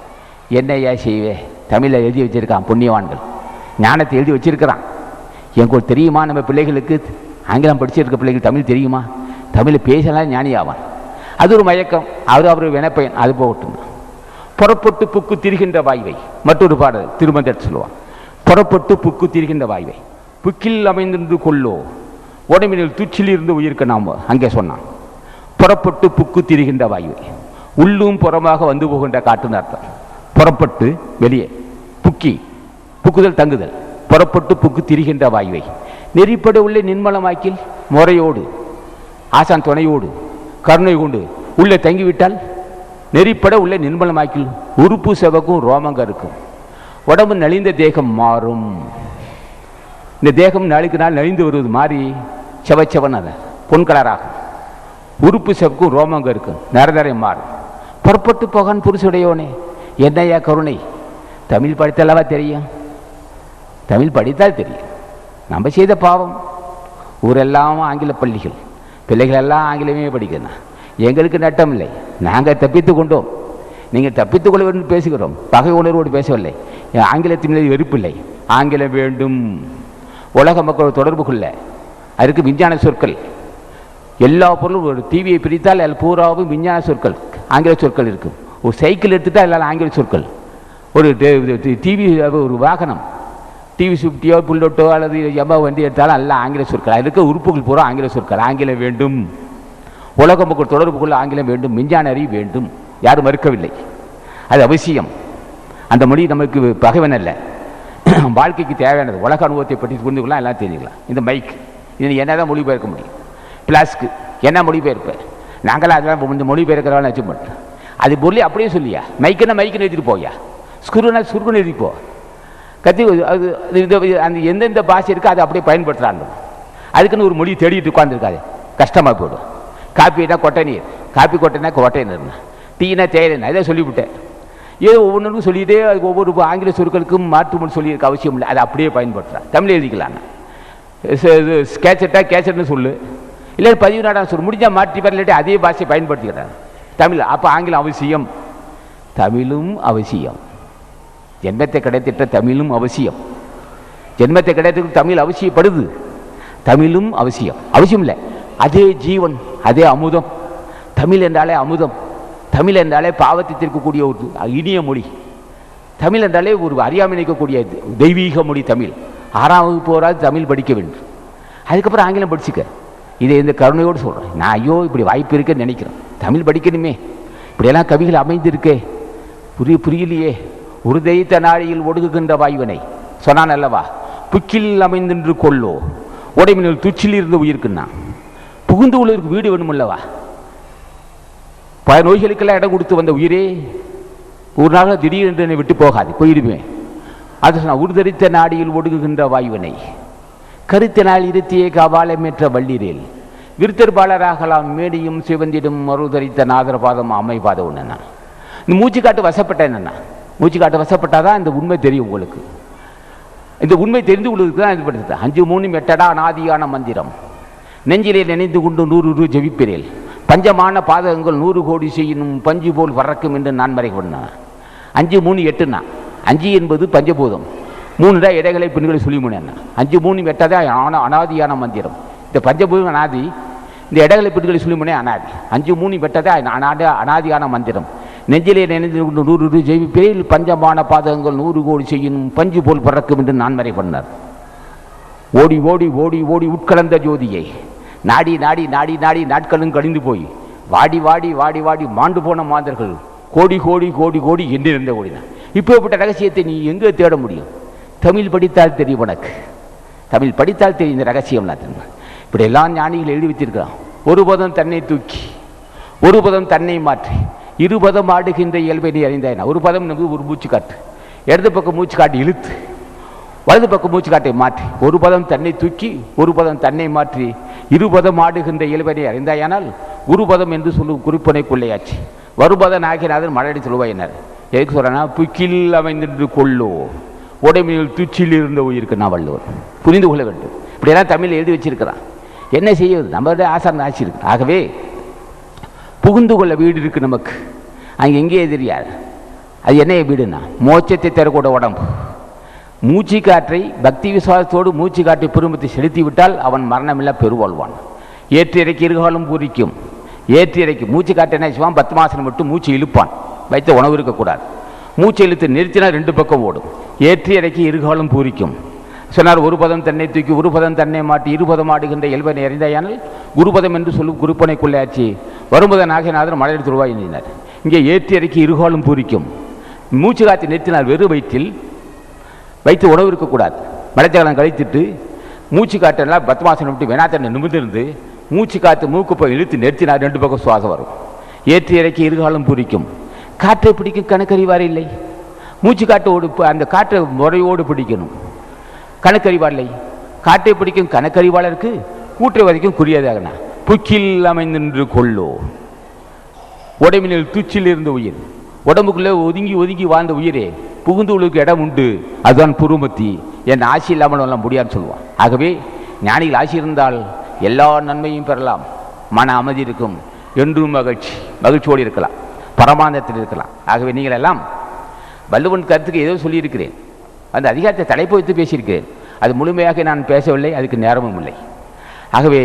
என்னையா செய்வே? தமிழில் எழுதி வச்சிருக்கான் புண்ணியவான்கள். ஞானத்தை எழுதி வச்சிருக்கிறான். எனக்கு தெரியுமா? நம்ம பிள்ளைகளுக்கு ஆங்கிலம் படிச்சிருக்க பிள்ளைகள் தமிழ் தெரியுமா? தமிழை பேசலாம் ஞானி ஆவான். அது ஒரு மயக்கம். அவர் வினைப்பயன். அது போகட்டும். புறப்பட்டு புக்கு திரிகின்ற வாய்வை மற்றொரு பாடல் திருமந்தர் சொல்லுவான். புறப்பட்டு புக்கு திரிகின்ற வாய்வை புக்கில் அமைந்திருந்து கொள்ளோ உடம்பினில் துச்சில் இருந்து உயிர்க்க நாம் அங்கே சொன்னான். புறப்பட்டு புக்கு திரிகின்ற வாய்வை உள்ளும் புறமாக வந்து போகின்ற காட்டுன்னு அர்த்தம். புறப்பட்டு வெளியே புக்குதல் தங்குதல். புறப்பட்டு புக்கு திரிகின்ற வாய்வை நெறிப்பட உள்ள நின்மலமாக்கில் முறையோடு ஆசான் துணையோடு கருணை கொண்டு உள்ளே தங்கிவிட்டால் நெறிப்பட உள்ள நிர்மலமாக்கில் உறுப்பு செவக்கும் ரோமங்க இருக்கும். உடம்பு நலிந்த தேகம் மாறும். இந்த தேகம் நாளுக்கு நாள் நலிந்து வருவது மாறி செவச்சவன் அதை பொன்கலராகும். உறுப்பு செவக்கும் ரோமங்க இருக்கும். நிறதரை மாறும். புறப்பட்டு போகான் புருஷுடையோனே என்னையா கருணை. தமிழ் படித்தல்லவா தெரியும். தமிழ் படித்தால் தெரியும். நம்ம செய்த பாவம். ஊரெல்லாம் ஆங்கில பள்ளிகள். பிள்ளைகள் எல்லாம் ஆங்கிலமே படிக்கணும். எங்களுக்கு நட்டம் இல்லை. நாங்கள் தப்பித்து கொண்டோம். நீங்கள் தப்பித்துக் கொள்ள வேண்டும் பேசுகிறோம். பகை உணர்வோடு பேசவில்லை. ஆங்கிலத்தின் மீது வெறுப்பில்லை. ஆங்கிலம் வேண்டும். உலக மக்கள் தொடர்பு கொள்ள அதுக்கு விஞ்ஞான சொற்கள். எல்லா பொருளும் ஒரு டிவியை பிரித்தால் அதில் பூராவும் விஞ்ஞான சொற்கள் ஆங்கில சொற்கள் இருக்கும். ஒரு சைக்கிள் எடுத்துட்டால் எல்லாம் ஆங்கில சொற்கள். ஒரு டிவி ஒரு வாகனம் டிவி ஸ்விஃப்டியோ புல்லட்டோ அல்லது எம்மா வண்டி எடுத்தாலும் எல்லாம் ஆங்கில சொற்கள். அதில் இருக்க உறுப்புகள் பூரா ஆங்கில சொற்கள். ஆங்கிலம் வேண்டும். உலக மக்கள் தொடர்புக்குள்ள ஆங்கிலம் வேண்டும். விஞ்ஞான அறிவு வேண்டும். யாரும் மறுக்கவில்லை. அது அவசியம். அந்த மொழி நமக்கு பகைவன் அல்ல, வாழ்க்கைக்கு தேவையானது. உலக அனுபவத்தை பற்றி புரிந்து கொள்ளலாம், எல்லாம் தெரிஞ்சுக்கலாம். இந்த மைக் இது என்ன தான் மொழிபெயர்க்க முடியும்? பிளாஸ்க்கு என்ன மொழிபெயர்ப்பேன்? நாங்களாம் அதெல்லாம் இந்த மொழிபெயர்க்கிறவங்க வச்சு மாட்டோம். அது பொருளை அப்படியே சொல்லியா. மைக்குன்னா மைக்குன்னு எழுதிட்டு போயா. ஸ்குருனா ஸ்குருன்னு எழுதிட்டு போ. கத்தி அது அந்த எந்தெந்த பாஷை இருக்கோ அதை அப்படியே பயன்படுத்துகிறாங்க. அதுக்குன்னு ஒரு மொழி தேடிட்டு உட்காந்துருக்காது. கஷ்டமாக போய்டும். காப்பினா கொட்டை நீர், காப்பி கொட்டைனா கொட்டை நீர்னா, டீனா தேயிலைன்னா இதை சொல்லிவிட்டேன். ஏதோ ஒவ்வொன்றுக்கும் சொல்லிகிட்டே அது ஒவ்வொரு ஆங்கில சொற்களுக்கும் மாற்றுமொழி சொல்லியிருக்க அவசியம் இல்லை. அதை அப்படியே பயன்படுத்துகிறான். தமிழ் எழுதிக்கலான்னா கேச்சட்டா கேச்சட்னு சொல்லு, இல்லை பதிவு நாடான்னு சொல்லு. முடிஞ்சால் மாற்றி பேர் இல்லாட்டி அதே பாஷையை பயன்படுத்திக்கிறாங்க தமிழ். அப்போ ஆங்கிலம் அவசியம், தமிழும் அவசியம். ஜென்மத்தை கிடைத்திட்ட தமிழும் அவசியம். ஜென்மத்தை கிடைத்திட்டு தமிழ் அவசியப்படுது. தமிழும் அவசியம். அவசியம் இல்லை, அதே ஜீவன், அதே அமுதம். தமிழ் என்றாலே அமுதம். தமிழ் என்றாலே பாவத்தை தீர்க்கக்கூடிய ஒரு இனிய மொழி. தமிழ் என்றாலே ஒரு அறியாமை நிற்கக்கூடிய தெய்வீக மொழி தமிழ். 6ஆம் வகுப்பு போராது தமிழ் படிக்க வேண்டும். அதுக்கப்புறம் ஆங்கிலம் படிச்சுக்க. இதை இந்த கருணையோடு சொல்கிறேன். நான் ஐயோ இப்படி வாய்ப்பு இருக்குன்னு நினைக்கிறேன். தமிழ் படிக்கணுமே. இப்படியெல்லாம் கவிகள் அமைந்திருக்கே, புரியலையே. ஒரு தெய்த்த நாழியில் ஒடுங்குகின்ற வாய்வனை சொன்னான் அல்லவா. புக்கில் அமைந்தின்று கொள்ளோ உடைமினில் துச்சில் இருந்து உயிர்க்குன்னா. புகுந்து உள்ளவருக்கு வீடு வேணுமல்லவா? பல நோய்களுக்கெல்லாம் இடம் கொடுத்து வந்த உயிரே ஒரு நாள் திடீரென்று என்னை விட்டு போகாது, போயிடுவேன். அது சொன்ன உருதரித்த நாடியில் ஒடுங்குகின்ற வாயுவனை கருத்தினால் இருத்தியே காபாலமேற்ற வள்ளிரேல் விருத்தர்பாளராகலாம் மேடியும் சிவந்திடும் மறுதரித்த நாதரபாதம் அமைபாத ஒன்றுண்ணா. இந்த மூச்சு காட்டு வசப்பட்ட என்னன்னா, மூச்சு காட்டு வசப்பட்டாதான் இந்த உண்மை தெரியும் உங்களுக்கு. இந்த உண்மை தெரிந்து கொள்வதற்கு தான் இது படுத்து 5 3 எட்டடா அநாதியான மந்திரம் நெஞ்சிலே நினைந்து கொண்டு 100 ஜெபிப்பெறேல் பஞ்சமான பாதகங்கள் 100 கோடி செய்யணும் பஞ்சு போல் பறக்கும் என்று நான் மறை பண்ணேன். 5 3 8னா 5 என்பது பஞ்சபூதம், 3 இடைகளை பெண்களை சொல்லி முன்னேன்னா 5 3 8 அநாதியான மந்திரம். இந்த பஞ்சபூதம் அநாதி, இந்த இடைகளை பெண்களை சொல்லி முன்னே அநாதி. 5 3 8 அநாதியான மந்திரம் நெஞ்சிலே நினைந்து கொண்டு 100 ஜெபிப்பேல் பஞ்சமான பாதகங்கள் 100 கோடி செய்யணும் பஞ்சு போல் பறக்கும் என்று நான் மறை பண்ணார். ஓடி ஓடி ஓடி ஓடி உட்கலந்த ஜோதியை நாடி நாடி நாடி நாடி நாட்களும் கழிந்து போய் வாடி வாடி வாடி வாடி மாண்டு போன மாந்தர்கள் கோடி கோடி கோடி கோடி என்று இருந்த ஓடினான். இப்போப்பட்ட ரகசியத்தை நீ எங்கே தேட முடியும்? தமிழ் படித்தால் தெரியும் உனக்கு, தமிழ் படித்தால் தெரியும் இந்த ரகசியம். இப்படி எல்லாம் ஞானிகள் எழுதி வச்சிருக்கிறான். ஒரு பதம் தன்னை தூக்கி ஒரு பதம் தன்னை மாற்றி 2 பதம் ஆடுகின்ற இயல்பை நீ அறிந்தாயினா. ஒரு பதம் என்பது ஒரு மூச்சு காட்டு, இடது பக்கம் மூச்சு காட்டு இழுத்து வலது பக்கம் மூச்சு காட்டை மாற்றி ஒரு பதம் தன்னை தூக்கி ஒரு பதம் தன்னை மாற்றி 2 பதம் ஆடுகின்ற இயல்பனை அறிந்தாயானால் குரு பதம் என்று சொல்லும் குறிப்பனை கொள்ளையாச்சு வருபதன் ஆகினாதன் மழையடி சொல்லுவாயினார். எதுக்கு சொல்றேன்னா, புக்கில் அமைந்து கொள்ளோ உடைமையில் துச்சில் இருந்த உயிருக்கு நான் வள்ளுவர் புரிந்து கொள்ள வேண்டும். இப்படியெல்லாம் தமிழ் எழுதி வச்சிருக்கிறான். என்ன செய்வது, நம்ம ஆசாரம் ஆட்சி இருக்கு. ஆகவே புகுந்து கொள்ள வீடு இருக்கு நமக்கு, அங்கே எங்கேயே தெரியாது. அது என்ன வீடுன்னா மோட்சத்தை தரக்கூட உடம்பு. மூச்சு காற்றை பக்தி விசுவாசத்தோடு மூச்சு காற்றை பெருமத்தை செலுத்தி விட்டால் அவன் மரணமில்லா பெருவாழ்வான். ஏற்றி இறக்கி இருகாலும் பூரிக்கும். ஏற்றி இறக்கி மூச்சு காற்றை என்ன செய்வான், 10 மாதம் மட்டும் மூச்சு இழுப்பான், வைத்த உணவு இருக்கக்கூடாது. மூச்சு இழுத்து நிறுத்தினா 2 பக்கம் ஓடும். ஏற்றி இறக்கி இருகாலும் பூரிக்கும் சொன்னார். ஒரு பதம் தன்னை தூக்கி ஒரு பதம் தன்னை மாட்டி 2 பதம் ஆடுகின்ற இயல்பனை அறிந்தாயானால் குருபதம் என்று சொல்லும் குறிப்பனை கொள்ளையாச்சு வரும்பதன் ஆகியநாதன் மழை துருவாய் எண்ணினார். இங்கே ஏற்றி இறக்கி இருகாலும் பூரிக்கும். மூச்சு காற்றை நிறுத்தினால் வெறும் வயிற்றில் வைத்து உணவு இருக்கக்கூடாது. மலைச்சகலம் கழித்துட்டு மூச்சு காற்றெல்லாம் 10 மாதம் விட்டு வேணாத்தனை நிமிர்ந்திருந்து மூச்சு காற்று மூக்கு போய் இழுத்து நிறுத்தினால் 2 பக்கம் சுவாசம் வரும். ஏற்றி இறக்கி இருகாலம் பூரிக்கும். காற்றை பிடிக்கும் கணக்கறிவார் இல்லை. மூச்சு காற்றோடு அந்த காற்றை முறையோடு பிடிக்கணும், கணக்கறிவார் இல்லை. காற்றை பிடிக்கும் கணக்கறிவாளருக்கு கூற்றை வரைக்கும் குறியதாகனா புக்கில் அமைந்து கொள்ளோ உடம்பினில் துச்சில் இருந்த உயிர். உடம்புக்குள்ளே ஒதுங்கி ஒதுங்கி வாழ்ந்த உயிரே புகுந்து உள்ளுக்கு இடம் உண்டு, அதுதான் புருமத்தி. என் ஆசி இல்லாமல் எல்லாம் முடியாதுன்னு சொல்லுவான். ஆகவே ஞானிகள் ஆசி இருந்தால் எல்லா நன்மையும் பெறலாம், மன அமைதி இருக்கும், என்றும் மகிழ்ச்சியோடு இருக்கலாம், பரமானந்தத்தில் இருக்கலாம். ஆகவே நீங்கள் எல்லாம் வள்ளுவன் கருத்துக்கு ஏதோ சொல்லியிருக்கிறேன், அந்த அதிகாரத்தை தலைப்பு வைத்து பேசியிருக்கிறேன். அது முழுமையாக நான் பேசவில்லை, அதுக்கு நேரமும் இல்லை. ஆகவே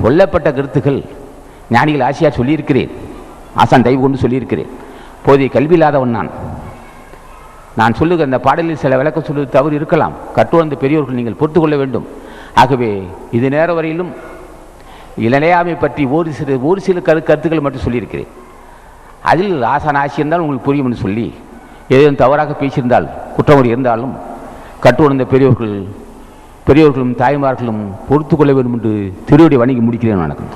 சொல்லப்பட்ட கருத்துக்கள் ஞானிகள் ஆசியார் சொல்லியிருக்கிறேன், ஆசான் தயவு கொண்டு சொல்லியிருக்கிறேன். போதிய கல்வி இல்லாதவன் நான் சொல்லுகிற அந்த பாடலில் சில விளக்கம் சொல்லுவது தவறு இருக்கலாம். கற்றுவந்த பெரியோர்கள் நீங்கள் பொறுத்து கொள்ள வேண்டும். ஆகவே இது நேர வரையிலும் இளநிலையாமை பற்றி ஒரு சில கருத்துக்கள் மட்டும் சொல்லியிருக்கிறேன். அதில் ஆசான் ஆசி இருந்தால் உங்களுக்கு புரியும் என்று சொல்லி, ஏதேனும் தவறாக பேசியிருந்தால் குற்றமுறை இருந்தாலும் கற்றுவந்த பெரியோர்களும் தாய்மார்களும் பொறுத்து கொள்ள வேண்டும் என்று திருவடி வணங்கி முடிக்கிறேன். வணக்கம்.